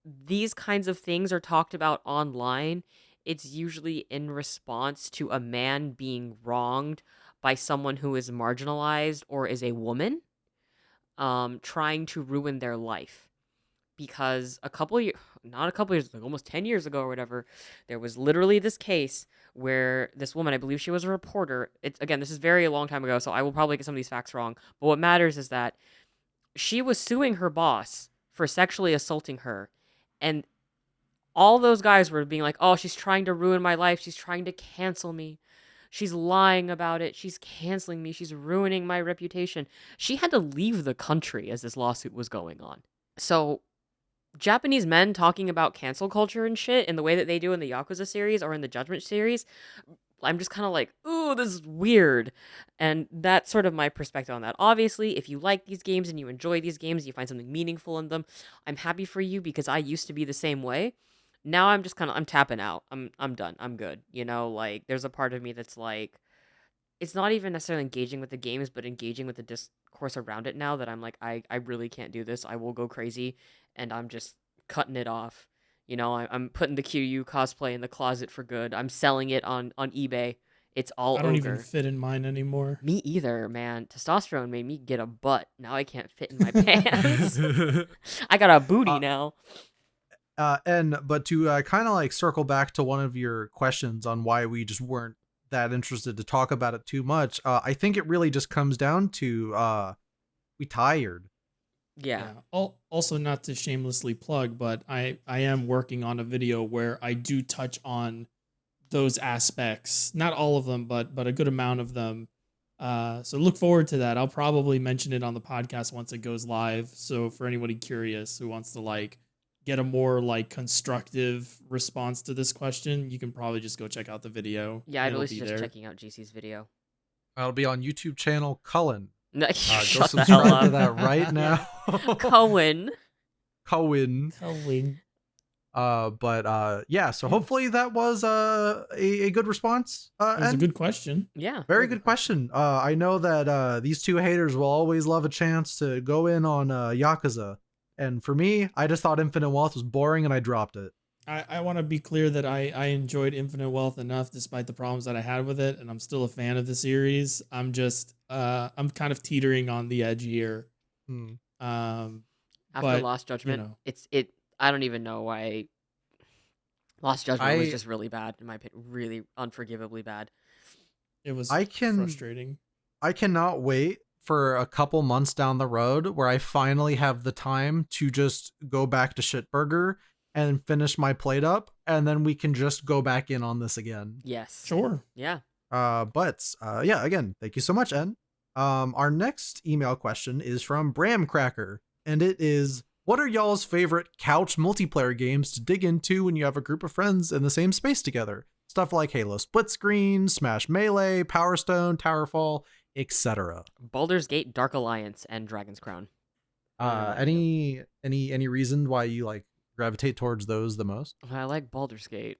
Speaker 1: these kinds of things are talked about online, it's usually in response to a man being wronged by someone who is marginalized or is a woman, trying to ruin their life. Because a couple years, not a couple years, like almost 10 years ago or whatever, there was literally this case where this woman, I believe she was a reporter. It's again, this is very a long time ago, so I will probably get some of these facts wrong. But what matters is that she was suing her boss for sexually assaulting her. And all those guys were being like, oh, she's trying to ruin my life. She's trying to cancel me. She's lying about it. She's canceling me. She's ruining my reputation. She had to leave the country as this lawsuit was going on. So, Japanese men talking about cancel culture and shit in the way that they do in the Yakuza series or in the Judgment series, I'm just kind of like, ooh, this is weird. And that's sort of my perspective on that. Obviously, if you like these games and you enjoy these games, you find something meaningful in them, I'm happy for you because I used to be the same way. Now I'm just kind of I'm tapping out. I'm done. I'm good. You know, like there's a part of me that's like it's not even necessarily engaging with the games, but engaging with the discourse around it now that I'm like I really can't do this. I will go crazy and I'm just cutting it off. You know, I'm putting the QU cosplay in the closet for good. I'm selling it on eBay. It's all
Speaker 4: I don't
Speaker 1: over.
Speaker 4: even fit in mine anymore.
Speaker 1: Me either, man. Testosterone made me get a butt. Now I can't fit in my pants. I got a booty now.
Speaker 2: But to kind of like circle back to one of your questions on why we just weren't that interested to talk about it too much, I think it really just comes down to we tired.
Speaker 1: Yeah.
Speaker 4: Also, not to shamelessly plug, but I am working on a video where I do touch on those aspects. Not all of them, but a good amount of them. So look forward to that. I'll probably mention it on the podcast once it goes live. So for anybody curious who wants to like get a more like constructive response to this question, you can probably just go check out the video.
Speaker 1: Yeah, I'd
Speaker 4: It'll
Speaker 1: really
Speaker 4: be
Speaker 1: suggest
Speaker 4: there.
Speaker 1: checking out GC's video.
Speaker 2: It'll be on YouTube channel Cullen.
Speaker 1: No,
Speaker 2: Go
Speaker 1: shut the hell
Speaker 2: subscribe to
Speaker 1: up.
Speaker 2: that right now.
Speaker 1: Cohen.
Speaker 2: Cullen. Yeah, so hopefully that was a good response.
Speaker 4: It was a
Speaker 2: and
Speaker 4: good question.
Speaker 1: Yeah.
Speaker 2: very good question. I know that these two haters will always love a chance to go in on Yakuza. And for me, I just thought Infinite Wealth was boring and I dropped it.
Speaker 4: I want to be clear that I enjoyed Infinite Wealth enough despite the problems that I had with it, and I'm still a fan of the series. I'm just I'm kind of teetering on the edge here.
Speaker 1: After
Speaker 4: But,
Speaker 1: Lost Judgment,
Speaker 4: know.
Speaker 1: it I don't even know why Lost Judgment was just really bad in my opinion, really unforgivably bad.
Speaker 4: It was
Speaker 2: frustrating. I cannot wait for a couple months down the road where I finally have the time to just go back to Shitburger and finish my plate up, and then we can just go back in on this again.
Speaker 1: Yes.
Speaker 4: Sure.
Speaker 1: Yeah.
Speaker 2: Yeah, again, thank you so much, N. Our next email question is from Bramcracker, and it is, what are y'all's favorite couch multiplayer games to dig into when you have a group of friends in the same space together? Stuff like Halo Split Screen, Smash Melee, Power Stone, Towerfall, etc.
Speaker 1: Baldur's Gate, Dark Alliance, and Dragon's Crown.
Speaker 2: Any reason why you like gravitate towards those the most?
Speaker 1: I like Baldur's Gate.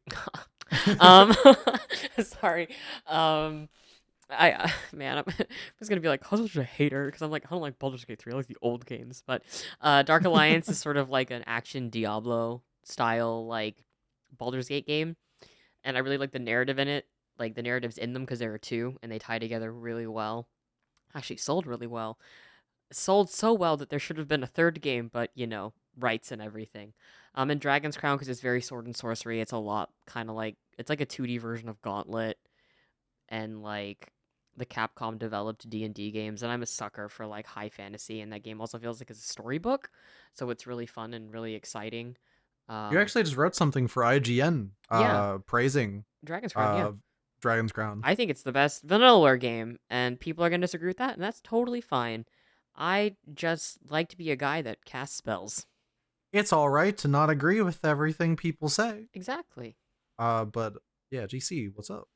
Speaker 1: Sorry. I'm just gonna be like, how's a hater? Because I'm like, I don't like Baldur's Gate 3. I like the old games. But Dark Alliance is sort of like an action Diablo style like Baldur's Gate game, and I really like the narrative in it. Like the narratives in them because there are two, and they tie together really well. Actually, sold really well. Sold so well that there should have been a third game, but you know, rights and everything. And Dragon's Crown because it's very sword and sorcery. It's a lot kind of like it's like a 2D version of Gauntlet, and like the Capcom developed D&D games, and I'm a sucker for like high fantasy, and that game also feels like it's a storybook, so it's really fun and really exciting.
Speaker 2: You actually just wrote something for IGN, praising
Speaker 1: Dragon's Crown. Yeah.
Speaker 2: Dragon's Crown.
Speaker 1: I think it's the best vanillaware game, and people are going to disagree with that, and that's totally fine. I just like to be a guy that casts spells.
Speaker 2: It's all right to not agree with everything people say.
Speaker 1: Exactly.
Speaker 2: But yeah, GC, what's up?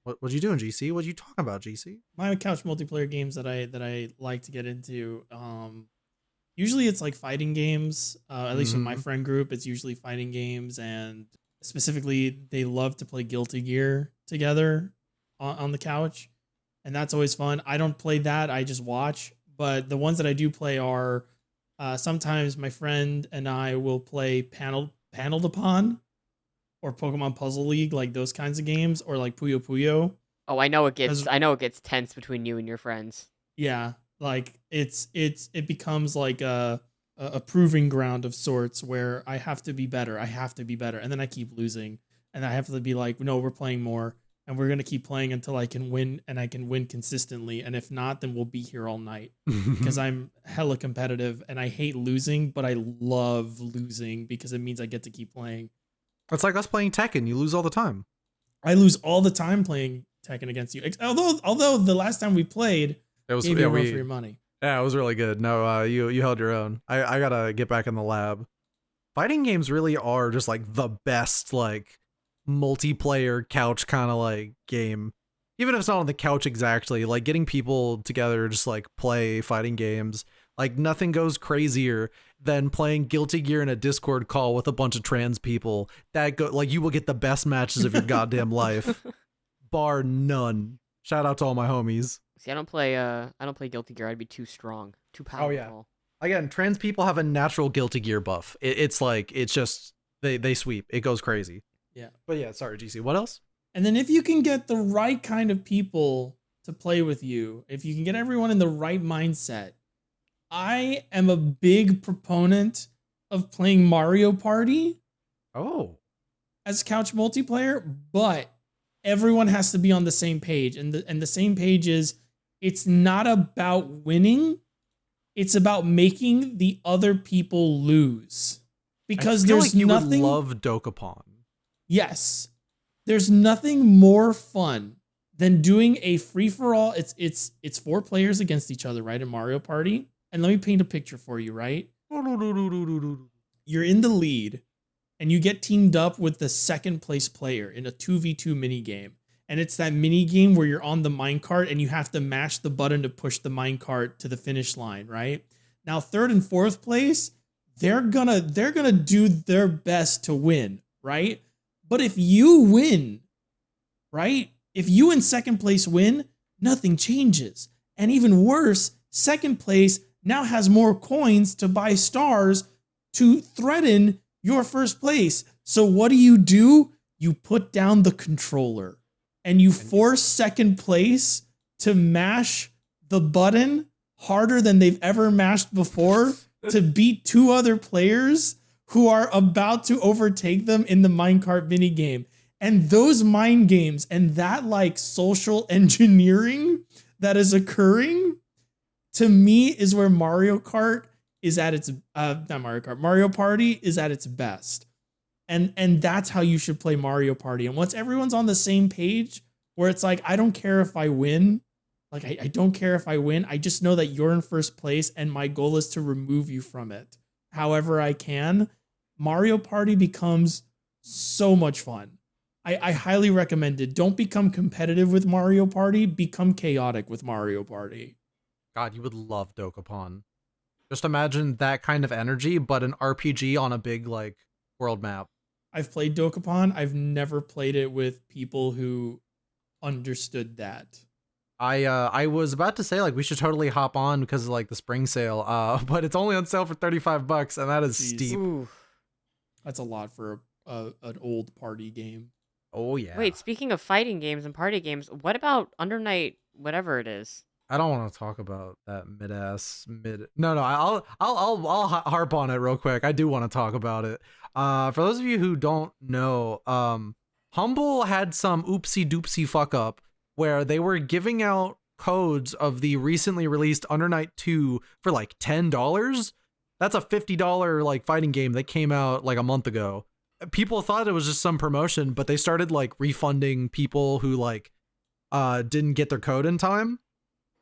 Speaker 2: What you doing, GC? What you talking about, GC?
Speaker 4: My couch multiplayer games that I like to get into, usually it's like fighting games. At least with my friend group, it's usually fighting games, and specifically they love to play Guilty Gear together on the couch, and that's always fun. I don't play that; I just watch. But the ones that I do play are Sometimes my friend and I will play Paneled Upon or Pokemon Puzzle League, like those kinds of games, or like Puyo Puyo.
Speaker 1: Oh, I know it
Speaker 4: 'Cause-
Speaker 1: gets tense between you and your friends.
Speaker 4: Yeah, like it becomes like a proving ground of sorts where I have to be better. I have to be better, and then I keep losing, and I have to be like, no, we're playing more, and we're gonna keep playing until I can win, and I can win consistently. And if not, then we'll be here all night because I'm hella competitive, and I hate losing, but I love losing because it means I get to keep playing.
Speaker 2: It's like us playing Tekken. You lose all the time.
Speaker 4: I lose all the time playing Tekken against you. Although the last time we played,
Speaker 2: It was
Speaker 4: gave you a run for your money.
Speaker 2: Yeah, it was really good. No, you held your own. I gotta get back in the lab. Fighting games really are just like the best like multiplayer couch kind of like game. Even if it's not on the couch exactly, like getting people together just like play fighting games. Like nothing goes crazier than playing Guilty Gear in a Discord call with a bunch of trans people. Like you will get the best matches of your goddamn life, bar none. Shout out to all my homies.
Speaker 1: See, I don't play Guilty Gear. I'd be too strong, too powerful.
Speaker 2: Oh, yeah. Again, trans people have a natural Guilty Gear buff. It's just they sweep. It goes crazy.
Speaker 4: Yeah.
Speaker 2: But yeah, sorry, GC. What else?
Speaker 4: And then if you can get the right kind of people to play with you, if you can get everyone in the right mindset, I am a big proponent of playing Mario Party
Speaker 2: Oh.
Speaker 4: as couch multiplayer, but everyone has to be on the same page. And the same page is it's not about winning, it's about making the other people lose. Because
Speaker 2: I feel
Speaker 4: there's
Speaker 2: like you
Speaker 4: nothing
Speaker 2: would love Dokapon.
Speaker 4: Yes. There's nothing more fun than doing a free-for-all. It's 4 players against each other, right, in Mario Party? And let me paint a picture for you, right? You're in the lead, and you get teamed up with the second place player in a 2v2 mini game. And it's that mini game where you're on the minecart and you have to mash the button to push the minecart to the finish line, right? Now, third and fourth place, they're gonna do their best to win, right? But if you win, right? If you in second place win, nothing changes. And even worse, second place now has more coins to buy stars to threaten your first place. So what do? You put down the controller and you force second place to mash the button harder than they've ever mashed before to beat 2 other players who are about to overtake them in the minecart minigame. And those mind games and that like social engineering that is occurring, to me, is where Mario Kart is at its Mario Party is at its best. And that's how you should play Mario Party. And once everyone's on the same page, where it's like, I don't care if I win. Like, I don't care if I win. I just know that you're in first place and my goal is to remove you from it however I can. Mario Party becomes so much fun. I highly recommend it. Don't become competitive with Mario Party. Become chaotic with Mario Party.
Speaker 2: God, you would love Dokapon. Just imagine that kind of energy, but an RPG on a big like world map.
Speaker 4: I've played Dokapon. I've never played it with people who understood that.
Speaker 2: I was about to say like we should totally hop on because of like the spring sale, but it's only on sale for $35 and that is
Speaker 4: Jeez.
Speaker 2: steep.
Speaker 1: Ooh.
Speaker 4: That's a lot for an old party game.
Speaker 2: Oh yeah.
Speaker 1: Wait, speaking of fighting games and party games, what about Undernight, whatever it is?
Speaker 2: I don't want to talk about that No, I'll harp on it real quick. I do want to talk about it. For those of you who don't know, Humble had some oopsie doopsie fuck up where they were giving out codes of the recently released Undernight 2 for like $10. That's a $50 like fighting game that came out like a month ago. People thought it was just some promotion, but they started like refunding people who like didn't get their code in time.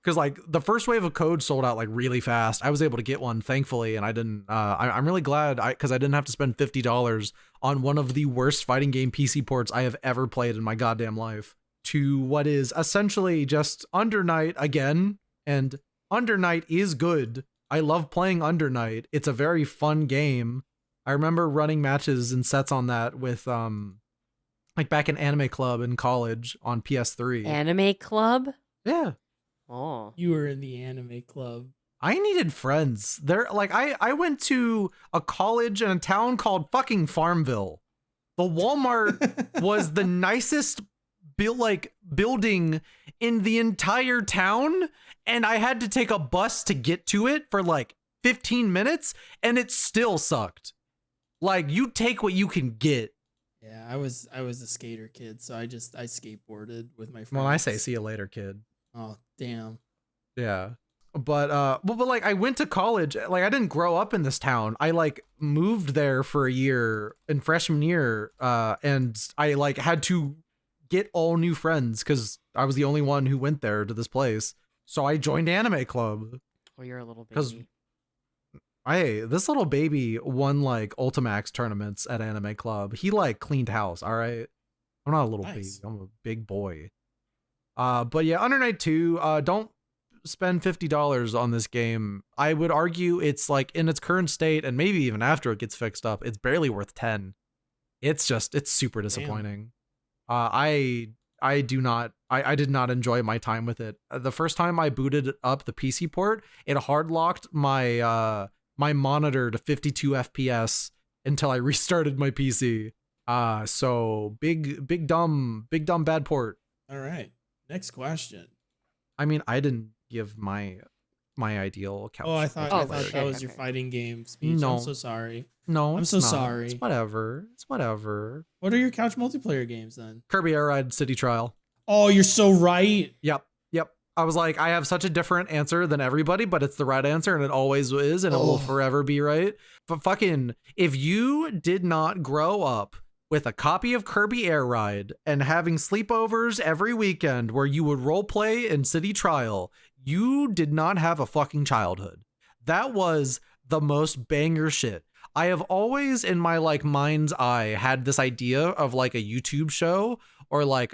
Speaker 2: Because like the first wave of codes sold out like really fast. I was able to get one, thankfully, and I didn't. I'm really glad because I didn't have to spend $50 on one of the worst fighting game PC ports I have ever played in my goddamn life. To what is essentially just Undernight again, and Undernight is good. I love playing Undernight. It's a very fun game. I remember running matches and sets on that with like back in Anime Club in college on PS3.
Speaker 1: Anime Club?
Speaker 2: Yeah.
Speaker 1: Oh.
Speaker 4: You were in the anime club.
Speaker 2: I needed friends. There, like I went to a college in a town called fucking Farmville. The Walmart was the nicest building in the entire town, and I had to take a bus to get to it for like 15 minutes, and it still sucked. Like, you take what you can get.
Speaker 4: Yeah, I was a skater kid, so I skateboarded with my friends.
Speaker 2: When I say see you later, kid.
Speaker 4: Oh, damn.
Speaker 2: Yeah. But like I went to college, like I didn't grow up in this town. I like moved there for a year in freshman year, and I like had to get all new friends because I was the only one who went there to this place. So I joined anime club.
Speaker 1: Oh, you're a little
Speaker 2: Because
Speaker 1: baby.
Speaker 2: this little baby won like Ultimax tournaments at anime club. He like cleaned house. All right, I'm not a little baby. I'm a big boy. But yeah, Under Night 2. Don't spend $50 on this game. I would argue it's like in its current state, and maybe even after it gets fixed up, it's barely worth 10. It's super disappointing. I did not enjoy my time with it. The first time I booted up the PC port, it hard locked my my monitor to 52 FPS until I restarted my PC. So big dumb bad port.
Speaker 4: All right, next question.
Speaker 2: I mean, I didn't give my ideal couch.
Speaker 4: Oh, I thought
Speaker 1: okay,
Speaker 4: that was
Speaker 1: okay.
Speaker 4: your fighting game speech.
Speaker 2: No.
Speaker 4: I'm so sorry.
Speaker 2: No,
Speaker 4: I'm
Speaker 2: it's
Speaker 4: so
Speaker 2: not.
Speaker 4: sorry.
Speaker 2: It's whatever.
Speaker 4: What are your couch multiplayer games then?
Speaker 2: Kirby Air Ride City Trial.
Speaker 4: Oh, you're so right.
Speaker 2: Yep. I was like, I have such a different answer than everybody, but it's the right answer, and it always is, and it will forever be right. But fucking, if you did not grow up with a copy of Kirby Air Ride and having sleepovers every weekend where you would role play in City Trial, you did not have a fucking childhood. That was the most banger shit. I have always in my like mind's eye had this idea of like a YouTube show or like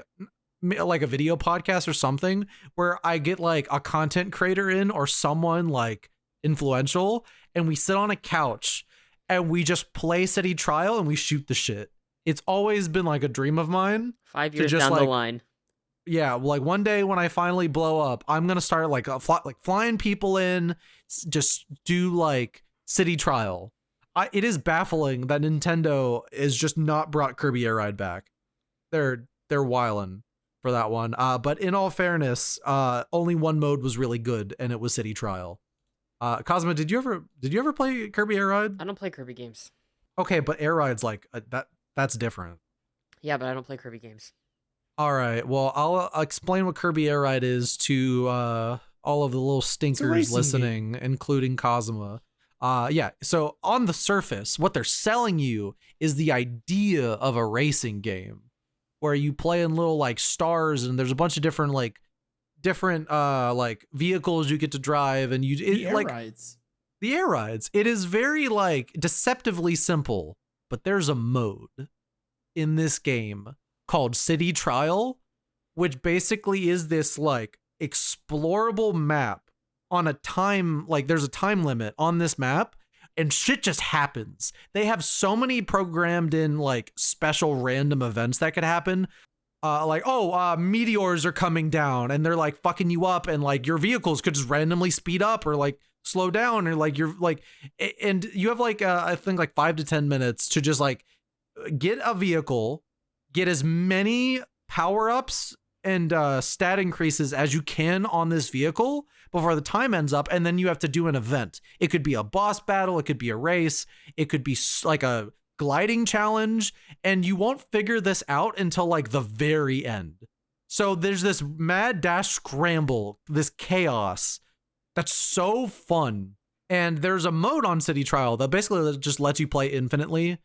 Speaker 2: a video podcast or something where I get like a content creator in or someone like influential, and we sit on a couch and we just play City Trial and we shoot the shit. It's always been like a dream of mine.
Speaker 1: 5 years
Speaker 2: just,
Speaker 1: down
Speaker 2: like,
Speaker 1: the line.
Speaker 2: Yeah, like one day when I finally blow up, I'm gonna start like flying people in, just do like City Trial. It is baffling that Nintendo is just not brought Kirby Air Ride back. They're wildin' for that one. But in all fairness, only one mode was really good, and it was City Trial. Kazuma, did you ever play Kirby Air Ride?
Speaker 1: I don't play Kirby games.
Speaker 2: Okay, but Air Ride's like that's different.
Speaker 1: Yeah, but I don't play Kirby games.
Speaker 2: All right, well, I'll explain what Kirby Air Ride is to all of the little stinkers listening, including Kazuma. Yeah, so on the surface, what they're selling you is the idea of a racing game where you play in little like stars, and there's a bunch of different like vehicles you get to drive, and
Speaker 4: The air rides.
Speaker 2: The air rides. It is very like deceptively simple, but there's a mode in this game called City Trial, which basically is this like explorable map on a time, like there's a time limit on this map, and shit just happens. They have so many programmed in like special random events that could happen. Meteors are coming down and they're like fucking you up, and like your vehicles could just randomly speed up or like slow down, or like you're like, and you have like I think like 5 to 10 minutes to just like get a vehicle, get as many power-ups and stat increases as you can on this vehicle before the time ends up, and then you have to do an event. It could be a boss battle, it could be a race, it could be like a gliding challenge, and you won't figure this out until like the very end. So there's this mad dash scramble, this chaos that's so fun. And there's a mode on City Trial that basically just lets you play infinitely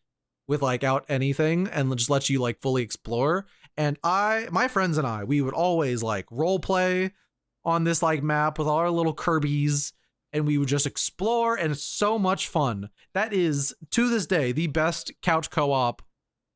Speaker 2: with like out anything, and just lets you like fully explore. And my friends and I, we would always like role play on this like map with all our little Kirby's, and we would just explore, and it's so much fun. That is, to this day, the best couch co-op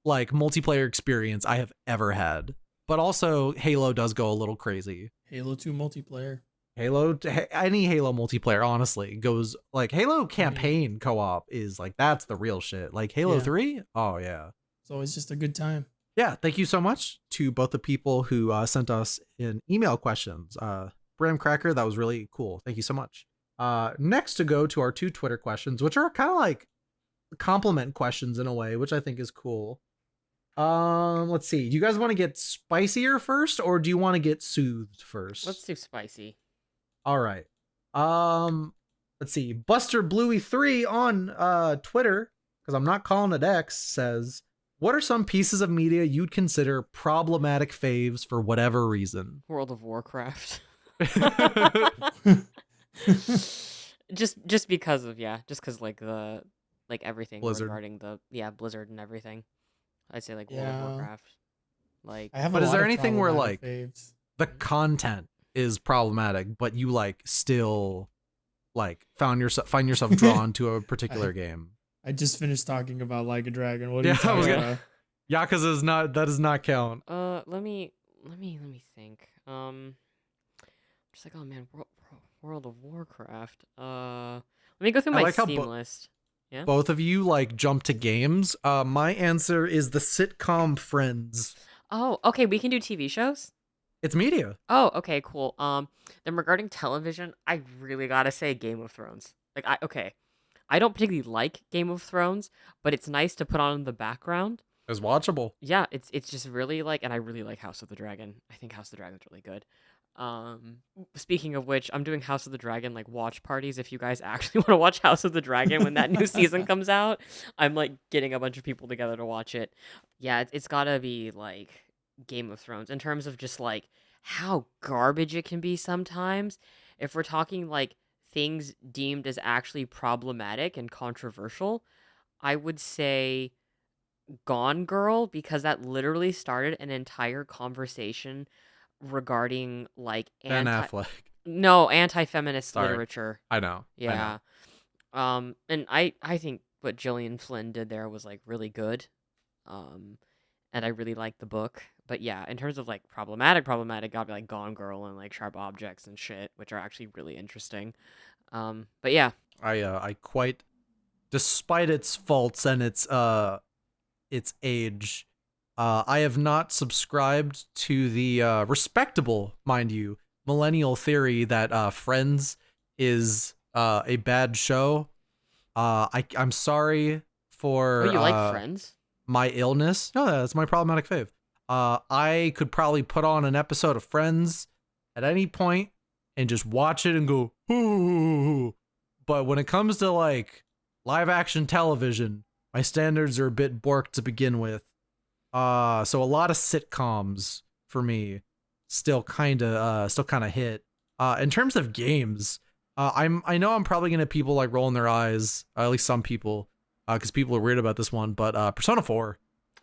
Speaker 2: like multiplayer experience I have ever had. But also Halo does go a little crazy.
Speaker 4: Halo 2 multiplayer.
Speaker 2: Any Halo multiplayer honestly goes like Halo campaign co-op is like, that's the real shit. Like Halo 3, oh yeah,
Speaker 4: it's always just a good time.
Speaker 2: Yeah, thank you so much to both the people who sent us in email questions. Bram Cracker, that was really cool. Thank you so much. Next to go to our 2 Twitter questions, which are kind of like compliment questions in a way, which I think is cool. Let's see. Do you guys want to get spicier first, or do you want to get soothed first?
Speaker 1: Let's do spicy.
Speaker 2: All right. Let's see. Buster Bluey 3 on Twitter, because I'm not calling it X, says, "What are some pieces of media you'd consider problematic faves for whatever reason?"
Speaker 1: World of Warcraft. just because of like everything
Speaker 2: Blizzard.
Speaker 1: regarding the Blizzard and everything. I'd say like World of
Speaker 4: Yeah.
Speaker 1: Warcraft. Like,
Speaker 4: I have
Speaker 2: But
Speaker 4: a
Speaker 2: is
Speaker 4: lot
Speaker 2: there
Speaker 4: of
Speaker 2: anything where,
Speaker 4: problematic
Speaker 2: like,
Speaker 4: faves.
Speaker 2: the content is problematic, but you like still like find yourself drawn to a particular game?
Speaker 4: I just finished talking about Like a Dragon. What are
Speaker 2: Yeah,
Speaker 4: you
Speaker 2: I was
Speaker 4: talking
Speaker 2: gonna-
Speaker 4: about?
Speaker 2: Yakuza does not count.
Speaker 1: let me think. Just like, oh man, World of Warcraft. Let me go through
Speaker 2: I
Speaker 1: my
Speaker 2: like how
Speaker 1: Steam list. Yeah.
Speaker 2: Both of you like jump to games. My answer is the sitcom Friends.
Speaker 1: Oh, okay. We can do TV shows.
Speaker 2: It's media.
Speaker 1: Oh, okay, cool. Then regarding television, I really gotta say Game of Thrones. Like, I don't particularly like Game of Thrones, but it's nice to put on in the background.
Speaker 2: It's watchable.
Speaker 1: Yeah, it's just really like, and I really like House of the Dragon. I think House of the Dragon's really good. Speaking of which, I'm doing House of the Dragon like watch parties. If you guys actually want to watch House of the Dragon when that new season comes out, I'm like getting a bunch of people together to watch it. Yeah, it's gotta be like Game of Thrones in terms of just like how garbage it can be sometimes. If we're talking like things deemed as actually problematic and controversial, I would say Gone Girl, because that literally started an entire conversation regarding like
Speaker 2: Ben Affleck.
Speaker 1: anti-feminist
Speaker 2: Sorry.
Speaker 1: literature.
Speaker 2: I know.
Speaker 1: Yeah. And I think what Gillian Flynn did there was like really good. And I really liked the book. But yeah, in terms of like problematic, gotta be like Gone Girl and like Sharp Objects and shit, which are actually really interesting. But yeah.
Speaker 2: I quite, despite its faults and its age, I have not subscribed to the respectable, mind you, millennial theory that Friends is a bad show. I'm sorry for
Speaker 1: Oh, you like Friends?
Speaker 2: my illness. No, that's my problematic fave. I could probably put on an episode of Friends at any point and just watch it and go, ooh. But when it comes to like live action television, my standards are a bit borked to begin with. So a lot of sitcoms for me still kind of hit. In terms of games, I know I'm probably gonna people like rolling their eyes, at least some people, because people are weird about this one. But Persona 4,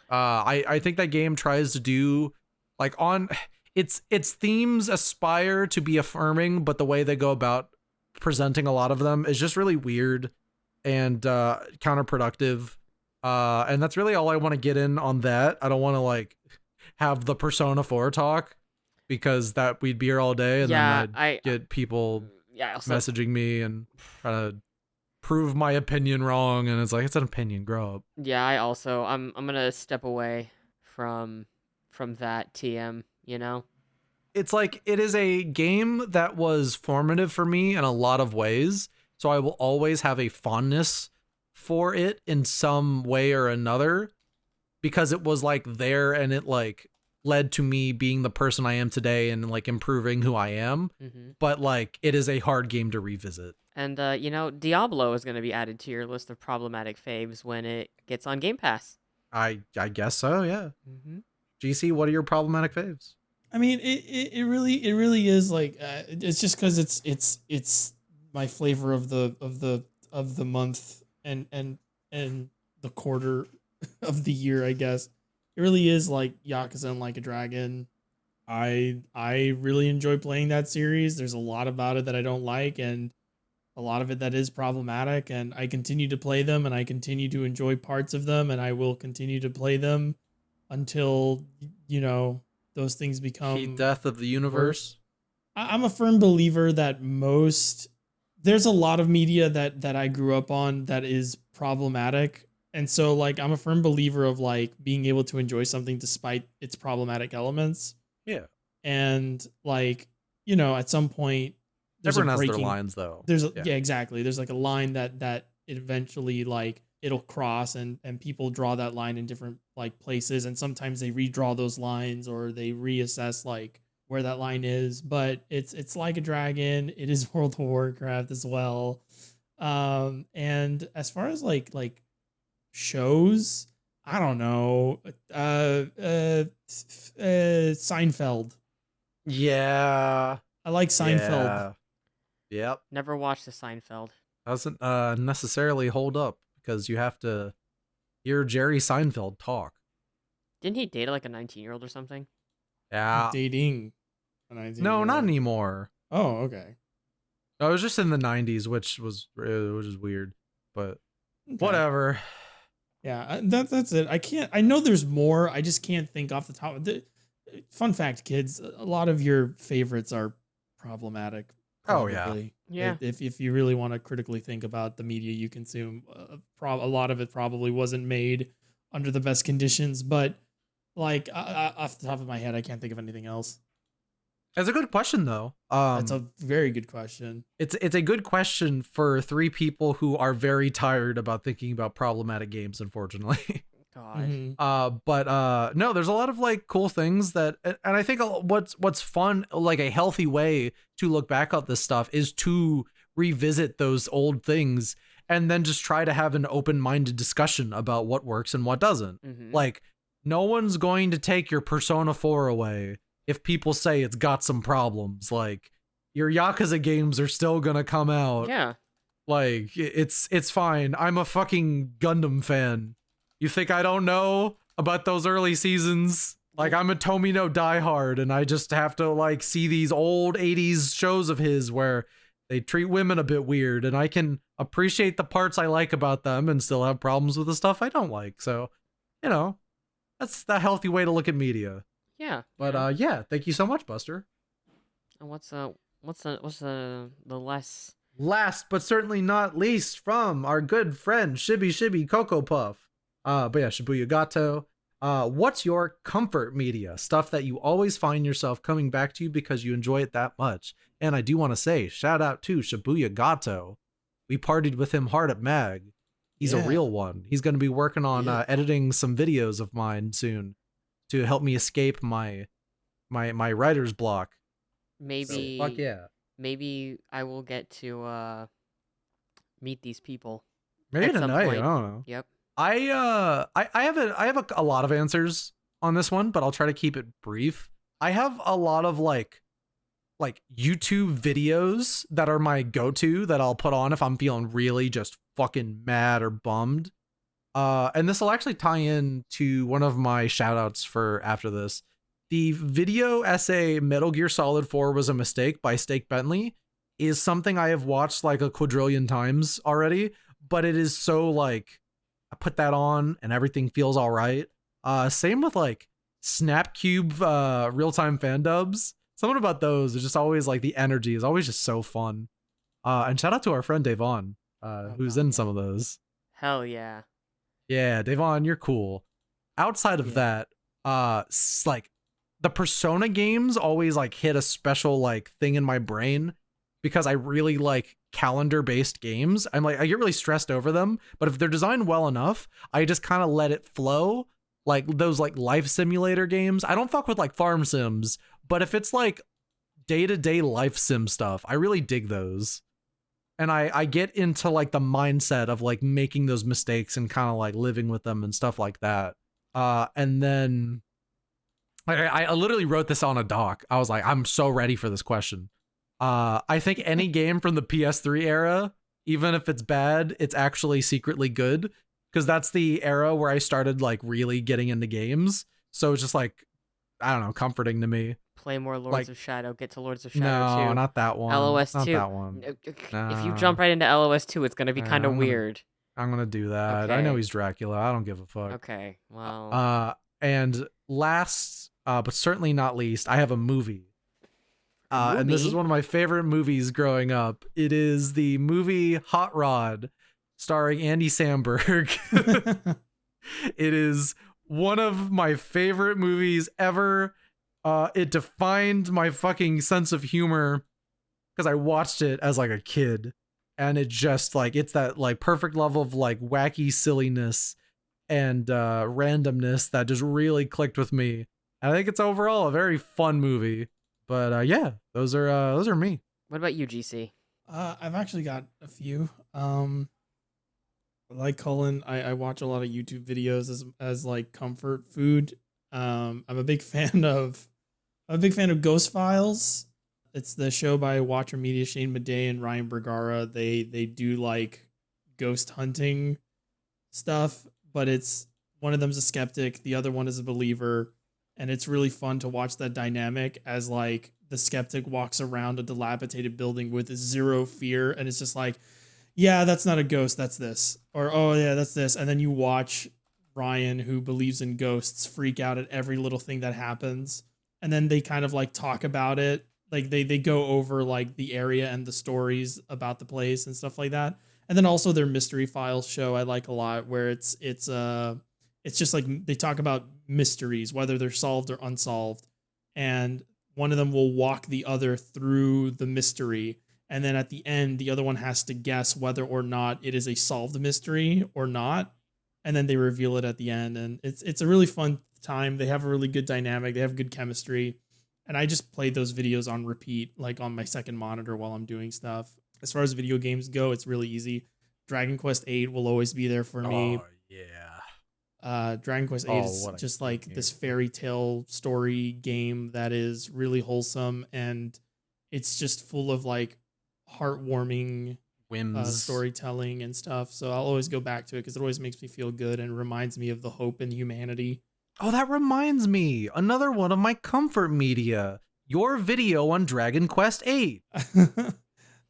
Speaker 2: I think that game tries to do like on its themes aspire to be affirming, but the way they go about presenting a lot of them is just really weird and counterproductive. And that's really all I want to get in on that. I don't want to like have the Persona 4 talk, because that we'd be here all day, and
Speaker 1: Yeah,
Speaker 2: then I'd get people
Speaker 1: also,
Speaker 2: messaging me and trying to prove my opinion wrong, and it's like, it's an opinion, grow up.
Speaker 1: yeah, I'm gonna step away from that TM, you know?
Speaker 2: It's like, it is a game that was formative for me in a lot of ways, so I will always have a fondness for it in some way or another, because it was like there, and it like led to me being the person I am today and like improving who I am.
Speaker 1: Mm-hmm.
Speaker 2: But like, it is a hard game to revisit.
Speaker 1: And Diablo is gonna be added to your list of problematic faves when it gets on Game Pass.
Speaker 2: I guess so, yeah.
Speaker 1: Mm-hmm.
Speaker 2: GC, what are your problematic faves?
Speaker 4: I mean, it really is like it's just because it's my flavor of the month and the quarter of the year, I guess. It really is like Yakuza and Like a Dragon. I really enjoy playing that series. There's a lot about it that I don't like, and a lot of it that is problematic, and I continue to play them, and I continue to enjoy parts of them, and I will continue to play them until, those things become
Speaker 2: Heat death of the universe.
Speaker 4: I'm a firm believer that there's a lot of media that I grew up on that is problematic. And so like, I'm a firm believer of like being able to enjoy something despite its problematic elements.
Speaker 2: Yeah.
Speaker 4: And like, at some point there's
Speaker 2: Everyone
Speaker 4: a
Speaker 2: has their
Speaker 4: breaking
Speaker 2: lines though.
Speaker 4: there's a, yeah. Exactly, there's like a line that eventually like it'll cross, and people draw that line in different like places, and sometimes they redraw those lines or they reassess like where that line is. But it's like a dragon. It is World of Warcraft as well. And as far as like shows, I don't know. Seinfeld.
Speaker 2: Yeah.
Speaker 4: I like Seinfeld.
Speaker 2: Yeah. Yep.
Speaker 1: Never watched the Seinfeld.
Speaker 2: Doesn't necessarily hold up because you have to hear Jerry Seinfeld talk.
Speaker 1: Didn't he date like a 19-year-old or something?
Speaker 2: Yeah.
Speaker 4: Dating.
Speaker 2: No, not anymore.
Speaker 4: Oh, okay.
Speaker 2: I was just in the 90s, which is weird, but
Speaker 4: Okay.
Speaker 2: whatever.
Speaker 4: Yeah, that's it. I know there's more. I just can't think off the top. Fun fact, kids, a lot of your favorites are problematic.
Speaker 2: Oh, yeah.
Speaker 4: Probably.
Speaker 1: Yeah.
Speaker 4: If you really want to critically think about the media you consume, a lot of it probably wasn't made under the best conditions. But like off the top of my head, I can't think of anything else.
Speaker 2: It's a good question though.
Speaker 4: That's a very good question.
Speaker 2: It's a good question for three people who are very tired about thinking about problematic games, unfortunately.
Speaker 1: God.
Speaker 4: Mhm.
Speaker 2: No, there's a lot of like cool things that, and I think what's fun, like a healthy way to look back at this stuff is to revisit those old things and then just try to have an open-minded discussion about what works and what doesn't.
Speaker 1: Mhm.
Speaker 2: Like, no one's going to take your Persona 4 away if people say it's got some problems. Like, your Yakuza games are still gonna come out.
Speaker 1: Yeah.
Speaker 2: Like, it's fine. I'm a fucking Gundam fan. You think I don't know about those early seasons? Like, I'm a Tomino diehard, and I just have to like see these old 80s shows of his where they treat women a bit weird, and I can appreciate the parts I like about them and still have problems with the stuff I don't like. So, you know, that's the healthy way to look at media.
Speaker 1: Yeah.
Speaker 2: But yeah, thank you so much, Buster.
Speaker 1: And what's the less?
Speaker 2: Last but certainly not least, from our good friend Shibby Cocoa Puff. But yeah, Shibuya Gato. What's your comfort media? Stuff that you always find yourself coming back to because you enjoy it that much. And I do want to say, shout out to Shibuya Gato. We partied with him hard at MAG. He's a real one. He's going to be working on editing some videos of mine soon to help me escape my writer's block.
Speaker 1: Maybe.
Speaker 2: So, fuck yeah.
Speaker 1: Maybe I will get to meet these people.
Speaker 2: Maybe
Speaker 1: at some
Speaker 2: tonight.
Speaker 1: point.
Speaker 2: I don't know.
Speaker 1: Yep.
Speaker 2: I have a lot of answers on this one, but I'll try to keep it brief. I have a lot of like YouTube videos that are my go-to that I'll put on if I'm feeling really just fucking mad or bummed. And this will actually tie in to one of my shoutouts for after this. The video essay Metal Gear Solid 4 was a mistake by Steak Bentley is something I have watched like a quadrillion times already, but it is so like I put that on and everything feels all right. Same with like Snapcube real-time fan dubs. Something about those is just always like the energy is always just so fun. And shout out to our friend Davon, who's in some of those.
Speaker 1: Hell yeah.
Speaker 2: Yeah, Davon, you're cool. Outside of that, like the Persona games always like hit a special like thing in my brain because I really like calendar-based games. I'm like, I get really stressed over them, but if they're designed well enough, I just kind of let it flow. Like those like life simulator games. I don't fuck with like farm sims, but if it's like day-to-day life sim stuff, I really dig those. And I get into like the mindset of like making those mistakes and kind of like living with them and stuff like that. And then I literally wrote this on a doc. I was like, I'm so ready for this question. I think any game from the PS3 era, even if it's bad, it's actually secretly good. Because that's the era where I started like really getting into games. So it's just like, I don't know, comforting to me.
Speaker 1: Play more Lords
Speaker 2: Like-
Speaker 1: of Shadow. Get to Lords of Shadow 2.
Speaker 2: No, not that one.
Speaker 1: LOS
Speaker 2: Not
Speaker 1: 2.
Speaker 2: that one.
Speaker 1: If
Speaker 2: Nah.
Speaker 1: you jump right into LOS 2, it's gonna be kind of
Speaker 2: I'm gonna-
Speaker 1: weird.
Speaker 2: I'm gonna do that. I know
Speaker 1: Okay.
Speaker 2: he's Dracula. I don't give a fuck.
Speaker 1: Okay. Well.
Speaker 2: And last, but certainly not least, I have a movie. And this is
Speaker 1: Movie?
Speaker 2: one of my favorite movies growing up. It is the movie Hot Rod, starring Andy Samberg. It is one of my favorite movies ever. It defined my fucking sense of humor. because I watched it as like a kid, and it just like it's that like perfect level of like wacky silliness and randomness that just really clicked with me. And I think it's overall a very fun movie. But yeah, those are me.
Speaker 1: What about you, GC?
Speaker 4: I've actually got a few. Like Cullen, I watch a lot of YouTube videos as like comfort food. I'm a big fan of Ghost Files. It's the show by Watcher Media, Shane Madej and Ryan Bergara. They do like ghost hunting stuff, but it's one of them's a skeptic, the other one is a believer, and it's really fun to watch that dynamic as like the skeptic walks around a dilapidated building with zero fear, and it's just like, yeah, that's not a ghost, that's this, or oh yeah, that's this, and then you watch Ryan, who believes in ghosts, freak out at every little thing that happens, and then they kind of like talk about it, like they go over like the area and the stories about the place and stuff like that. And then also their Mystery Files show I like a lot, where it's just like they talk about mysteries, whether they're solved or unsolved, and one of them will walk the other through the mystery, and then at the end the other one has to guess whether or not it is a solved mystery or not, and then they reveal it at the end, and it's a really fun time. They have a really good dynamic, they have good chemistry, and I just played those videos on repeat, like on my second monitor while I'm doing stuff. As far as video games go, it's really easy. Dragon Quest VIII will always be there for me.
Speaker 2: Oh yeah.
Speaker 4: Dragon Quest VIII is
Speaker 2: what a
Speaker 4: just
Speaker 2: good
Speaker 4: like
Speaker 2: game.
Speaker 4: this fairy tale story game that is really wholesome, and it's just full of like heartwarming
Speaker 2: Whims.
Speaker 4: storytelling and stuff. So I'll always go back to it because it always makes me feel good and reminds me of the hope in humanity.
Speaker 2: Oh, that reminds me. Another one of my comfort media. Your video on Dragon Quest VIII.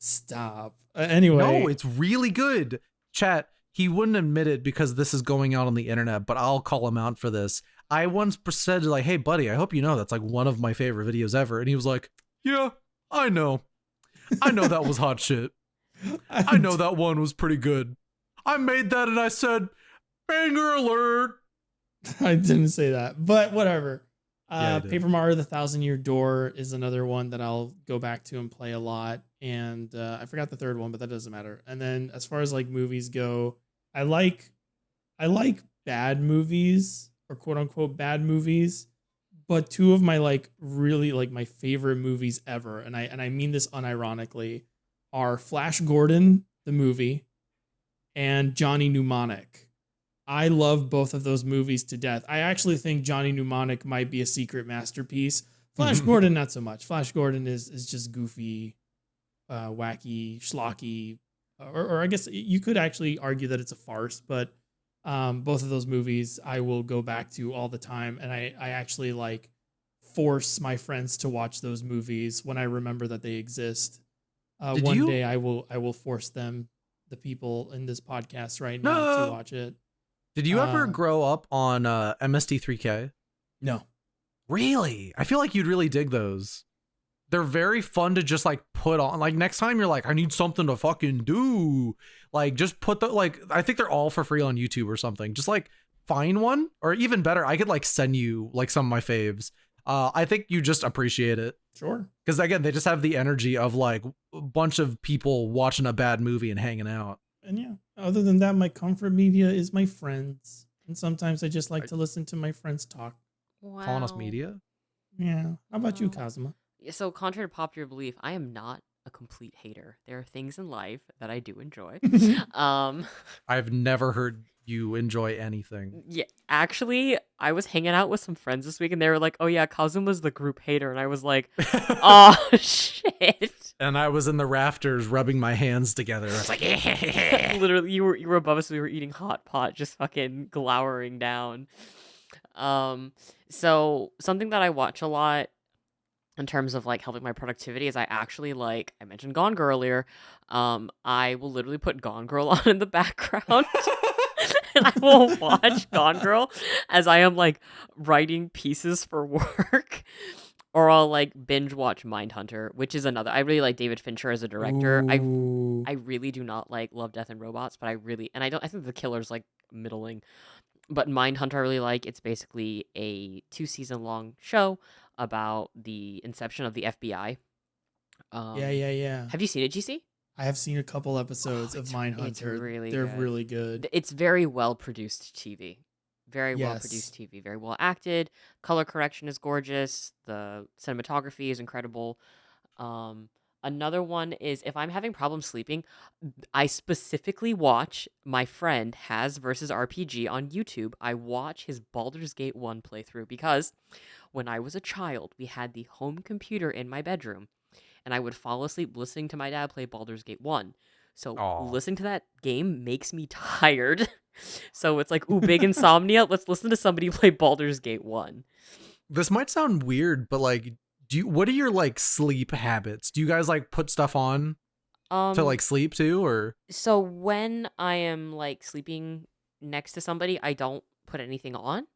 Speaker 4: Stop. Anyway.
Speaker 2: No, it's really good. Chat, he wouldn't admit it because this is going out on the internet, but I'll call him out for this. I once said like, hey buddy, I hope you know that's like one of my favorite videos ever. And he was like, yeah, I know. I know that was hot shit. I know that one was pretty good. I made that and I said, banger alert.
Speaker 4: I didn't say that, but whatever.
Speaker 2: Yeah, you did.
Speaker 4: Paper Mario: The Thousand-Year Door is another one that I'll go back to and play a lot. And I forgot the third one, but that doesn't matter. And then as far as like movies go, I like bad movies, or quote unquote bad movies. But two of my like really like my favorite movies ever, and I mean this unironically, are Flash Gordon the movie and Johnny Mnemonic. I love both of those movies to death. I actually think Johnny Mnemonic might be a secret masterpiece. Flash Gordon, not so much. Flash Gordon is just goofy, wacky, schlocky, or I guess you could actually argue that it's a farce, but both of those movies I will go back to all the time, and I actually like force my friends to watch those movies when I remember that they exist. One day I will force them, the people in this podcast right now, to watch it.
Speaker 2: Did you ever grow up on MST3K?
Speaker 4: No.
Speaker 2: Really? I feel like you'd really dig those. They're very fun to just like put on. Like next time you're like, I need something to fucking do. Like just put the like, I think they're all for free on YouTube or something. Just like find one, or even better, I could like send you like some of my faves. I think you just appreciate it.
Speaker 4: Sure.
Speaker 2: Because again, they just have the energy of like a bunch of people watching a bad movie and hanging out.
Speaker 4: And yeah, other than that, my comfort media is my friends. And sometimes I just like to listen to my friends talk.
Speaker 1: Wow.
Speaker 2: Calling us media?
Speaker 4: Yeah. How about you, Kazuma?
Speaker 1: So, contrary to popular belief, I am not a complete hater. There are things in life that I do enjoy.
Speaker 2: I've never heard you enjoy anything.
Speaker 1: Yeah, actually, I was hanging out with some friends this week, and they were like, "Oh yeah, Kazuma's the group hater," and I was like, "Oh shit!"
Speaker 2: And I was in the rafters rubbing my hands together. I was like,
Speaker 1: literally, you were above us. We were eating hot pot, just fucking glowering down. So something that I watch a lot in terms of like helping my productivity is I actually like, I mentioned Gone Girl earlier. I will literally put Gone Girl on in the background. And I will watch Gone Girl as I am like writing pieces for work. Or I'll like binge watch Mindhunter, which is another. I really like David Fincher as a director.
Speaker 4: Ooh.
Speaker 1: I really do not like Love, Death, and Robots, but I think The Killer's like middling. But Mindhunter I really like. It's basically a 2-season long show about the inception of the FBI.
Speaker 4: Yeah.
Speaker 1: Have you seen it, GC?
Speaker 4: I have seen a couple episodes of Mindhunter.
Speaker 1: It's really
Speaker 4: They're
Speaker 1: good.
Speaker 4: really good.
Speaker 1: It's very well produced TV. Very well produced
Speaker 4: Yes.
Speaker 1: TV. Very well acted. Color correction is gorgeous. The cinematography is incredible. Another one is if I'm having problems sleeping, I specifically watch my friend Has versus RPG on YouTube. I watch his Baldur's Gate 1 playthrough because when I was a child, we had the home computer in my bedroom, and I would fall asleep listening to my dad play Baldur's Gate 1. So
Speaker 2: Aw.
Speaker 1: listening to that game makes me tired. So it's like, ooh, big insomnia. Let's listen to somebody play Baldur's Gate 1.
Speaker 2: This might sound weird, but like, what are your like sleep habits? Do you guys like put stuff on to like sleep too, or?
Speaker 1: So when I am like sleeping next to somebody, I don't put anything on,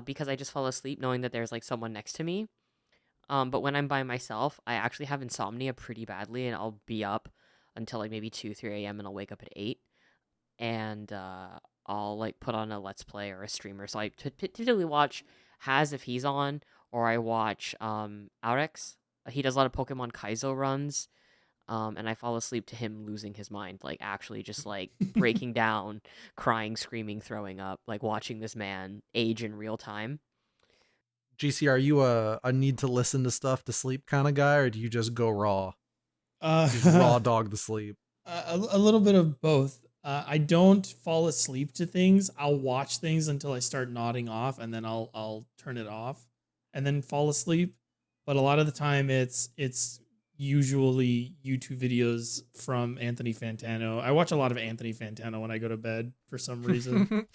Speaker 1: because I just fall asleep knowing that there's like someone next to me. But when I'm by myself, I actually have insomnia pretty badly, and I'll be up until like maybe 2, 3 a.m. and I'll wake up at 8, and I'll like put on a Let's Play or a streamer. So I typically watch Has if he's on, or I watch Aurex. He does a lot of Pokemon Kaizo runs. And I fall asleep to him losing his mind, like actually just like breaking down, crying, screaming, throwing up, like watching this man age in real time.
Speaker 2: GC, are you a need to listen to stuff to sleep kind of guy, or do you just go raw? Just raw dog to sleep?
Speaker 4: A little bit of both. I don't fall asleep to things. I'll watch things until I start nodding off, and then I'll turn it off, and then fall asleep. But a lot of the time, it's usually YouTube videos from Anthony Fantano. I watch a lot of Anthony Fantano when I go to bed for some reason.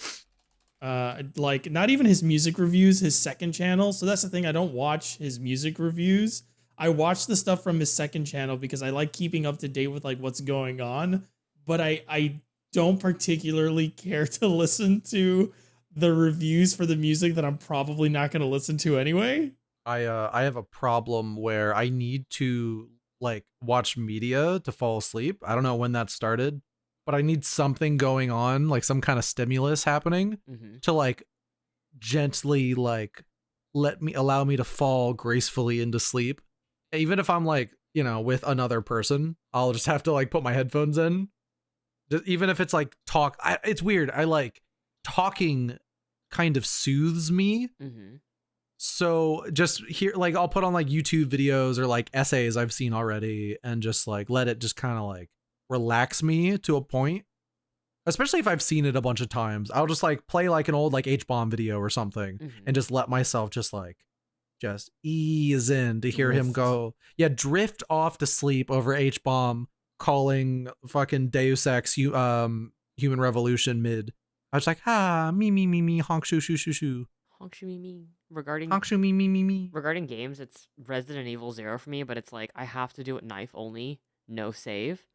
Speaker 4: Like not even his music reviews, his second channel. So that's the thing. I don't watch his music reviews. I watch the stuff from his second channel because I like keeping up to date with like what's going on. But I don't particularly care to listen to the reviews for the music that I'm probably not going to listen to anyway.
Speaker 2: I have a problem where I need to like watch media to fall asleep. I don't know when that started, but I need something going on, like some kind of stimulus happening to like gently like allow me to fall gracefully into sleep. Even if I'm like, you know, with another person, I'll just have to like put my headphones in. Even if it's like talk, it's weird. I like talking kind of soothes me. So just here, like I'll put on like YouTube videos or like essays I've seen already and just like let it just kind of like relax me to a point. Especially if I've seen it a bunch of times, I'll just like play like an old like H-bomb video or something and just let myself just ease in to hear him go. Yeah, drift off to sleep over H-bomb calling fucking Deus Ex Human Revolution mid. I was like, me, honk shoo shoo shoo shoo.
Speaker 1: Honk shoo me. Regarding games, it's Resident Evil 0 for me, but it's like I have to do it knife only, no save.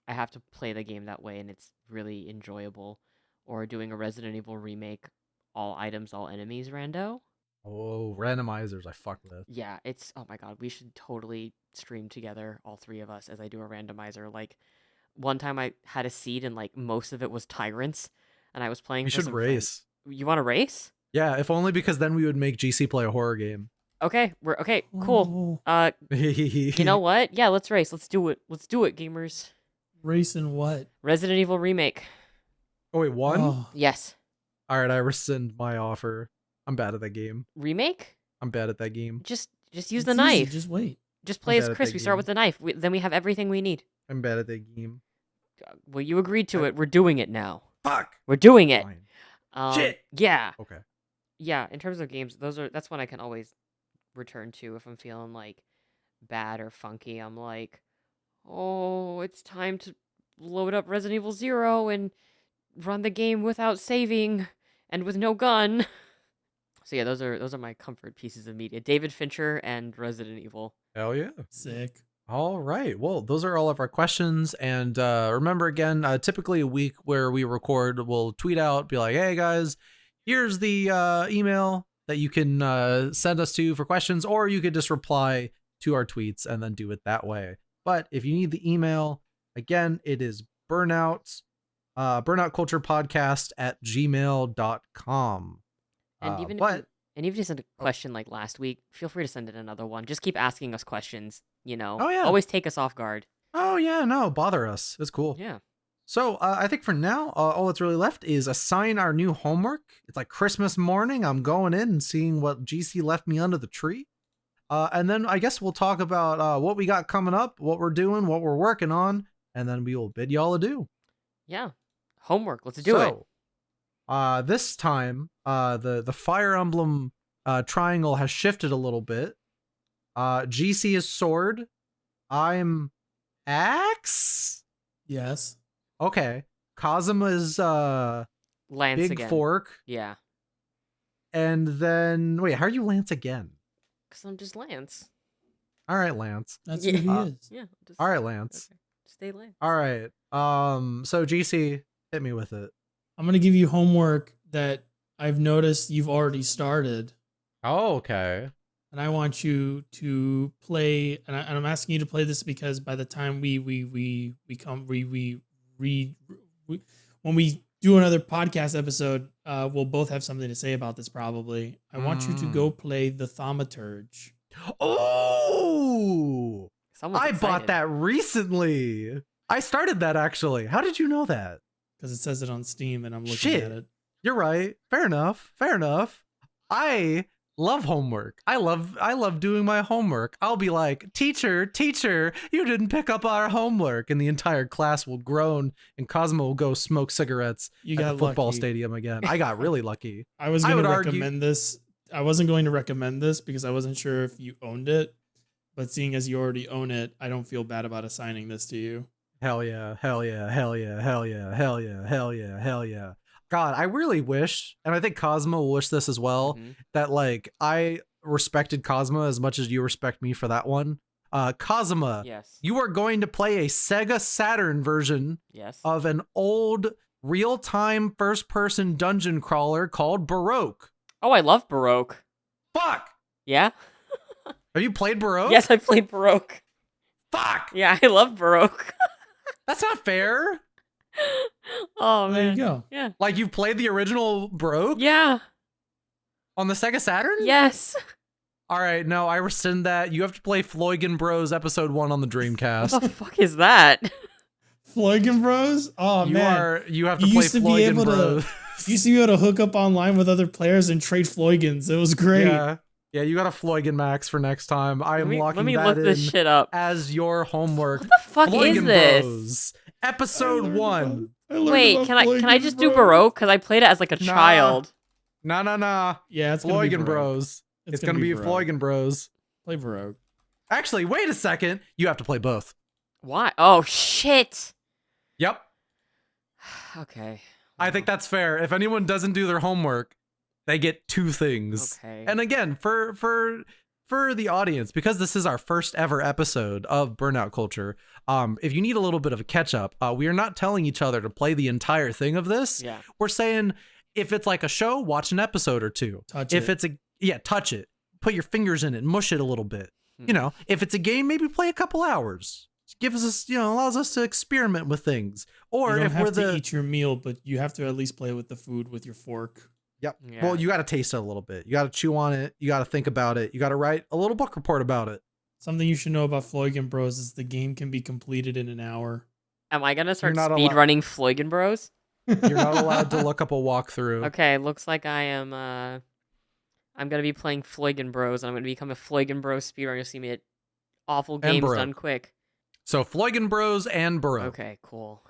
Speaker 1: I have to play the game that way, and it's really enjoyable. Or doing a Resident Evil remake, all items, all enemies rando.
Speaker 2: Oh, randomizers I fuck with.
Speaker 1: Yeah, it's, oh my god, we should totally stream together, all three of us, as I do a randomizer. Like, one time I had a seed, and like most of it was tyrants, and I was playing.
Speaker 2: We should race.
Speaker 1: You want to race? Yeah,
Speaker 2: if only because then we would make GC play a horror game.
Speaker 1: Okay, cool. You know what? Yeah, let's race. Let's do it, gamers.
Speaker 4: Race in what?
Speaker 1: Resident Evil remake.
Speaker 2: Oh wait, one?
Speaker 4: Oh.
Speaker 1: Yes.
Speaker 2: All right, I rescind my offer. I'm bad at that game.
Speaker 1: Remake?
Speaker 2: I'm bad at that game.
Speaker 1: Just use the knife.
Speaker 4: Just wait.
Speaker 1: Just play as Chris. We start with the knife. Then we have everything we need.
Speaker 2: I'm bad at that game.
Speaker 1: Well, you agreed to it. We're doing it now.
Speaker 2: Fuck.
Speaker 1: We're doing it.
Speaker 2: Shit.
Speaker 1: Yeah.
Speaker 2: Okay.
Speaker 1: Yeah, in terms of games, that's one I can always return to if I'm feeling like bad or funky. I'm like, oh, it's time to load up Resident Evil 0 and run the game without saving and with no gun. So yeah, those are my comfort pieces of media. David Fincher and Resident Evil.
Speaker 2: Hell yeah.
Speaker 4: Sick.
Speaker 2: All right. Well, those are all of our questions. And remember again, typically a week where we record, we'll tweet out, be like, hey guys, here's the email that you can send us to for questions, or you could just reply to our tweets and then do it that way. But if you need the email, again, it is burnoutculturepodcast@gmail.com.
Speaker 1: And And if you sent a question like last week, feel free to send in another one. Just keep asking us questions,
Speaker 2: Oh, yeah.
Speaker 1: Always take us off guard.
Speaker 2: Oh, yeah, no, bother us. It's cool.
Speaker 1: Yeah.
Speaker 2: So I think for now, all that's really left is assign our new homework. It's like Christmas morning. I'm going in and seeing what GC left me under the tree. And then I guess we'll talk about what we got coming up, what we're doing, what we're working on, and then we will bid y'all adieu.
Speaker 1: Yeah. Homework. Let's do it.
Speaker 2: This time, the Fire Emblem triangle has shifted a little bit. GC is sword. I'm axe.
Speaker 4: Yes.
Speaker 2: Okay. Kazuma is
Speaker 1: Lance
Speaker 2: big
Speaker 1: again.
Speaker 2: fork.
Speaker 1: Yeah.
Speaker 2: And then wait, how are you Lance again?
Speaker 1: Because I'm just Lance.
Speaker 2: All right, Lance.
Speaker 4: That's
Speaker 1: Yeah.
Speaker 4: who he is.
Speaker 1: Yeah.
Speaker 2: All right, Lance.
Speaker 1: Okay. Stay Lance.
Speaker 2: All right. So GC, hit me with it.
Speaker 4: I'm gonna give you homework that I've noticed you've already started,
Speaker 2: Oh, okay.
Speaker 4: and I want you to play. And I'm asking you to play this because by the time when we do another podcast episode, we'll both have something to say about this. Probably. I want you to go play the Thaumaturge.
Speaker 2: Oh,
Speaker 1: Someone's
Speaker 2: I
Speaker 1: excited.
Speaker 2: bought that recently. I started that actually. How did you know that?
Speaker 4: Because it says it on Steam, and I'm looking
Speaker 2: Shit.
Speaker 4: at it.
Speaker 2: You're right. Fair enough. Fair enough. I love homework. I love doing my homework. I'll be like, teacher, you didn't pick up our homework. And the entire class will groan and Cosmo will go smoke cigarettes
Speaker 4: You
Speaker 2: at
Speaker 4: got
Speaker 2: the football
Speaker 4: lucky.
Speaker 2: stadium again. I got really lucky.
Speaker 4: I was
Speaker 2: I
Speaker 4: going to
Speaker 2: would argue-
Speaker 4: recommend this. I wasn't going to recommend this because I wasn't sure if you owned it. But seeing as you already own it, I don't feel bad about assigning this to you.
Speaker 2: Hell yeah. Hell yeah. Hell yeah. Hell yeah. Hell yeah. Hell yeah. Hell yeah. God, I really wish, and I think Cosmo will wish this as well,
Speaker 1: Mhm.
Speaker 2: that like I respected Cosmo as much as you respect me for that one. Cosmo,
Speaker 1: Yes.
Speaker 2: you are going to play a Sega Saturn version
Speaker 1: Yes.
Speaker 2: of an old real-time first-person dungeon crawler called Baroque.
Speaker 1: Oh, I love Baroque.
Speaker 2: Fuck!
Speaker 1: Yeah?
Speaker 2: Have you played Baroque?
Speaker 1: Yes, I played Baroque.
Speaker 2: Fuck!
Speaker 1: Yeah, I love Baroque.
Speaker 2: That's not fair.
Speaker 1: Oh,
Speaker 4: There you
Speaker 1: man.
Speaker 4: go.
Speaker 1: Yeah.
Speaker 2: Like, you've played the original Baroque
Speaker 1: Yeah.
Speaker 2: on the Sega Saturn?
Speaker 1: Yes.
Speaker 2: All right, no, I rescind that. You have to play Floygan Bros episode 1 on the
Speaker 1: What
Speaker 2: Dreamcast.
Speaker 1: the fuck is that?
Speaker 4: Floygan Bros? Oh, man.
Speaker 2: You have to
Speaker 4: You
Speaker 2: play
Speaker 4: used to be
Speaker 2: Floygan
Speaker 4: able to-
Speaker 2: Bros.
Speaker 4: You used to be able to hook up online with other players and trade Floygans. It was great.
Speaker 2: Yeah, you got a Floygan Max for next time. I am
Speaker 1: let
Speaker 2: locking
Speaker 1: me
Speaker 2: that
Speaker 1: look
Speaker 2: in
Speaker 1: this shit up.
Speaker 2: as your homework.
Speaker 1: What the fuck
Speaker 2: Floygan
Speaker 1: is this?
Speaker 2: Bros. Episode 1.
Speaker 4: Wait,
Speaker 1: Can I just do Baroque? Because I played it as like a
Speaker 2: Nah.
Speaker 1: child.
Speaker 2: Nah.
Speaker 4: Yeah, it's gonna be
Speaker 2: Floygan
Speaker 4: Baroque.
Speaker 2: Bros. It's gonna be
Speaker 4: Baroque.
Speaker 2: Floygan Bros.
Speaker 4: Play Baroque.
Speaker 2: Actually, wait a second. You have to play both.
Speaker 1: Why? Oh, shit.
Speaker 2: Yep.
Speaker 1: Okay.
Speaker 2: I think that's fair. If anyone doesn't do their homework, they get 2 things.
Speaker 1: Okay.
Speaker 2: And again, for the audience, because this is our first ever episode of Burnout Culture, if you need a little bit of a catch up, we are not telling each other to play the entire thing of this.
Speaker 1: Yeah.
Speaker 2: We're saying if it's like a show, watch an episode or 2.
Speaker 4: Touch it.
Speaker 2: Touch it. Put your fingers in it, mush it a little bit.
Speaker 1: Hmm.
Speaker 2: You know, if it's a game, maybe play a couple hours. Gives us, allows us to experiment with things. Or
Speaker 4: You don't
Speaker 2: if
Speaker 4: have
Speaker 2: we're
Speaker 4: to eat your meal, but you have to at least play with the food with your fork.
Speaker 2: Yep.
Speaker 1: Yeah.
Speaker 2: Well, you got to taste it a little bit. You got to chew on it. You got to think about it. You got to write a little book report about it.
Speaker 4: Something you should know about Floygan Bros is the game can be completed in an hour.
Speaker 1: Am I gonna start
Speaker 2: not
Speaker 1: speedrunning Floygan Bros?
Speaker 2: You're not allowed to look up a walkthrough.
Speaker 1: Okay, looks like I am. I'm gonna be playing Floygan Bros, and I'm gonna become a Floygan Bros speedrunner. You'll see me at awful games
Speaker 2: Baroque.
Speaker 1: done quick.
Speaker 2: So Floygan Bros and Baroque.
Speaker 1: Okay, cool.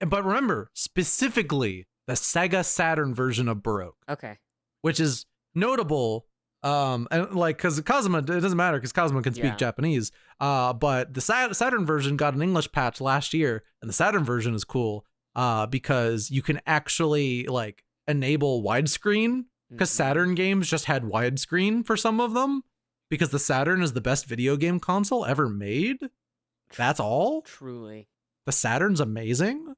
Speaker 2: But remember, specifically the Sega Saturn version of Baroque,
Speaker 1: Okay.
Speaker 2: which is notable. And like, because Kazuma, it doesn't matter because Kazuma can speak
Speaker 1: Yeah.
Speaker 2: Japanese. But the Saturn version got an English patch last year, and the Saturn version is cool. Because you can actually like enable widescreen. Because
Speaker 1: Mhm.
Speaker 2: Saturn games just had widescreen for some of them. Because the Saturn is the best video game console ever made. That's all.
Speaker 1: Truly.
Speaker 2: The Saturn's amazing.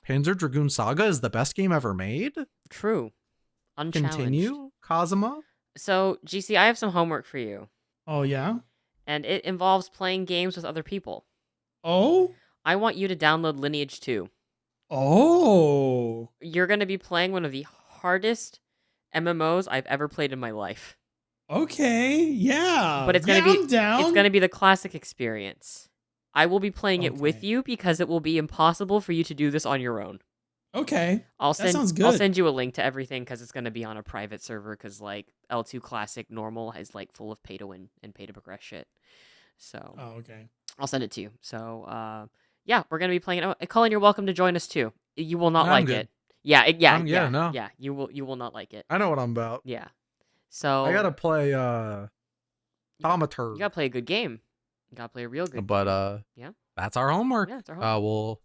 Speaker 2: Panzer Dragoon Saga is the best game ever made.
Speaker 1: True. Unchallenged.
Speaker 2: Continue, Kazuma.
Speaker 1: So, GC, I have some homework for you,
Speaker 4: Oh, yeah?
Speaker 1: and it involves playing games with other people.
Speaker 4: Oh?
Speaker 1: I want you to download Lineage 2.
Speaker 4: Oh.
Speaker 1: You're going to be playing one of the hardest MMOs I've ever played in my life.
Speaker 4: Okay, yeah.
Speaker 1: But it's gonna be
Speaker 4: I'm down.
Speaker 1: it's gonna be the classic experience. I will be playing it with
Speaker 4: Okay.
Speaker 1: you because it will be impossible for you to do this on your own.
Speaker 4: Okay.
Speaker 1: That
Speaker 4: sounds
Speaker 1: I'll
Speaker 4: good.
Speaker 1: send you a link to everything because it's gonna be on a private server because like L2 Classic normal is like full of pay to win and pay to progress shit. So
Speaker 4: Oh, okay.
Speaker 1: I'll send it to you. So yeah, we're gonna be playing it. Cullen, you're welcome to join us too. You will not
Speaker 2: I'm
Speaker 1: like
Speaker 2: good.
Speaker 1: it. Yeah, yeah,
Speaker 2: no.
Speaker 1: yeah. You will not like it.
Speaker 2: I know what I'm about.
Speaker 1: Yeah. So
Speaker 2: I gotta play
Speaker 1: you gotta play a good game. You gotta play a real good
Speaker 2: But
Speaker 1: game. Yeah.
Speaker 2: that's our homework.
Speaker 1: Yeah, it's our homework.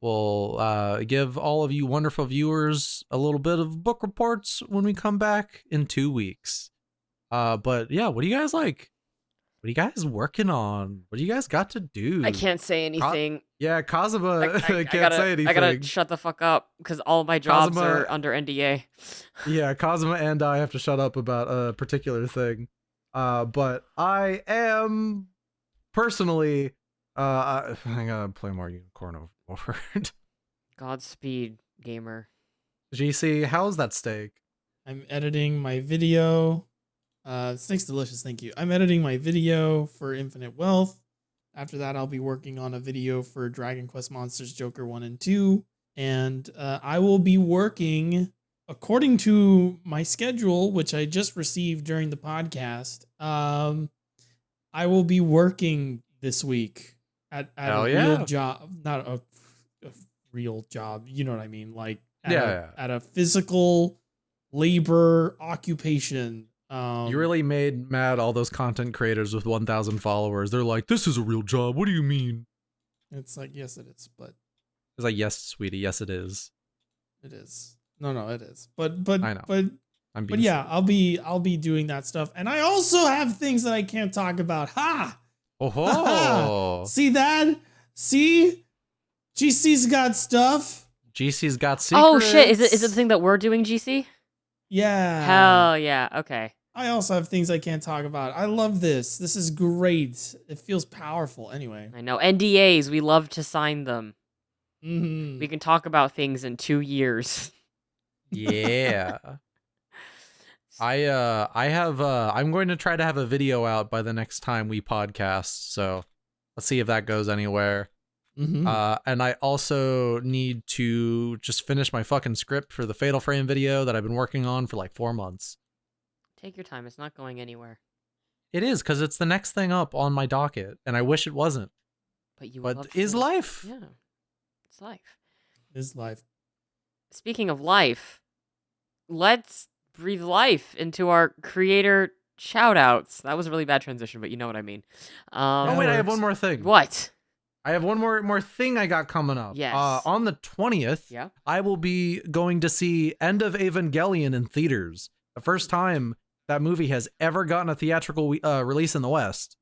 Speaker 2: We'll give all of you wonderful viewers a little bit of book reports when we come back in 2 weeks. But yeah, what do you guys like? What are you guys working on? What do you guys got to do?
Speaker 1: I can't say anything.
Speaker 2: Yeah, Kazuma
Speaker 1: I
Speaker 2: can't say anything.
Speaker 1: I gotta shut the fuck up because all of my jobs
Speaker 2: Kazuma-
Speaker 1: are under NDA.
Speaker 2: Yeah, Kazuma and I have to shut up about a particular thing. But I am personally, I gotta play more Unicorn Overlord.
Speaker 1: Godspeed, gamer.
Speaker 2: GC, how's that steak?
Speaker 4: I'm editing my video. Snake's delicious, thank you. I'm editing my video for Infinite Wealth. After that, I'll be working on a video for Dragon Quest Monsters Joker 1 and 2. And I will be working, according to my schedule, which I just received during the podcast, I will be working this week at
Speaker 2: Hell
Speaker 4: a
Speaker 2: yeah.
Speaker 4: real job. Not a real job, you know what I mean? Like at a physical labor occupation.
Speaker 2: You really made mad all those content creators with 1,000 followers. They're like, this is a real job. What do you mean?
Speaker 4: It's like, yes, it is, but
Speaker 2: It's like, yes, sweetie, yes, it is.
Speaker 4: it is. No, it is. But
Speaker 2: I know.
Speaker 4: but
Speaker 2: I'm
Speaker 4: but
Speaker 2: being
Speaker 4: yeah, I'll be doing that stuff, and I also have things that I can't talk about. Ha!
Speaker 2: Oh,
Speaker 4: See that? See, GC's got stuff.
Speaker 2: GC's got secrets.
Speaker 1: Oh shit! Is it the thing that we're doing, GC?
Speaker 4: Yeah.
Speaker 1: Hell yeah! Okay.
Speaker 4: I also have things I can't talk about. I love this. This is great. It feels powerful. Anyway.
Speaker 1: I know NDAs. We love to sign them.
Speaker 4: Mm-hmm.
Speaker 1: We can talk about things in 2 years.
Speaker 2: Yeah. I'm going to try to have a video out by the next time we podcast. So let's see if that goes anywhere.
Speaker 4: Mm-hmm.
Speaker 2: And I also need to just finish my fucking script for the Fatal Frame video that I've been working on for like 4 months.
Speaker 1: Take your time. It's not going anywhere.
Speaker 2: It is, because it's the next thing up on my docket, and I wish it wasn't.
Speaker 1: But you. would
Speaker 2: But
Speaker 1: love to
Speaker 2: is
Speaker 1: feel-
Speaker 2: life?
Speaker 1: Yeah. It's life.
Speaker 4: His life.
Speaker 1: Speaking of life, let's breathe life into our creator shoutouts. That was a really bad transition, but you know what I mean.
Speaker 2: Oh wait, I have
Speaker 4: works.
Speaker 2: one more thing.
Speaker 1: What?
Speaker 2: I have one more thing I got coming up.
Speaker 1: Yes.
Speaker 2: On the 20th,
Speaker 1: Yeah.
Speaker 2: I will be going to see End of Evangelion in theaters. The first time that movie has ever gotten a theatrical release in the West.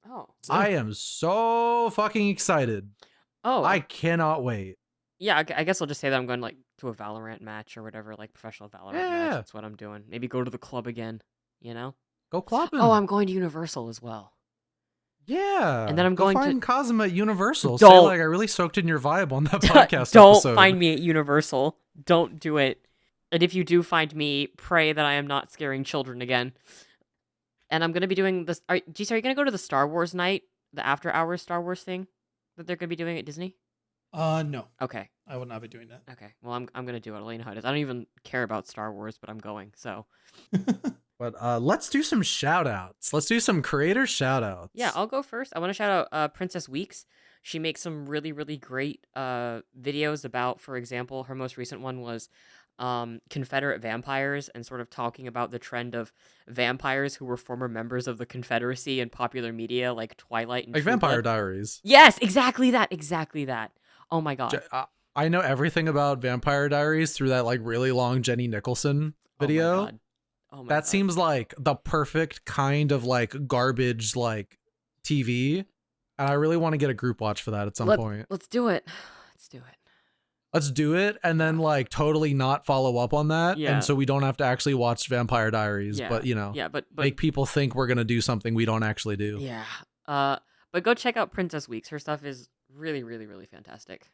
Speaker 1: Oh.
Speaker 2: I am so fucking excited.
Speaker 1: Oh.
Speaker 2: I cannot wait.
Speaker 1: Yeah, I guess I'll just say that I'm going like to a Valorant match or whatever, like professional Valorant match.
Speaker 2: Yeah.
Speaker 1: That's what I'm doing. Maybe go to the club again, you know?
Speaker 2: Go clopping.
Speaker 1: Oh, I'm going to Universal as well.
Speaker 2: Yeah.
Speaker 1: And then I'm
Speaker 2: Go
Speaker 1: going to-
Speaker 2: find Kazuma at Universal. Say
Speaker 1: Don't.
Speaker 2: like I really soaked in your vibe on that podcast
Speaker 1: Don't
Speaker 2: episode.
Speaker 1: find me at Universal. Don't do it. And if you do find me, pray that I am not scaring children again. And I'm going to be doing this. Are you going to go to the Star Wars night? The after hours Star Wars thing that they're going to be doing at Disney?
Speaker 4: No.
Speaker 1: Okay.
Speaker 4: I will not be doing that.
Speaker 1: Okay. Well, I'm going to do it. I'll let you know how it is. I don't even care about Star Wars, but I'm going. So,
Speaker 2: But let's do some shout outs. Let's do some creator shout outs.
Speaker 1: yeah, I'll go first. I want to shout out Princess Weeks. She makes some really, really great videos about, for example, her most recent one was Confederate vampires and sort of talking about the trend of vampires who were former members of the Confederacy in popular media like Twilight and
Speaker 2: like
Speaker 1: True
Speaker 2: Vampire
Speaker 1: Blood.
Speaker 2: Diaries.
Speaker 1: Yes, exactly that. Exactly that. Oh my god.
Speaker 2: I know everything about Vampire Diaries through that like really long Jenny Nicholson video.
Speaker 1: Oh my god. Oh my
Speaker 2: That
Speaker 1: god.
Speaker 2: seems like the perfect kind of like garbage like TV. And I really want to get a group watch for that at some point.
Speaker 1: Let's do it. Let's do it.
Speaker 2: Let's do it and then like totally not follow up on that.
Speaker 1: Yeah.
Speaker 2: And so we don't have to actually watch Vampire Diaries,
Speaker 1: Yeah.
Speaker 2: but you know,
Speaker 1: Yeah, but
Speaker 2: make people think we're going to do something we don't actually do.
Speaker 1: yeah. But go check out Princess Weeks. Her stuff is really, really, really fantastic.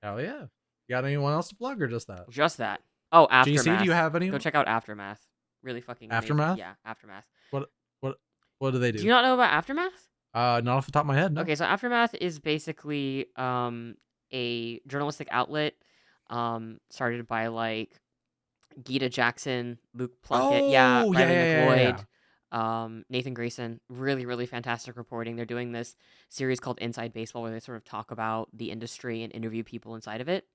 Speaker 2: Hell yeah. You got anyone else to plug or just that?
Speaker 1: Just that. Oh, Aftermath.
Speaker 2: GC, do you have any?
Speaker 1: Go check out Aftermath. Really fucking amazing.
Speaker 2: Aftermath?
Speaker 1: Yeah, Aftermath.
Speaker 2: What do they do?
Speaker 1: Do you not know about Aftermath?
Speaker 2: Not off the top of my head. No.
Speaker 1: Okay, so Aftermath is basically a journalistic outlet started by like Gita Jackson, Luke Plunkett,
Speaker 2: Oh,
Speaker 1: Riley
Speaker 2: yeah.
Speaker 1: McLeod, Nathan Grayson. Really, really fantastic reporting. They're doing this series called Inside Baseball where they sort of talk about the industry and interview people inside of it.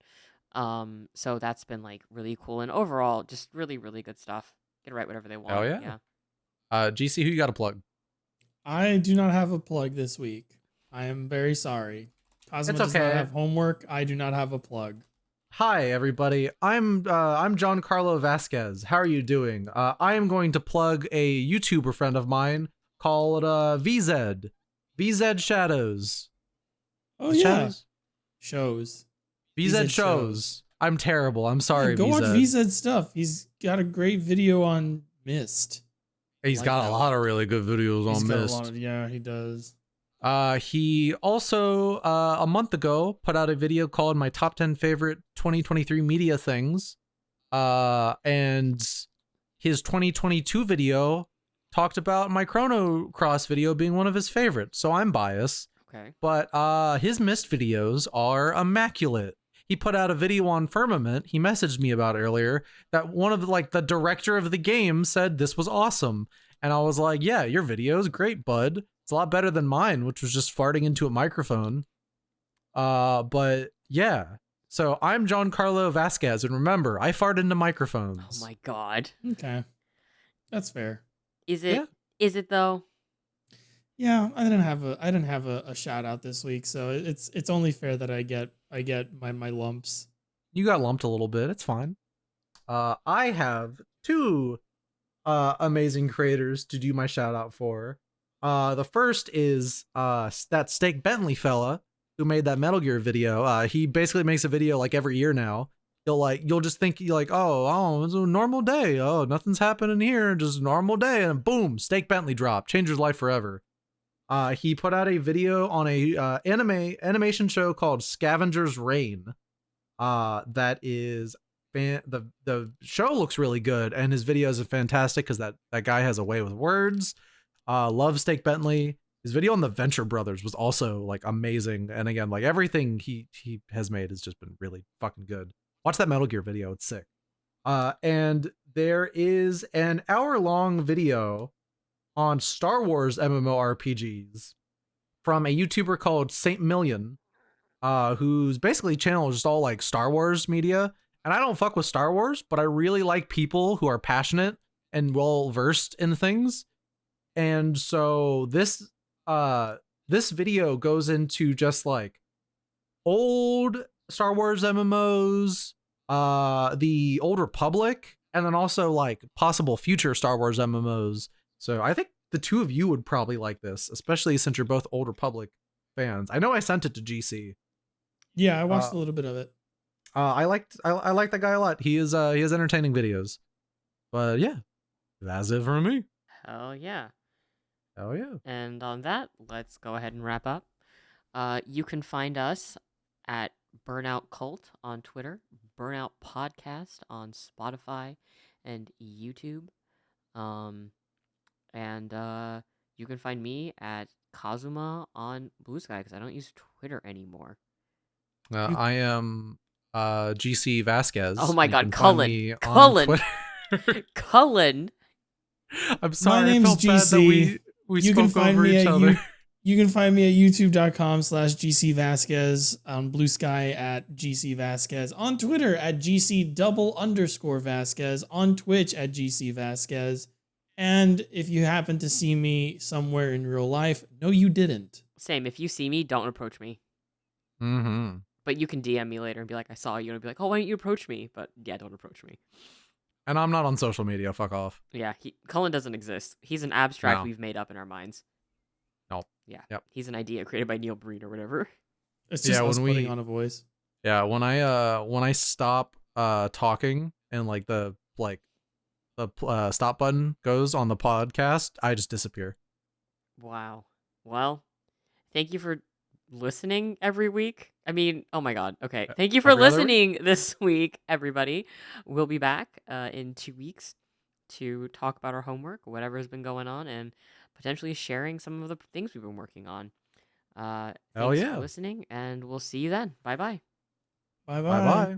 Speaker 1: So that's been like really cool and overall just really, really good stuff. Get to write whatever they want.
Speaker 2: Oh, yeah. GC, who you got to plug?
Speaker 4: I do not have a plug this week. I am very sorry. Kazuma
Speaker 2: It's
Speaker 4: does not
Speaker 2: okay.
Speaker 4: have homework. I do not have a plug.
Speaker 2: Hi everybody. I'm Giancarlo Vasquez. How are you doing? I am going to plug a YouTuber friend of mine called VZ Shadows.
Speaker 4: Oh yeah,
Speaker 2: Shadows?
Speaker 4: shows.
Speaker 2: VZ shows. I'm terrible. I'm sorry.
Speaker 4: Yeah, go
Speaker 2: VZ.
Speaker 4: watch VZ stuff. He's got a great video on Mist.
Speaker 2: He's
Speaker 4: like
Speaker 2: got
Speaker 4: that
Speaker 2: a lot of really good videos
Speaker 4: He's
Speaker 2: on
Speaker 4: got a
Speaker 2: Mist.
Speaker 4: lot of- yeah, he does.
Speaker 2: He also a month ago put out a video called My Top 10 Favorite 2023 Media Things. And his 2022 video talked about my Chrono Cross video being one of his favorites. So I'm biased.
Speaker 1: Okay.
Speaker 2: But his Mist videos are immaculate. He put out a video on Firmament. He messaged me about earlier that one of the director of the game said this was awesome. And I was like, yeah, your video is great, bud. It's a lot better than mine, which was just farting into a microphone. But yeah. So I'm Giancarlo Vasquez, and remember, I fart into microphones.
Speaker 1: Oh my god.
Speaker 4: Okay, that's fair.
Speaker 1: Is it?
Speaker 2: Yeah.
Speaker 1: Is it though?
Speaker 4: Yeah, I didn't have a shout out this week, so it's only fair that I get my lumps.
Speaker 2: You got lumped a little bit. It's fine. I have two amazing creators to do my shout out for. The first is that Steak Bentley fella who made that Metal Gear video. He basically makes a video like every year now. You'll just think oh, it's a normal day. Oh, nothing's happening here, just a normal day, and boom, Steak Bentley drop, changed his life forever. He put out a video on a animation show called Scavenger's Reign. That is the show looks really good, and his videos are fantastic because that guy has a way with words. Love Steak Bentley. His video on the Venture Brothers was also like amazing, and again, like everything he has made has just been really fucking good. Watch that Metal Gear video; it's sick. And there is an hour-long video on Star Wars MMORPGs from a YouTuber called Saint Million, whose basically channel is just all like Star Wars media. And I don't fuck with Star Wars, but I really like people who are passionate and well versed in things. And so this video goes into just like old Star Wars MMOs, the Old Republic, and then also like possible future Star Wars MMOs. So I think the two of you would probably like this, especially since you're both Old Republic fans. I know I sent it to GC.
Speaker 4: Yeah, I watched a little bit of it.
Speaker 2: I like that guy a lot. He has entertaining videos. But yeah, that's it for me.
Speaker 1: Hell yeah.
Speaker 2: Oh yeah.
Speaker 1: And on that, let's go ahead and wrap up. You can find us at Burnout Cult on Twitter, Burnout Podcast on Spotify and YouTube. And you can find me at Kazuma on Blue Sky because I don't use Twitter anymore.
Speaker 2: I am GC Vasquez.
Speaker 1: Oh my
Speaker 2: You
Speaker 1: god,
Speaker 2: can find
Speaker 1: Cullen.
Speaker 2: me on
Speaker 1: Cullen.
Speaker 2: Twitter.
Speaker 1: Cullen.
Speaker 2: I'm sorry.
Speaker 4: My name's
Speaker 2: I felt bad that
Speaker 4: GC.
Speaker 2: we
Speaker 4: You can
Speaker 2: spoke
Speaker 4: find
Speaker 2: over
Speaker 4: me
Speaker 2: each
Speaker 4: at
Speaker 2: other.
Speaker 4: You can find me at youtube.com/GC Vasquez, on Blue Sky at GC Vasquez, on Twitter at GC_Vasquez, on Twitch at GC Vasquez. And if you happen to see me somewhere in real life, no, you didn't.
Speaker 1: Same. If you see me, don't approach me.
Speaker 2: Mm-hmm.
Speaker 1: But you can DM me later and be like, I saw you. And be like, oh, why don't you approach me? But yeah, don't approach me.
Speaker 2: And I'm not on social media. Fuck off.
Speaker 1: Yeah, Cullen doesn't exist. He's an abstract
Speaker 2: No.
Speaker 1: we've made up in our minds.
Speaker 2: No.
Speaker 1: Yeah.
Speaker 2: Yep.
Speaker 1: He's an idea created by Neil Breen or whatever.
Speaker 4: It's just
Speaker 2: Yeah,
Speaker 4: us
Speaker 2: when we-
Speaker 4: putting on a voice.
Speaker 2: Yeah, when I stop talking and like the stop button goes on the podcast, I just disappear.
Speaker 1: Wow. Well, thank you for listening every week. I mean, oh my god. Okay. Thank you for
Speaker 2: every other week?
Speaker 1: listening this week, everybody. We'll be back in 2 weeks to talk about our homework, whatever has been going on, and potentially sharing some of the things we've been working on.
Speaker 2: Hell
Speaker 1: Thanks
Speaker 2: yeah.
Speaker 1: for listening, and we'll see you then. Bye bye.
Speaker 4: Bye
Speaker 2: Bye
Speaker 4: bye.
Speaker 2: bye.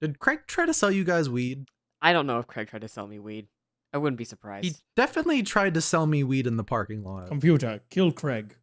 Speaker 2: Did Craig try to sell you guys weed?
Speaker 1: I don't know if Craig tried to sell me weed. I wouldn't be surprised.
Speaker 2: He definitely tried to sell me weed in the parking lot.
Speaker 4: Computer, kill Craig.